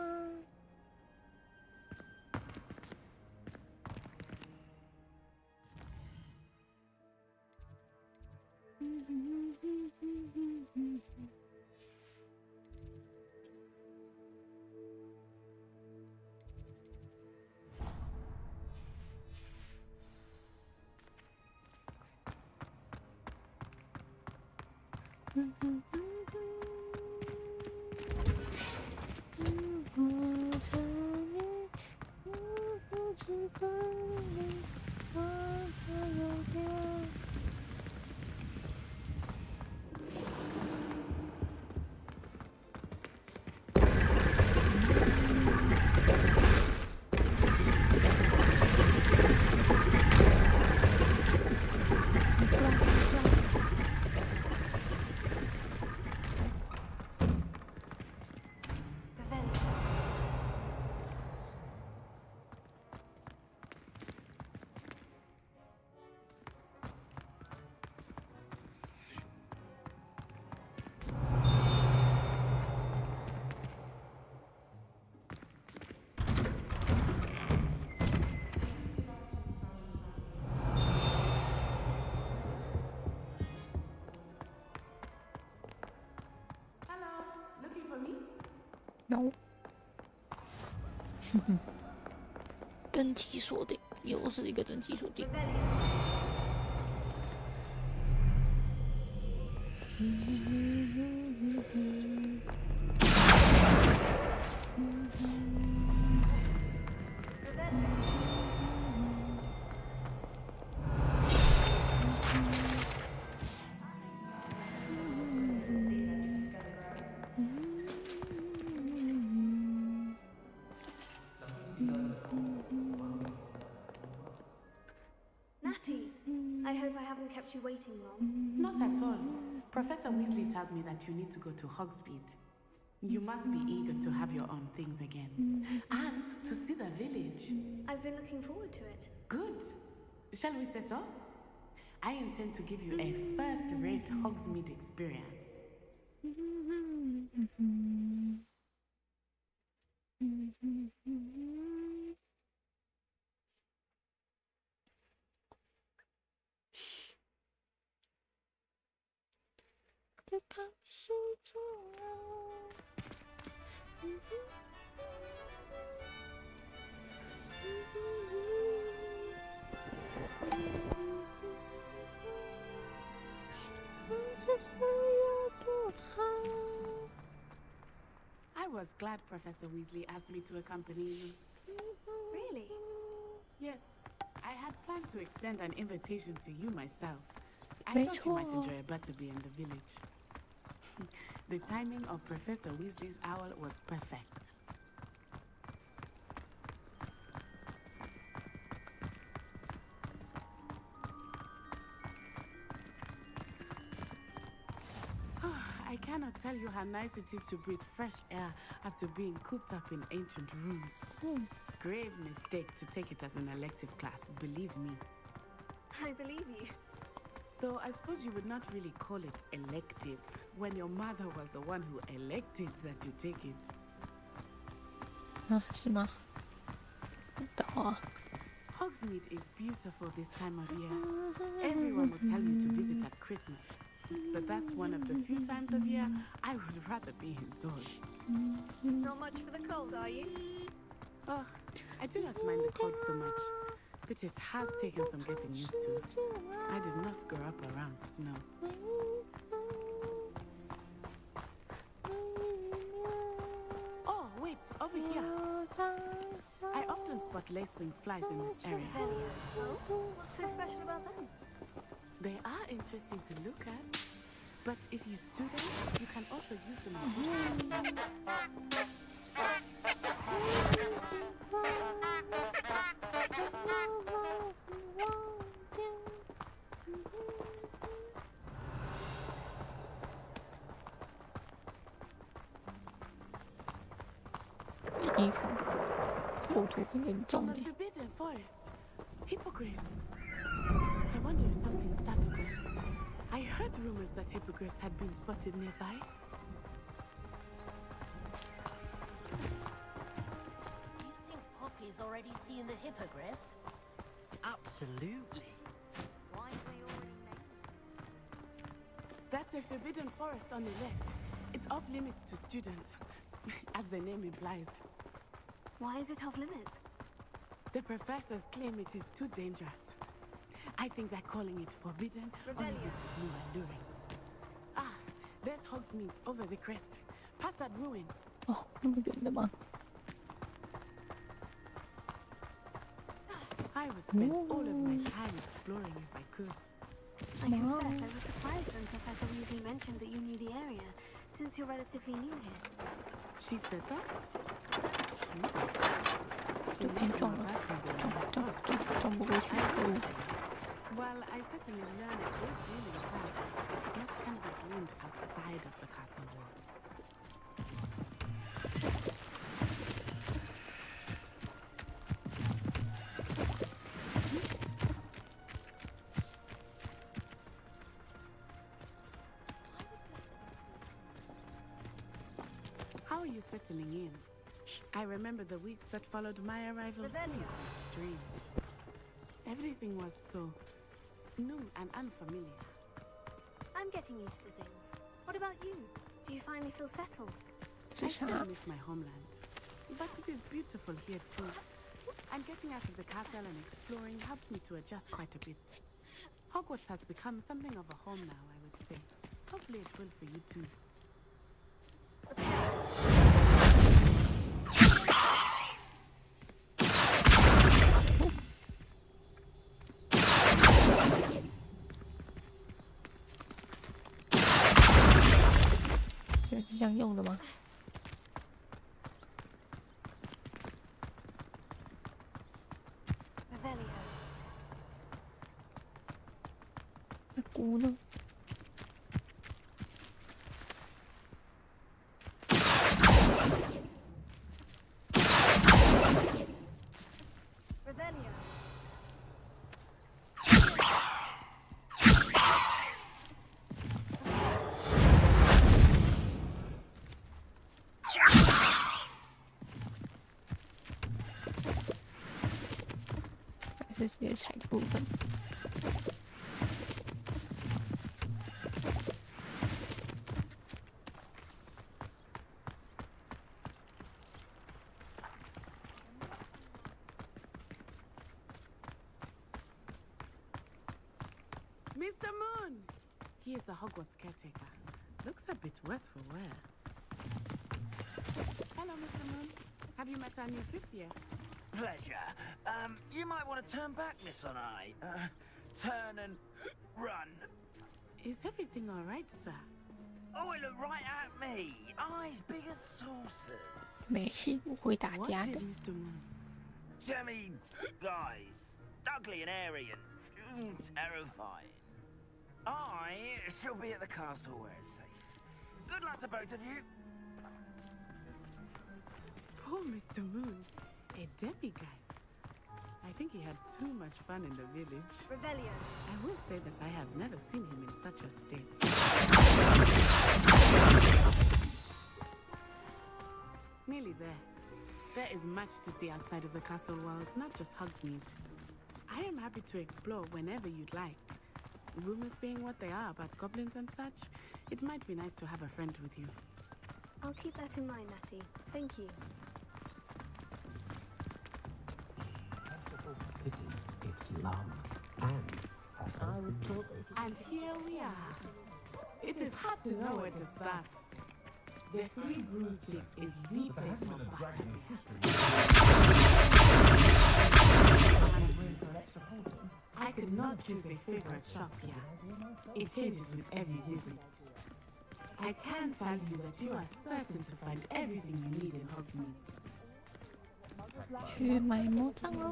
？No 登记锁定，又是一个登记锁定。I hope I haven't kept you waiting long. Not at all. Professor Weasley tells me that you need to go to Hogsmeade. You must be eager to have your own things again. And to see the village. I've been looking forward to it. Good. Shall we set off? I intend to give you a first-rate Hogsmeade experience. I was glad Professor Weasley asked me to accompany you. Really? Yes. I had planned to extend an invitation to you myself. I thought you might enjoy a butterbeer in the village. The timing of Professor Weasley's owl was perfect. cannot tell you how nice it is to breathe fresh air after being cooped up in ancient rooms. Grave mistake to take it as an elective class, believe me. I believe you. Though I suppose you would not really call it elective when your mother was the one who elected that you take it. 是吗？不懂啊。 Hogsmeade is beautiful this time of year. Everyone will tell you to visit at Christmas. But that's one of the few times of year I would rather be indoors. Not much for the cold, are you? Oh, I do not mind the cold so much, but it has taken some getting used to. I did not grow up around snow. Oh, wait, over here. I often spot lacewing flies in this area. Oh, what's so special about them? They are interesting to look at, but if you stew them, you can also use them From the Forbidden Forest. Hippogriffs. I wonder if something started them. I heard rumors that hippogriffs had been spotted nearby. Do you think Poppy's already seen the hippogriffs? Absolutely. Why do they already make That's the Forbidden Forest on the left. It's off limits to students, as the name implies. Why is it off limits? The professors claim it is too dangerous. I think that calling it forbidden only makes it more alluring. Ah, there's Hogsmeade over the crest. Past that ruin. Oh, 那么远的吗？ I would spend all of my time exploring if I could. I confess, I was surprised when Professor Weasley mentioned that you knew the area, since you're relatively new here. She said that? She 就偏 knows 撞 more 了， about me than I thought. 撞不过去，可恶！ Well, I certainly learned a great deal in class. Much can be gleaned outside of the castle walls. How are you settling in? I remember the weeks that followed my arrival feeling quite strange. Everything was so new and unfamiliar. I'm getting used to things. What about you? Do you finally feel settled? I still miss my homeland, but it is beautiful here too. And getting out of the castle and exploring helped me to adjust quite a bit. Hogwarts has become something of a home now, I would say. Hopefully it will for you too. Revelio. 是这样用的吗？ 那鼓呢？ 是直接踩部分。Mr. Moon! He is the Hogwarts caretaker. Looks a bit worse for wear. Hello, Mr. Moon. Have you met our new fifth year? Pleasure. You might want to turn back, Miss On Eye. Turn and run. Is everything all right, sir? Oh, it looked right at me. Eyes big as saucers. 没事，我会打 What 架 did 的。 Mr. Moon? Jemmy, guys, ugly and airy and terrifying. I shall be at the castle where it's safe. Good luck to both of you. Poor Mr. Moon, a demiguise. I think he had too much fun in the village. Revelio. I will say that I have never seen him in such a state. Nearly there. There is much to see outside of the castle walls, not just Hogsmeade. I am happy to explore whenever you'd like. Rumors being what they are about goblins and such, it might be nice to have a friend with you. I'll keep that in mind, Natty. Thank you. It's love. And I was taught. And here we are. It is hard to know where to start. The Three Broomsticks is the place for butterbeer. I could not choose a favorite shop here. It changes with every visit. I can tell you that you are certain to find everything you need in Hogsmeade. 去买魔杖喽！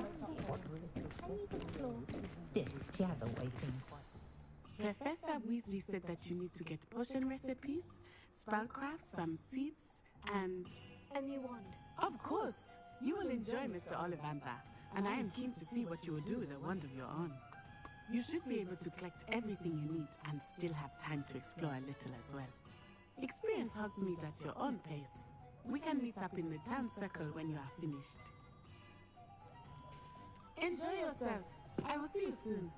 Professor Weasley said that you need to get potion recipes, spellcraft, some seeds, and... A new wand. Of course! You will enjoy Mr. Ollivander, and I am keen to see what you will do with a wand of your own. You should be able to collect everything you need and still have time to explore a little as well. Experience Hogsmeade at your own pace. We can meet up in the town circle when you are finished. Enjoy yourself. I will see you soon.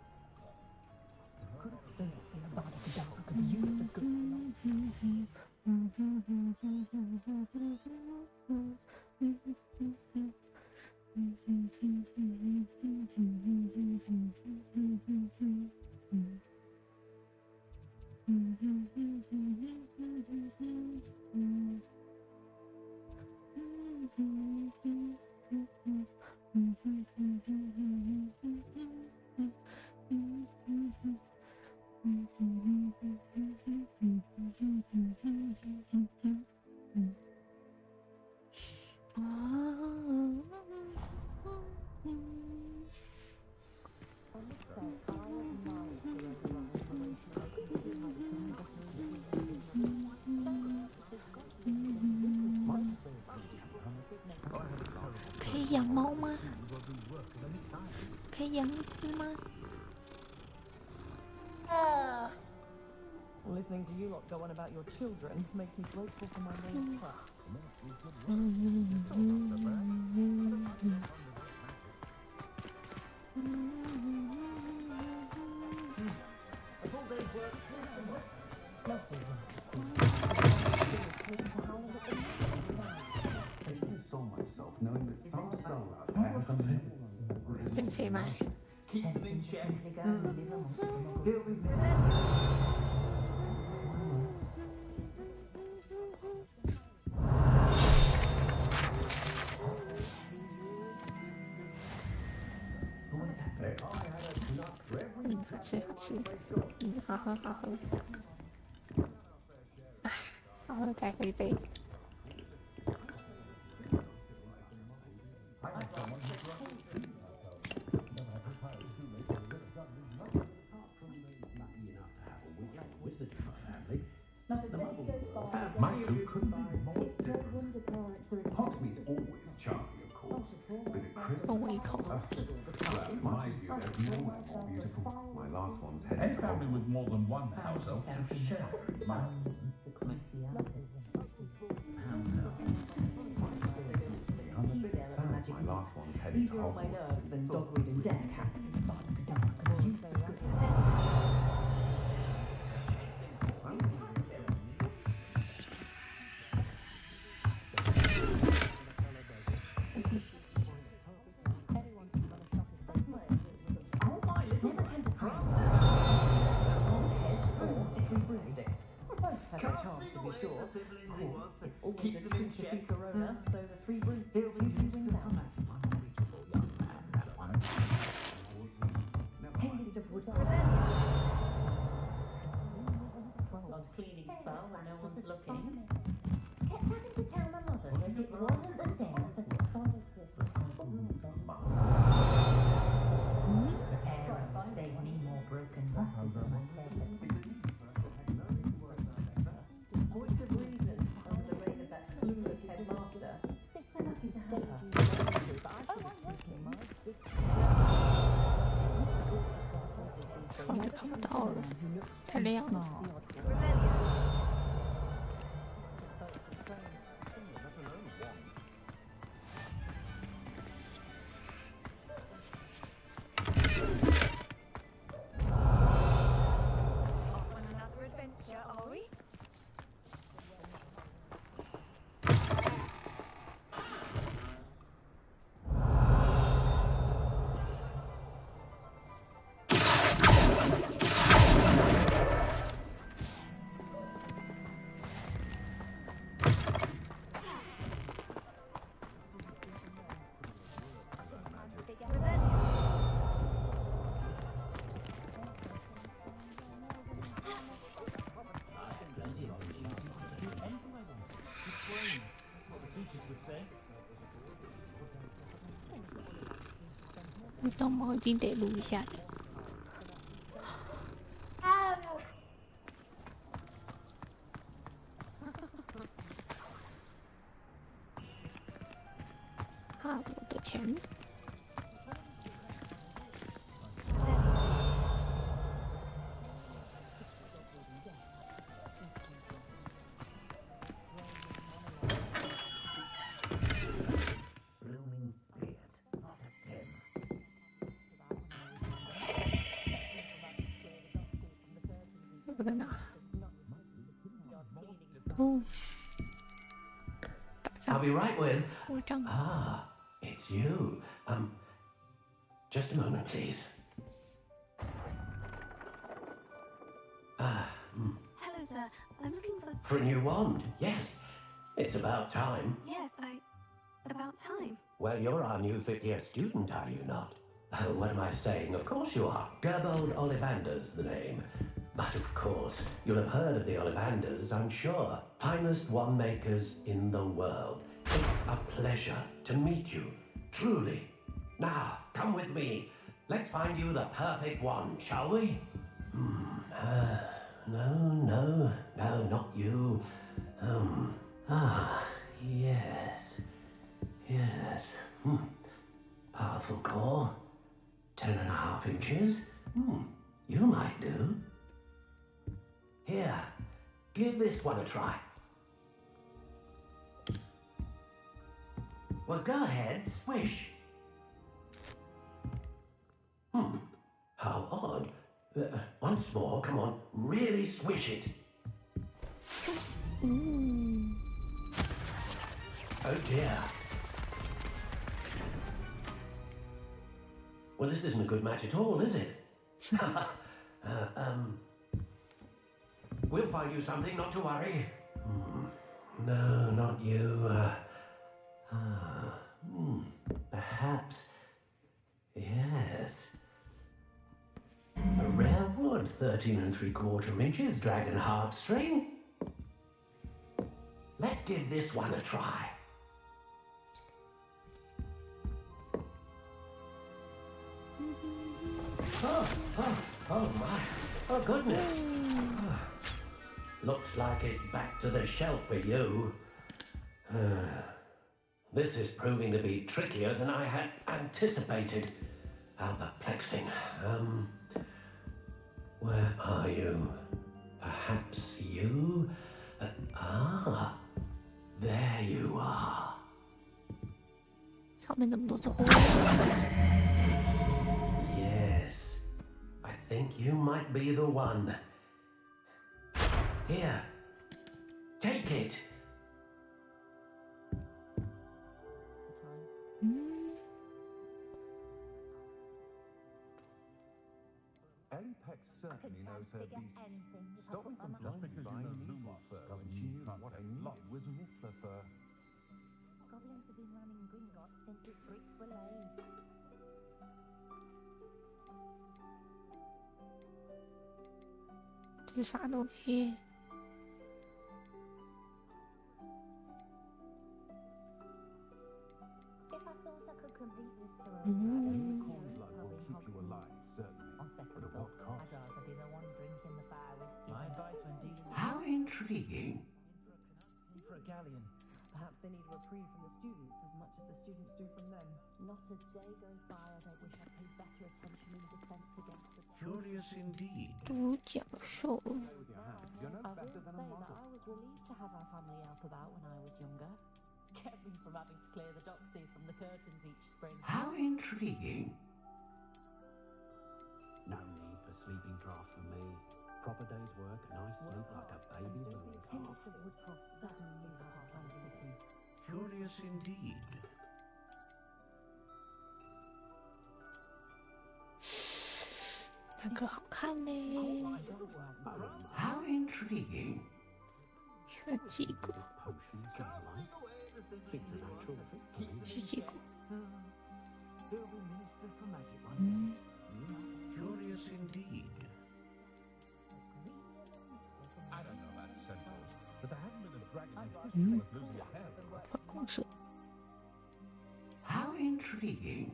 可以养猫吗？可以养一只吗？ Listening to you lot go on about your children makes me grateful for my main craft. A full day's work. I saw myself knowing that some soul out there has been Didn't say my. Keep them in check.好喝好喝，好喝再喝一杯。My two couldn't be more different. Hogsmeade's always charming, of course, but at Christmas, well, my view, they're more beautiful. My last one's headed. Any family with more than one house elf should share it. My last one's headed to Hogwarts. Than dogweed and death cat. 好了，太亮了。动猫一定得录一下的。啊，我的钱！这在哪？哦。 I'll be right with. Ah, it's you. Just a moment, please. Hello, sir. I'm looking for... For a new wand, yes. It's about time. Yes, about time. Well, you're our new fifth-year student, are you not? Oh, what am I saying? Of course you are. Gerbold Ollivander's the name. But of course, you'll have heard of the Ollivanders, I'm sure. Finest wand makers in the world. It's a pleasure to meet you, truly. Now, come with me. Let's find you the perfect wand, shall we? No, not you. Yes. Powerful core. 10.5 inches. You might do. Here, give this one a try. Well, go ahead, swish. How odd. Once more, come on, really swish it. Oh dear. Well, this isn't a good match at all, is it? We'll find you something, not to worry. No, not you. Perhaps. Yes. A rare wood, 13 3/4 inches, dragon heartstring. Let's give this one a try. Oh my. Oh goodness. Looks like it's back to the shelf for you. This is proving to be trickier than I had anticipated. How perplexing. Where are you? Perhaps you? There you are. 上面怎么都是灰？ Yes, I think you might be the one. Here, take it. Peck certainly knows her beasts. Stop me from just because you know Luma first when she knew what I needed was Niffler fur. Goblins have been running Gringotts since its bricks were laid. This is啥东西？ If I thought I could complete this story, Unicorn blood will keep you alive, certainly. on second But at thought, what cost? I'd rather be the one drinking the fire whiskey. My advice when dealing How intriguing. for a galleon. Perhaps they need a reprieve from the students as much as the students do from them. Not a day goes by I don't wish I paid better attention in defense against the... Curious indeed. 独角兽。 I will say that I was relieved to have our family out about when I was younger. Kept me from having to clear the doxies from the curtains each spring. How intriguing. No need for sleeping draughts for me. Proper day's work and I sleep like a baby balloon calf. Curious indeed. 那个好看呢。 How intriguing. 选几个？是几个？ Curious indeed. I don't know about centaurs, but there hasn't been a dragon in history worth losing a hair for. How intriguing.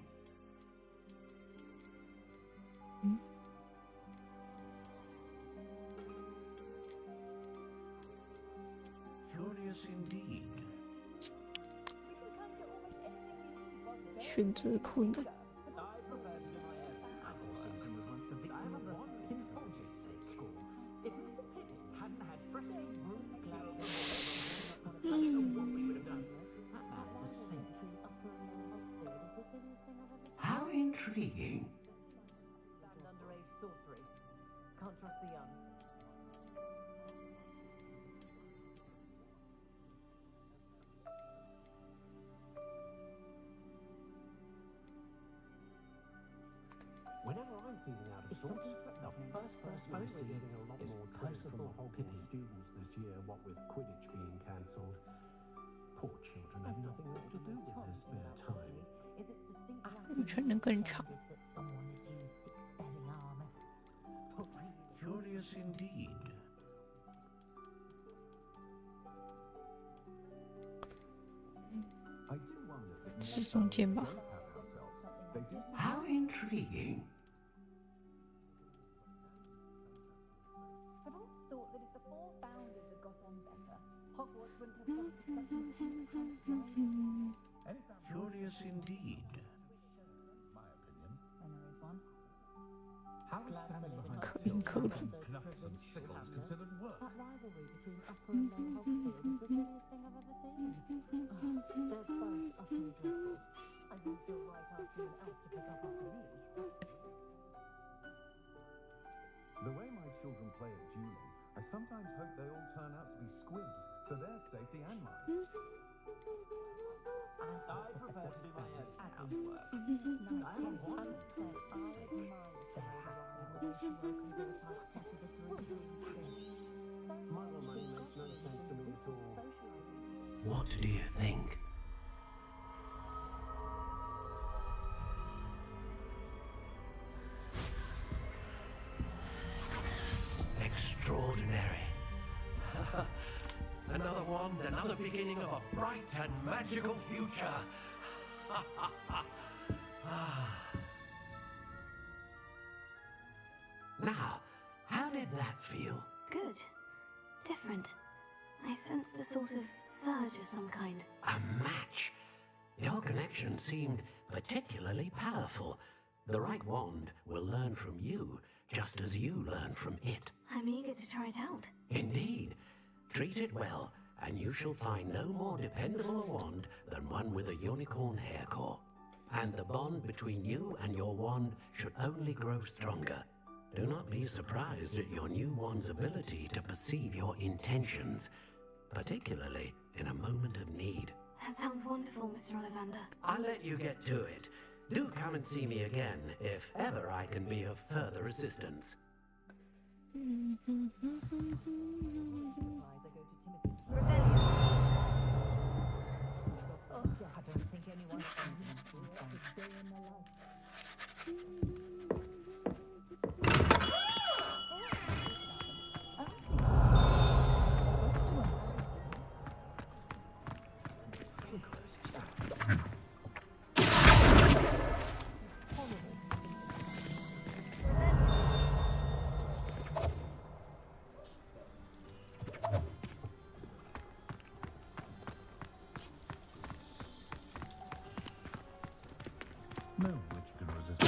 Curious indeed. 选择困难。 How intriguing. Stand underage sorcery. Can't trust the young. Whenever I'm feeling out of sorts, the first person I see is Curse from the Hogwarts students this year, what with Quidditch being cancelled. Poor children have nothing else to do with their spare time. 旅程能更长。 Curious indeed. 是中间吧？ How intriguing. I've always thought that if the four founders had got on better, Hogwarts wouldn't have Curious indeed. My opinion. And there is one. How is standing behind Cooking knuckles and sickles considered work? That rivalry between Upper and Lower Hogsfield is the silliest thing I've ever seen. They're both utterly dreadful. And you feel right asking an elf to pick up after me. The way my children play at dueling, I sometimes hope they all turn out to be squibs for their safety and mine. I prefer to do my own housework. I haven't one. What do you think? Extraordinary. Another wand, another beginning of a bright and magical future. Now, how did that feel? Good. Different. I sensed a sort of surge of some kind. A match. Your connection seemed particularly powerful. The right wand will learn from you, just as you learn from it. I'm eager to try it out. Indeed. Treat it well, and you shall find no more dependable a wand than one with a unicorn hair core. And the bond between you and your wand should only grow stronger. Do not be surprised at your new wand's ability to perceive your intentions, particularly in a moment of need. That sounds wonderful, Mr. Ollivander. I'll let you get to it. Do come and see me again if ever I can be of further assistance. I don't think anyone a day in their life. No witch can resist.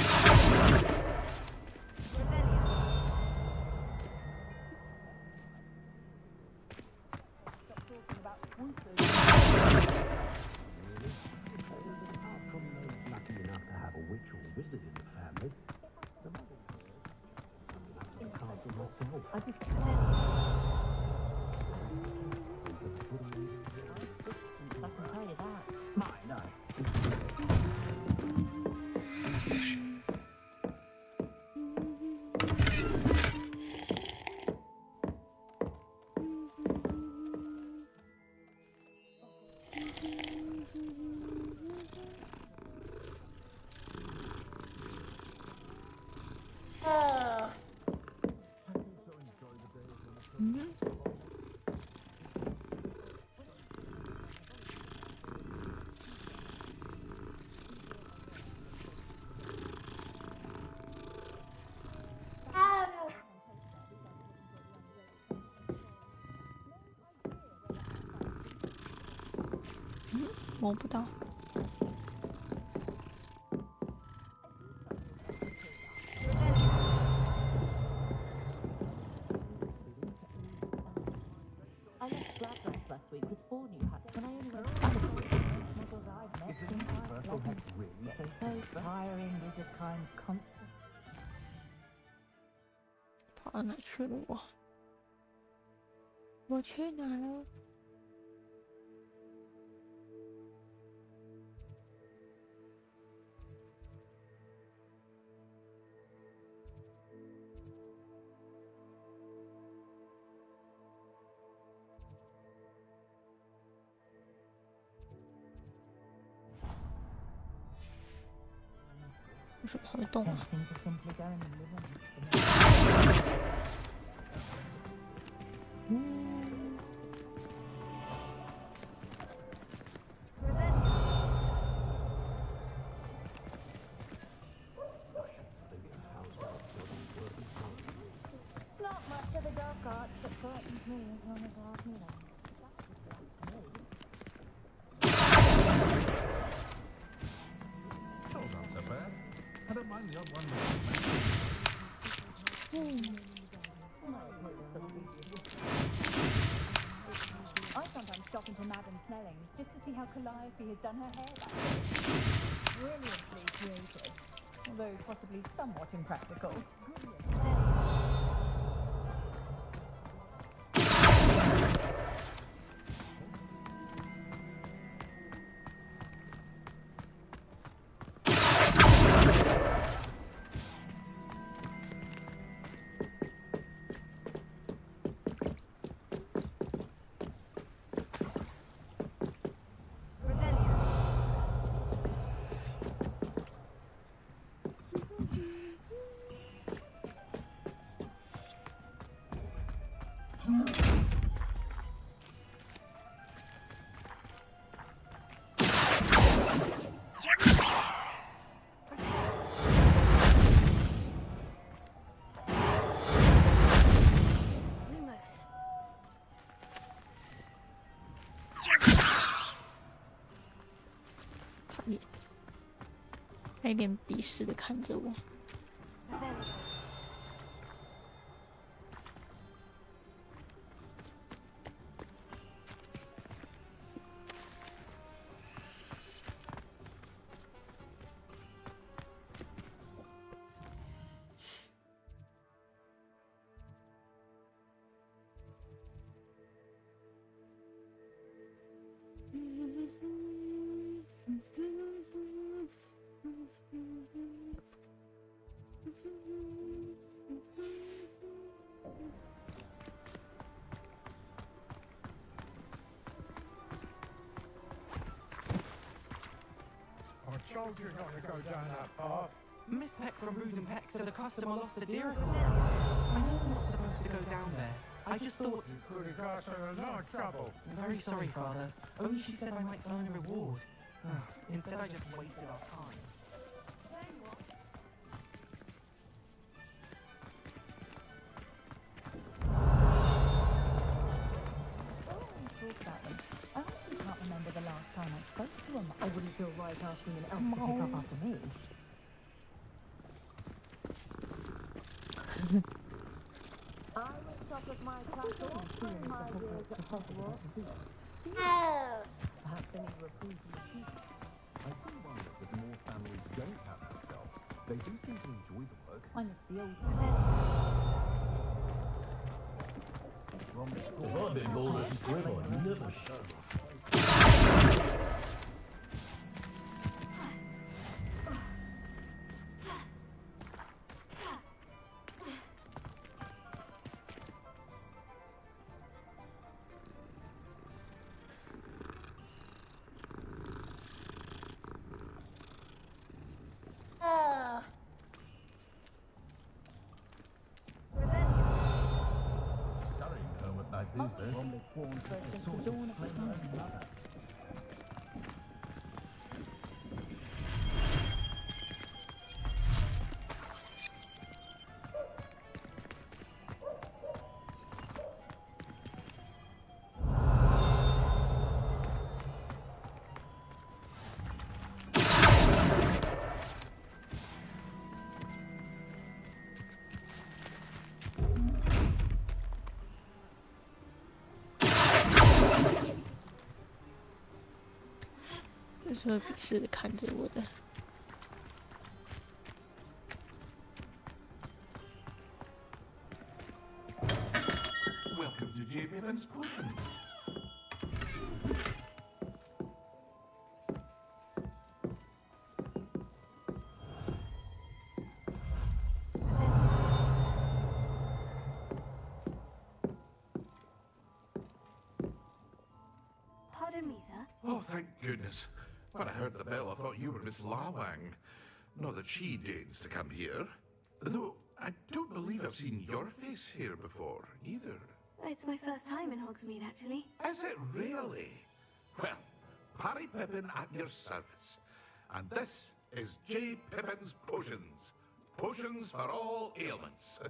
Lucky enough to have a witch or wizard in the family. I can't do myself. I can tell you that. Mine, no.嗯，摸不到。I left Gladwell's last week with 4 new hats when I only went to 2. Models I've met in my life. They're so tiring, wizard kinds constant. 跑到哪去了我？我去哪了？为什么会动啊？ Not much of the dark arts that frightens me as long as I can learn. Oh, not so bad. I don't mind the odd one. I sometimes stop into Madame Snelling's just to see how Calliope has done her hair back. Brilliantly creative, although possibly somewhat impractical. Lumos. 他一脸鄙视的看着我。 I told you not to go down that path. Miss Peck from Rude and Peck said a customer lost a deer. I know I'm not supposed to go down there. I just thought... You could have got in a lot of trouble. I'm very sorry, Father. Only she said I might earn a reward. Instead, I just wasted our time. Talk about them. I honestly can't remember the last time I spoke to them. I wouldn't feel right asking an elf to pick up after me. was my class also in my years at Hogwarts. Perhaps any reprieve in the future. I do wonder if more families don't have themselves. They do seem to enjoy the work. I miss the old If I'd been born as Scrib, I'd never show my Scurrying home at night these days.为什么鄙视的看着我的？ Welcome to J. Pippin's Potions. Pardon me, sir. Oh, thank goodness. When I heard the bell, I thought you were Miss Lawang. Not that she deigns to come here. Though I don't believe I've seen your face here before, either. It's my first time in Hogsmeade, actually. Is it really? Well, Parry Pippin at your service. And this is J. Pippin's Potions. Potions for all ailments.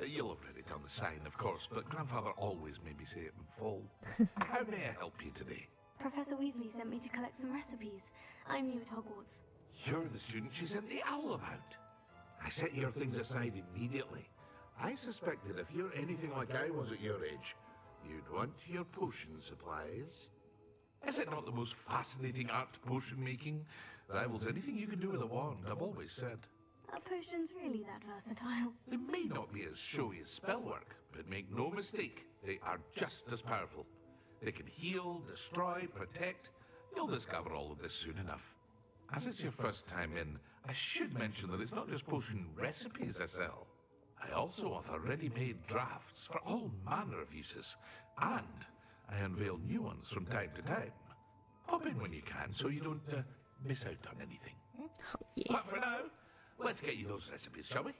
You'll have read it on the sign, of course, but Grandfather always made me say it in full. How may I help you today? Professor Weasley sent me to collect some recipes. I'm new at Hogwarts. You're the student she sent the owl about. I set your things aside immediately. I suspected if you're anything like I was at your age, you'd want your potion supplies. Is it not the most fascinating art, potion making? Rivals anything you can do with a wand, I've always said. Are potions really that versatile? They may not be as showy as spellwork, but make no mistake, they are just as powerful. They can heal, destroy, protect. You'll discover all of this soon enough. As it's your first time in, I should mention that it's not just potion recipes I sell. I also offer ready-made drafts for all manner of uses, and I unveil new ones from time to time. Pop in when you can so you don't miss out on anything. But for now, let's get you those recipes, shall we?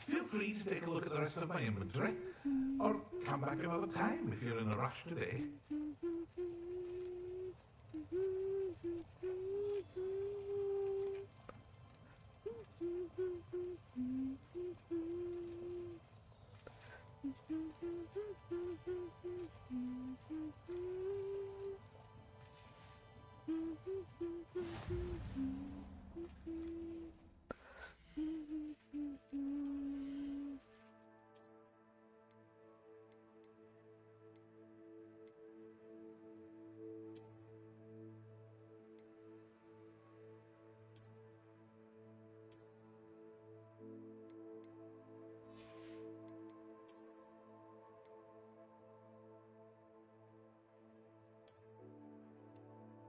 Feel free to take a look at the rest of my inventory, or come back another time if you're in a rush today.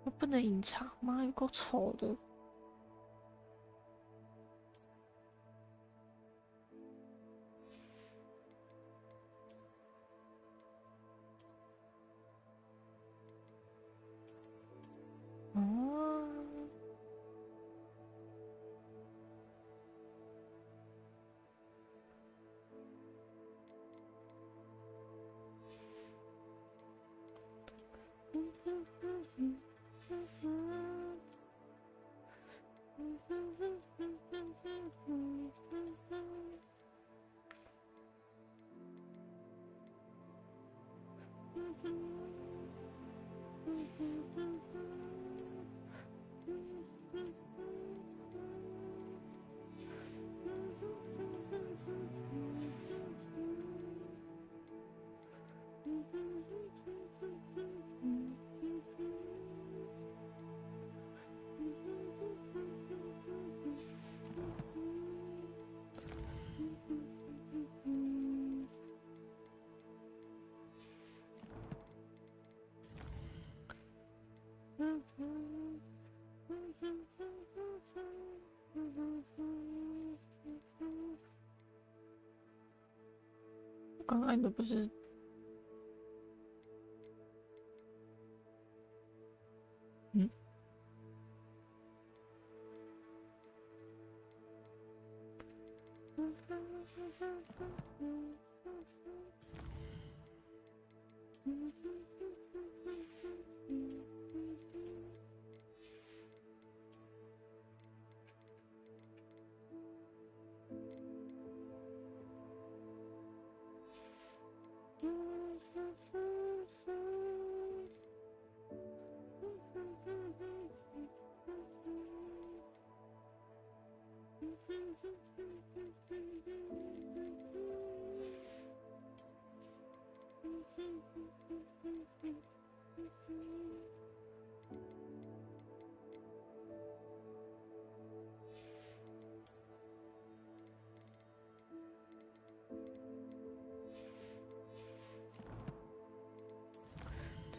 我不能隐藏吗？有够丑的。哦。刚刚的不是，嗯，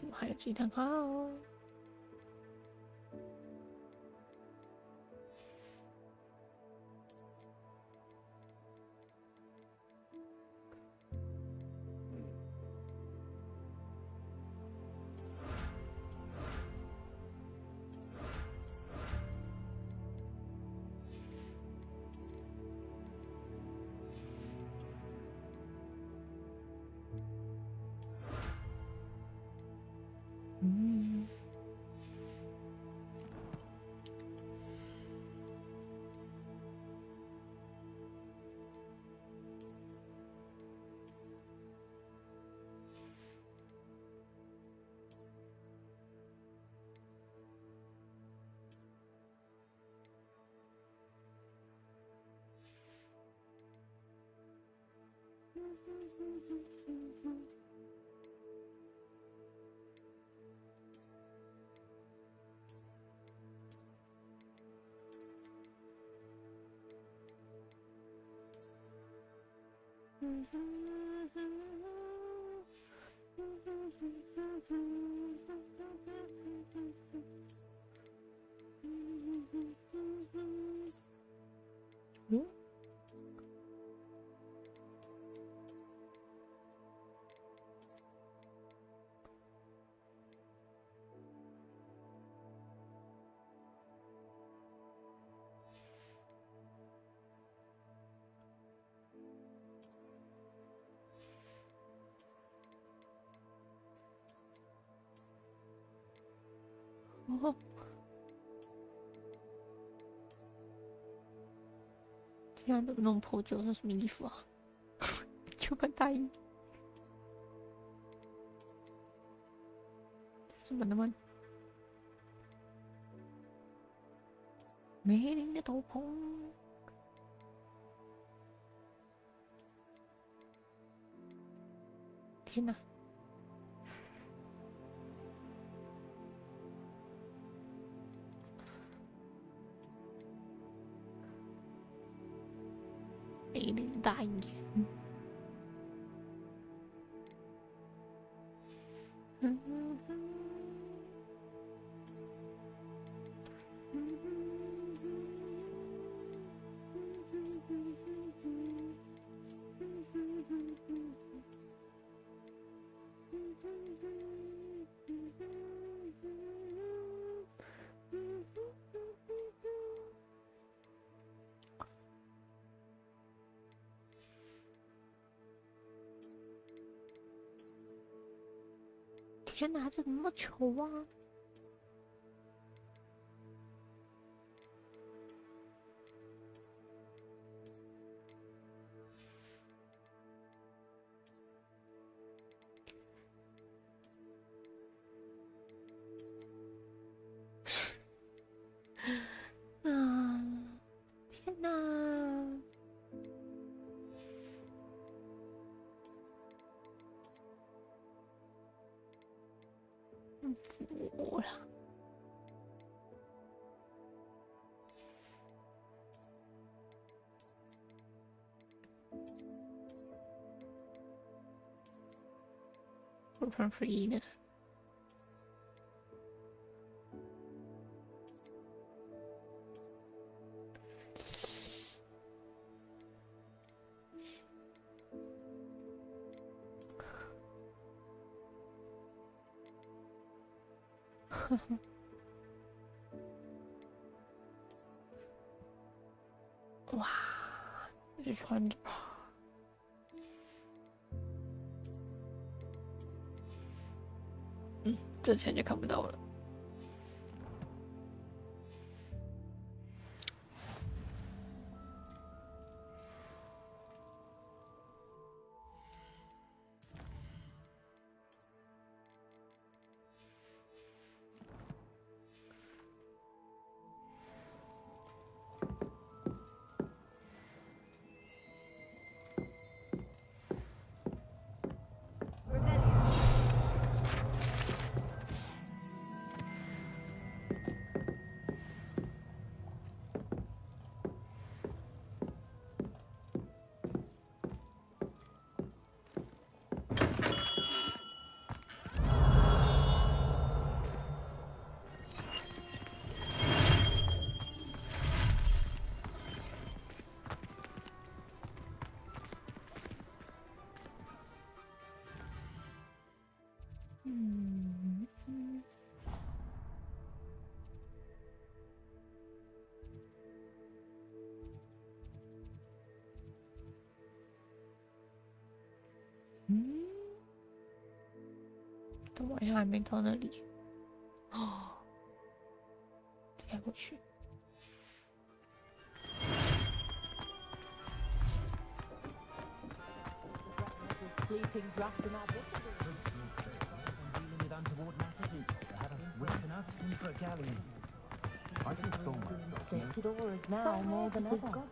怎么还有鸡蛋号？哦，天啊，怎么弄破旧？这什么衣服啊？旧版大衣，什么的吗？梅林的斗篷，天哪！梅林大衣，天哪，这怎么丑啊！ gluten free 呢？哇，这穿着吧。这层就看不到了。怎么好像还没到那里？哦，跳过去。Sleeping draft in our book. Dealing with untoward matters. We can ask him for a galleon. I can stole my stated auras now more than ever.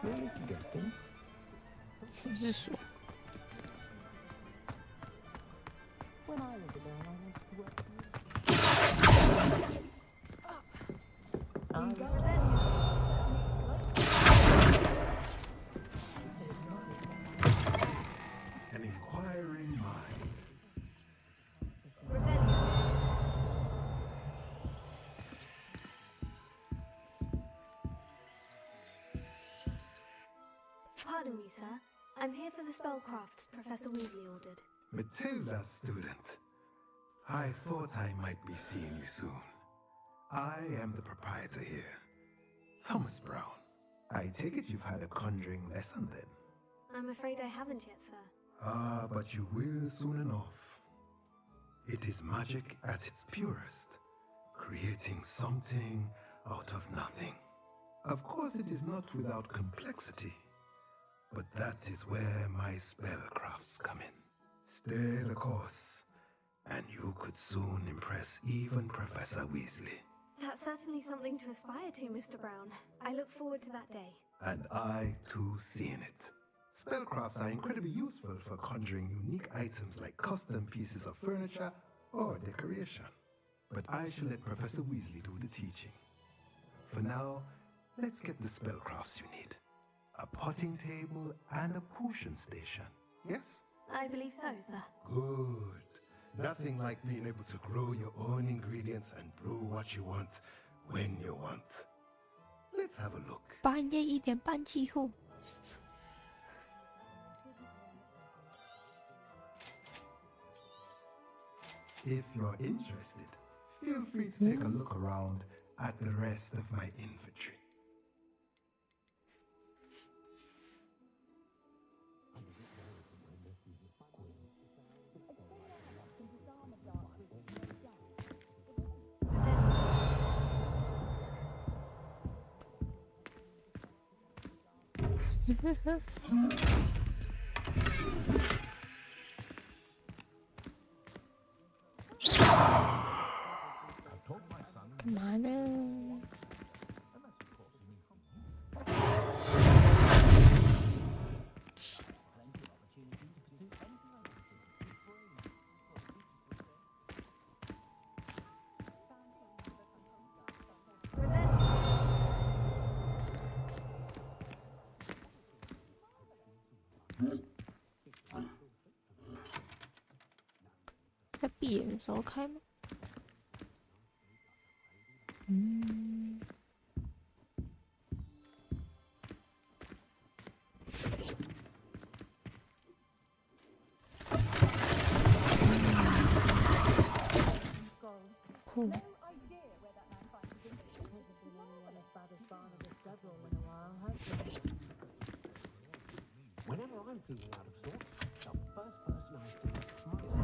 Really suggesting? 是说。 When I was a girl, I wanted to work for An inquiring mind. Pardon me, sir. I'm here for the spellcrafts Professor Weasley ordered. Matilda, student. I thought I might be seeing you soon. I am the proprietor here, Thomas Brown. I take it you've had a conjuring lesson then? I'm afraid I haven't yet, sir. Ah, but you will soon enough. It is magic at its purest, creating something out of nothing. Of course, it is not without complexity, but that is where my spellcrafts come in. Stay the course, and you could soon impress even Professor Weasley. That's certainly something to aspire to, Mr. Brown. I look forward to that day. And I, too, seeing it. Spellcrafts are incredibly useful for conjuring unique items like custom pieces of furniture or decoration. But I shall let Professor Weasley do the teaching. For now, let's get the spellcrafts you need. A potting table and a potion station, yes? I believe so, sir. Good. Nothing like being able to grow your own ingredients and brew what you want when you want. Let's have a look. 半夜1点半几乎。 If you're interested, feel free to take a look around at the rest of my inventory. Mana? 闭眼的时候开吗？酷。Whenever I'm feeling out of sorts, the first person I see is smiling.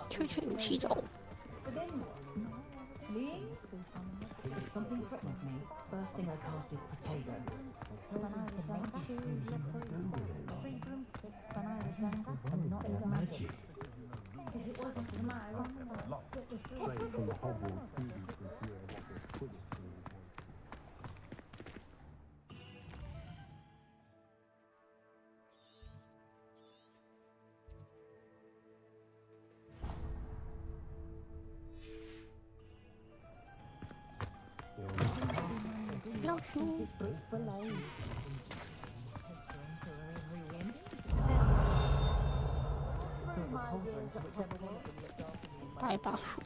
吹吹武器走。 Something threatens me. First thing I cast is potato. Magic. If it wasn't for my Straight from Hogwarts duty from here about the Quidditch. 要输。来把手。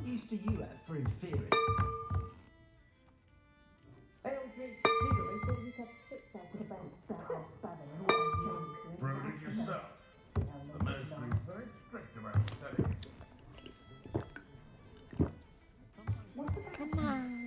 Used to you at for inferior. Prove it yourself. The ministry is very strict about studying. Come on.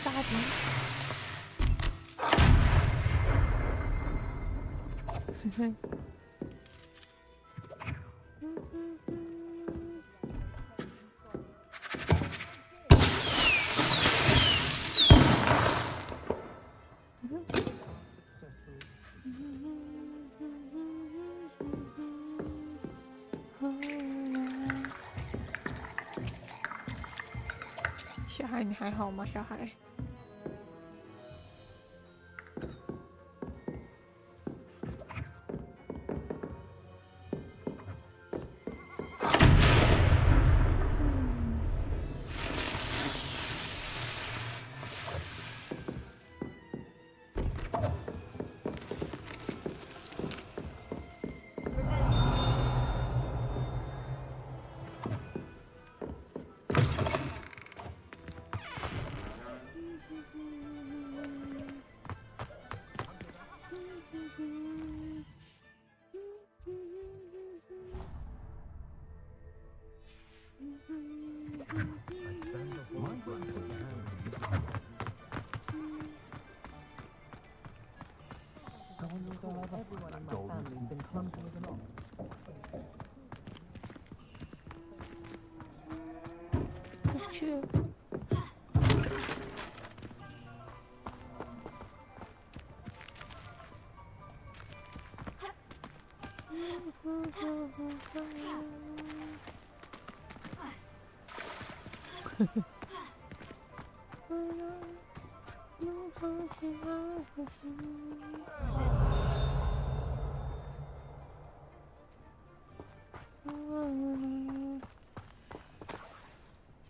大敌。哼哼。小孩，你还好吗？小孩。Everyone in my family's been clumsy as an ox. Sure.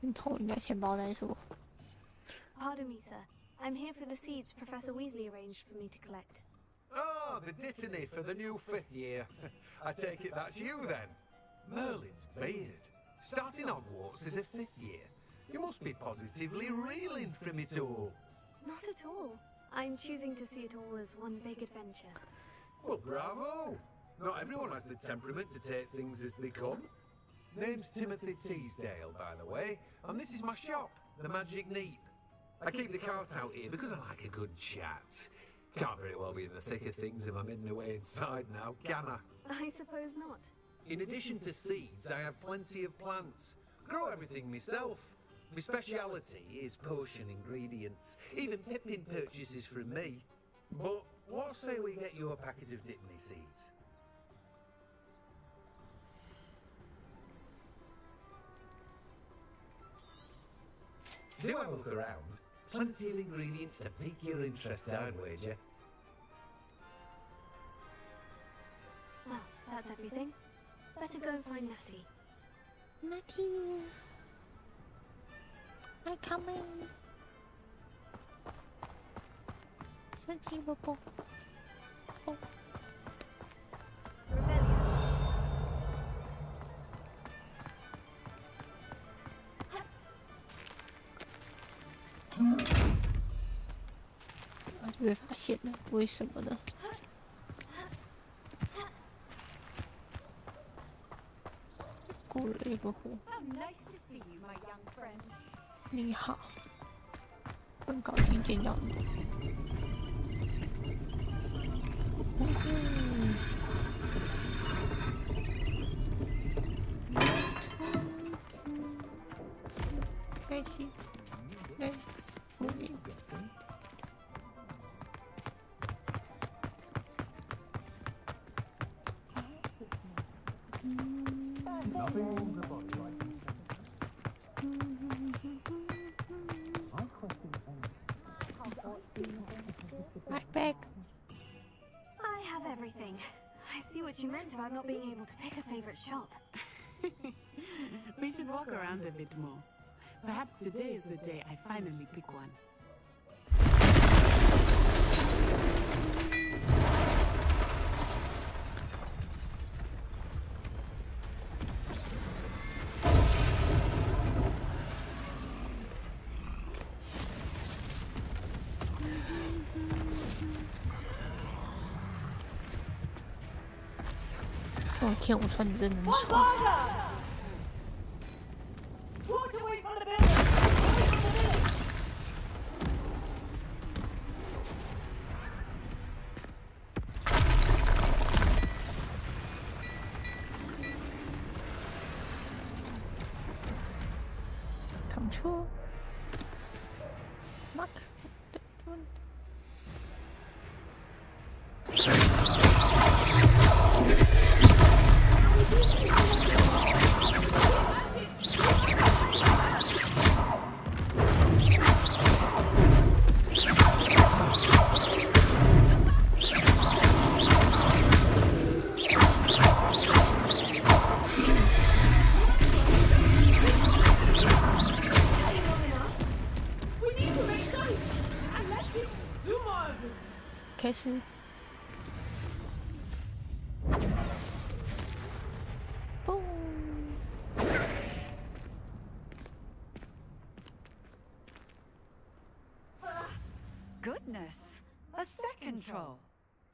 先偷人家钱包再说。 Pardon me, sir. I'm here for the seeds Professor Weasley arranged for me to collect. Oh, the dittany for the new 5th year. I take it that's you then. Merlin's beard. Starting Hogwarts as a 5th year. You must be positively reeling from it all. Not at all. I'm choosing to see it all as one big adventure. Well, bravo! Not everyone has the temperament to take things as they come. Name's Timothy Teasdale, by the way, and this is my shop, the Magic Neep. I keep the cart out here because I like a good chat. Can't very well be in the thick of things if I'm hidden away inside now, can I? I suppose not. In addition to seeds, I have plenty of plants. Grow everything myself. My speciality is potion ingredients. Even Pippin purchases from me. But what say we get you a packet of Dittany seeds? Do have a look around. Plenty of ingredients to pique your interest, I'd wager. Well, that's everything. Better go and find Natty. Natty! I'm coming! Sensible. Oh. Rebellion. 就被发现了，为什么呢？过了一个湖。你好，很高兴见到你。开心，来，我给。 Back. I have everything. I see what you meant about not being able to pick a favorite shop. We should walk around a bit more. Perhaps today is the day I finally pick one. Oh, 天，我穿你真能穿。上车。Mark， 对，开始。嘣！ Goodness, a second troll.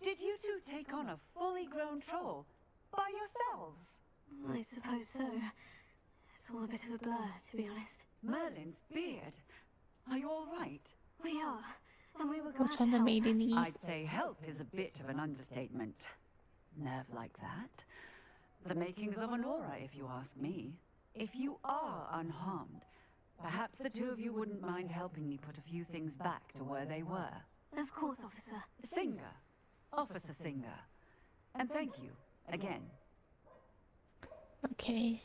Did you two take on a fully grown troll by yourselves? I suppose so. It's all a bit of a blur, to be honest. Merlin's beard. Are you all right? We are, and we were glad to help. I'd say help is a bit of an understatement. Nerve like that. The makings of an aura, if you ask me. If you are unharmed, perhaps the two of you wouldn't mind helping me put a few things back to where they were. Of course, officer. Singer. Officer Singer. And thank you, again. Okay.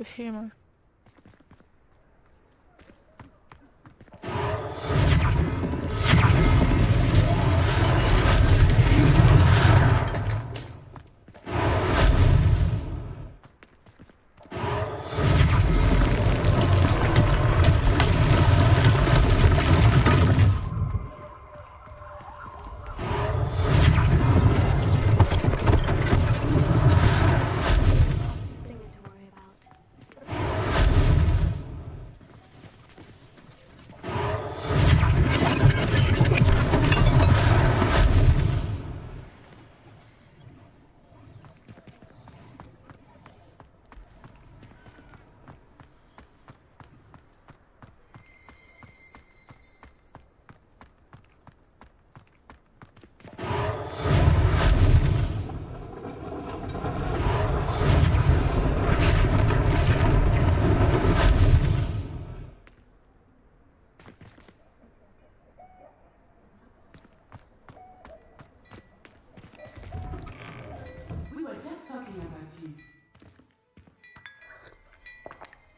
是吗？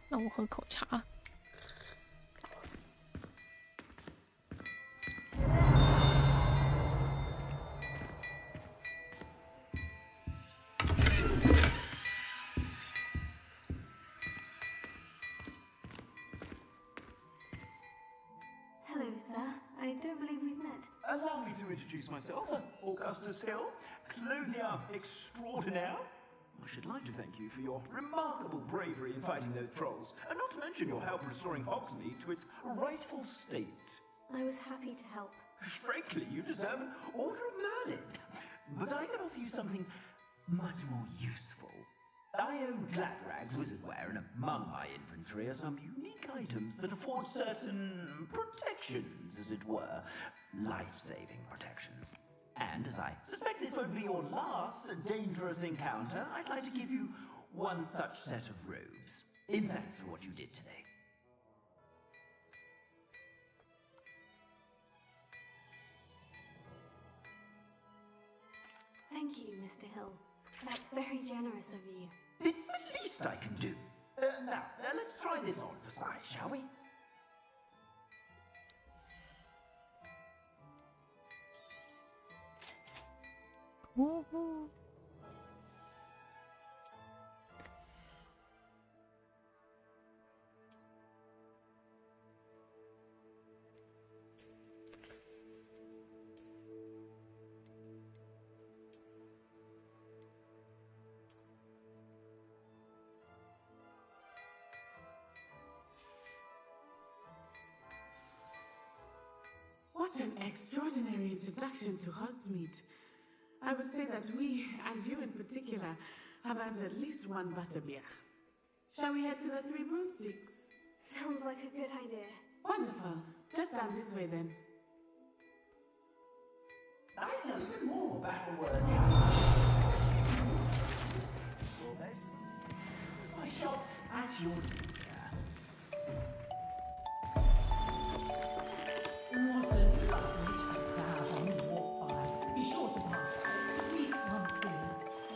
让我喝口茶。Hello, sir. I don't believe we've met. Allow me to introduce myself, Augustus Hill, clothier extraordinaire. I should like to thank you for your remarkable bravery in fighting those trolls, and not to mention your help restoring Hogsmeade to its rightful state. I was happy to help. Frankly, you deserve an Order of Merlin. But I can offer you something much more useful. I own Gladrag's wizardware, and among my inventory are some unique items that afford certain protections, as it were. Life-saving protections. And as I suspect this won't be your last dangerous encounter, I'd like to give you one such set of robes, in thanks for what you did today. Thank you, Mr. Hill. That's very generous of you. It's the least I can do. Now, let's try this on for size, shall we? Woohoo! What an extraordinary introduction to Hogsmeade. I would say that we, and you in particular, have earned at least one butterbeer. Shall we head to the Three Broomsticks? Sounds like a good idea. Wonderful. Just down this way then. battle-worthy. My shop at your leisure. What a lovely place to have on the walk by. Be sure to pass at least once soon.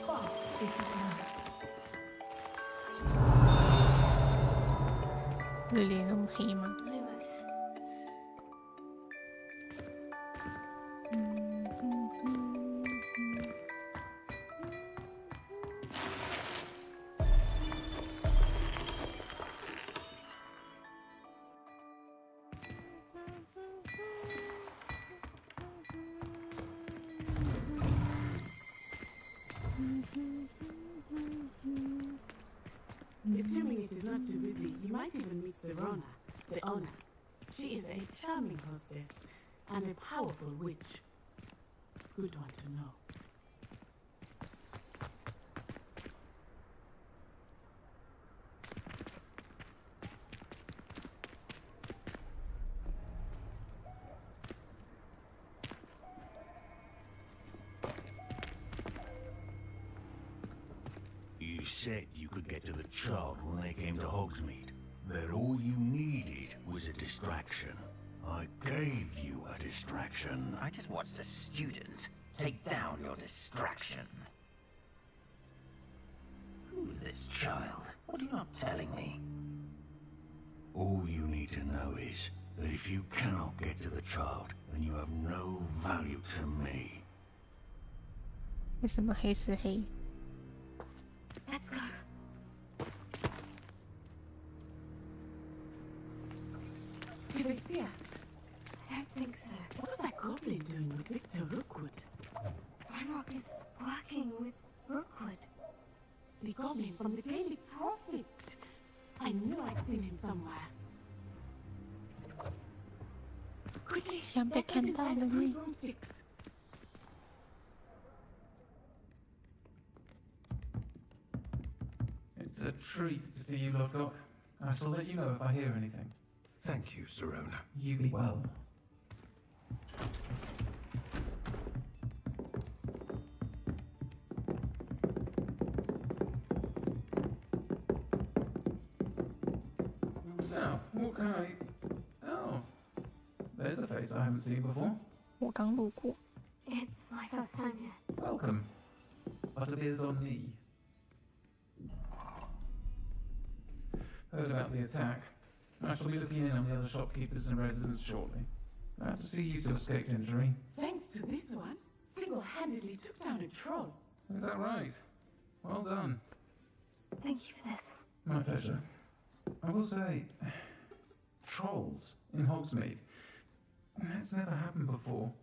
Fast if you can. 我的脸那么黑吗？ Lumos. Assuming it is not too busy, you might even meet Serona, the owner. She is a charming hostess and a powerful witch. Good one to know. You said you could get to the child when they came to Hogsmeade. That all you needed was a distraction. I gave you a distraction. I just watched a student take down your distraction. Who's this child? What are you not telling me? All you need to know is that if you cannot get to the child, then you have no value to me. 为什么黑是黑？ Let's go. Did they see us? I don't think so. What was that goblin doing with Victor Rookwood? Ranrock is working with Rookwood. The goblin from the Daily Prophet. I knew I'd seen him somewhere. Quickly, 像被 let's get 看到 inside 了 the three 呢。 broomsticks. It's a treat to see you, Lodgok. I shall let you know if I hear anything. Thank you, Serona. You be well. Now, what can I... Oh, there's a face I haven't seen before. 我刚路过。 It's my first time here. Welcome. Butterbeer's on me. Heard about the attack. I shall be looking in on the other shopkeepers and residents shortly. Glad to see you two escaped injury. Thanks to this one, single-handedly took down a troll. Is that right? Well done. Thank you for this. My pleasure. I will say, trolls in Hogsmeade. That's never happened before.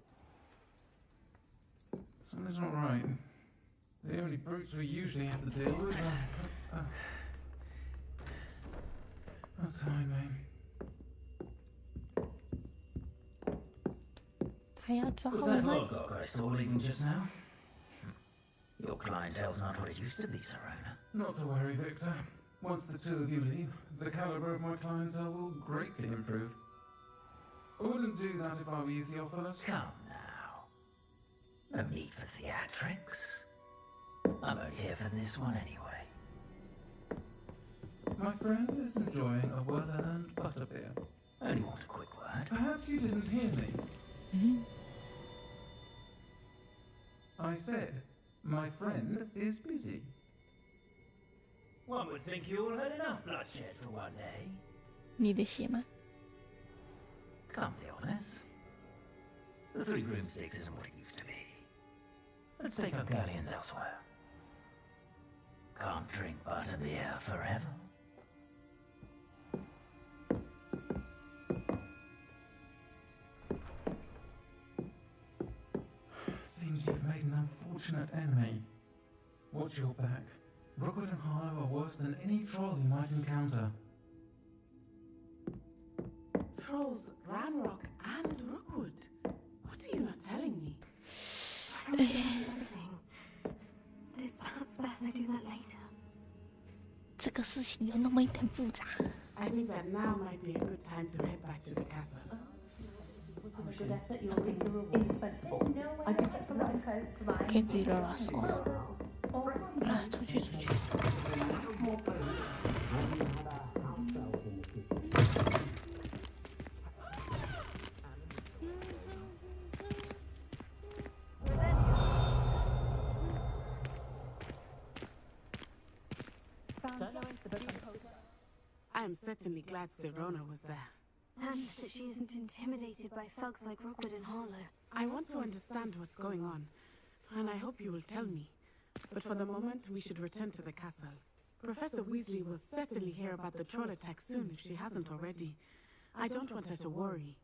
Something's not right. The only brutes we usually have to deal with are... Oh, time, mate. 还要抓 Was 我 that 们？ Lodgok I saw leaving just now? Your clientele's not what it used to be, Serona. Not to worry, Victor. Once the two of you leave, the caliber of my clientele will greatly improve. I wouldn't do that if I were you, Theophilus. Come now. No need for theatrics. I'm only here for this one anyway. My friend is enjoying a well-earned butterbeer. Only want a quick word. Perhaps you didn't hear me. I said, my friend is busy. One would think you all had enough bloodshed for one day. 你的血吗？ Come, Theophilus. The Three Broomsticks isn't what it used to be. Let's take our galleons elsewhere. Can't drink butterbeer forever. Seems you've made an unfortunate enemy. Watch your back. Rookwood and Harlow are worse than any troll you might encounter. Trolls, Ranrock, and Rookwood. What are you not telling me? I don't remember everything. But it's perhaps best I do that later. 这个事情有那么一点复杂。 I think that now might be a good time to head back to the castle. 可以自己拉拉手。啊，出去出去。I am certainly glad Sirona was there. And that she isn't intimidated by thugs like Rookwood and Harlow. I want to understand what's going on, and I hope you will tell me. But for the moment, we should return to the castle. Professor Weasley will certainly hear about the troll attack soon if she hasn't already. I don't want her to worry.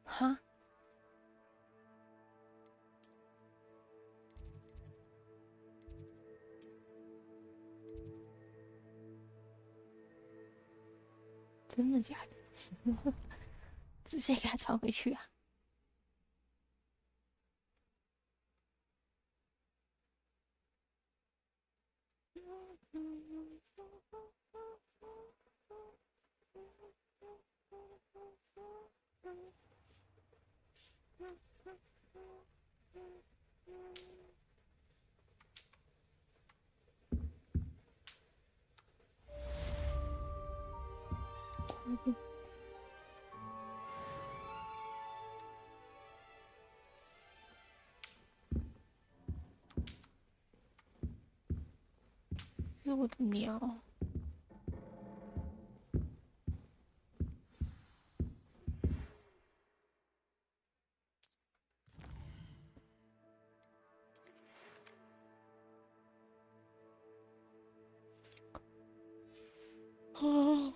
Huh? Thật 真的假的？直接给他传回去啊！是我的鸟。哦。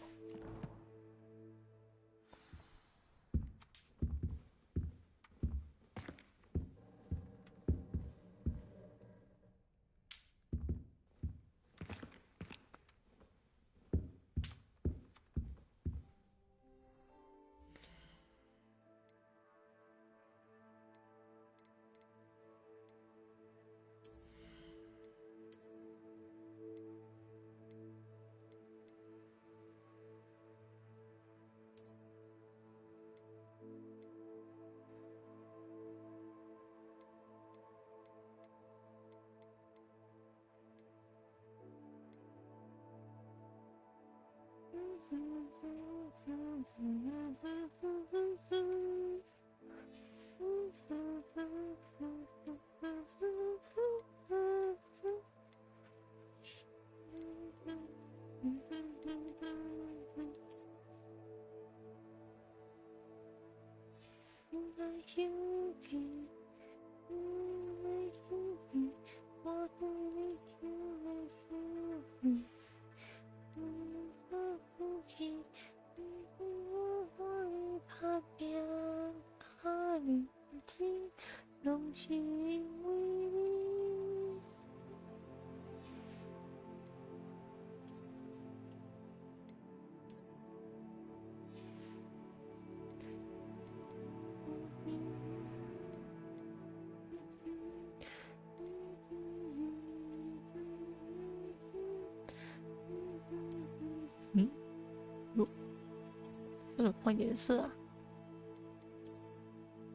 为什么换颜色啊？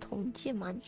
同键吗你？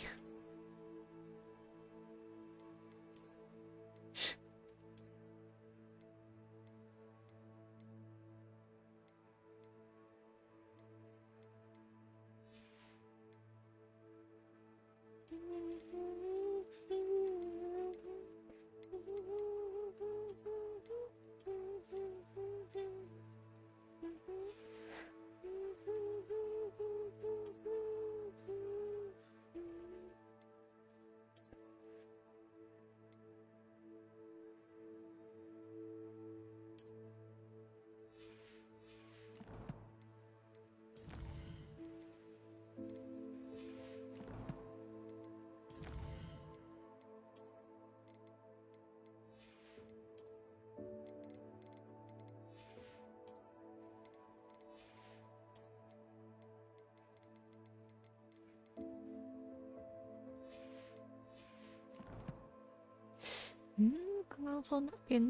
刚刚说哪边？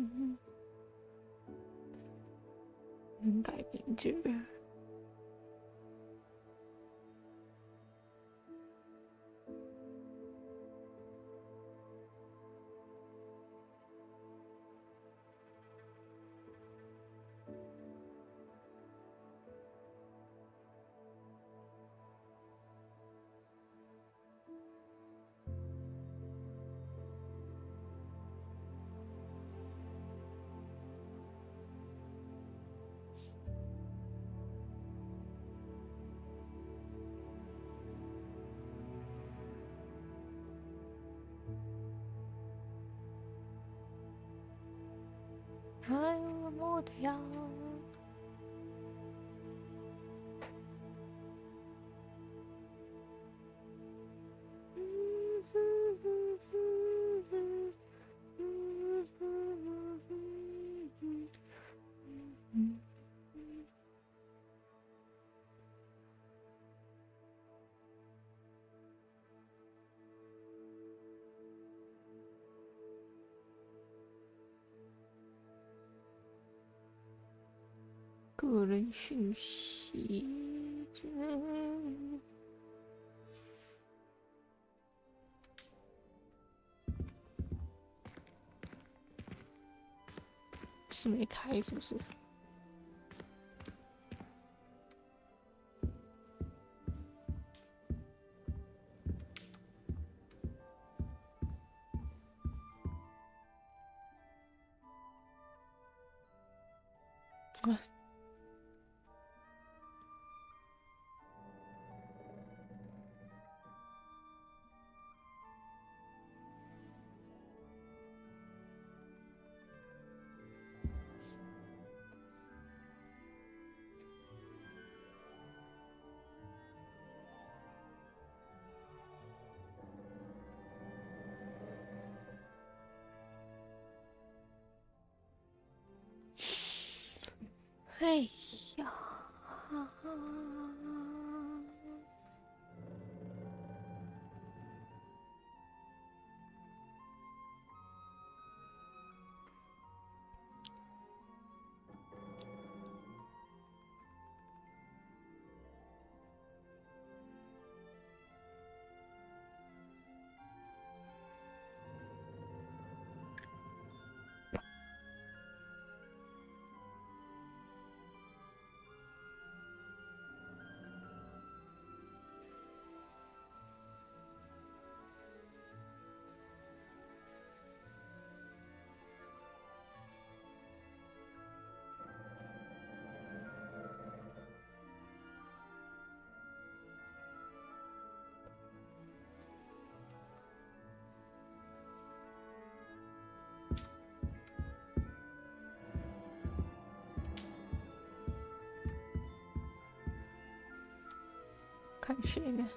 改名句。还有木条。个人讯息之类的。是没开是不是？哎呀，看谁呢？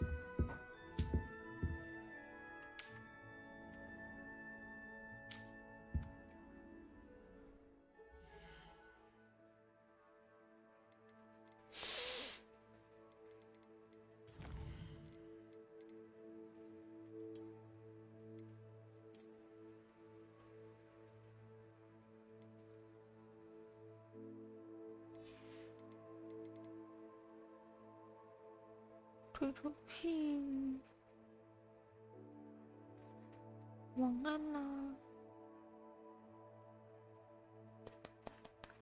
吹出屁！晚安啦。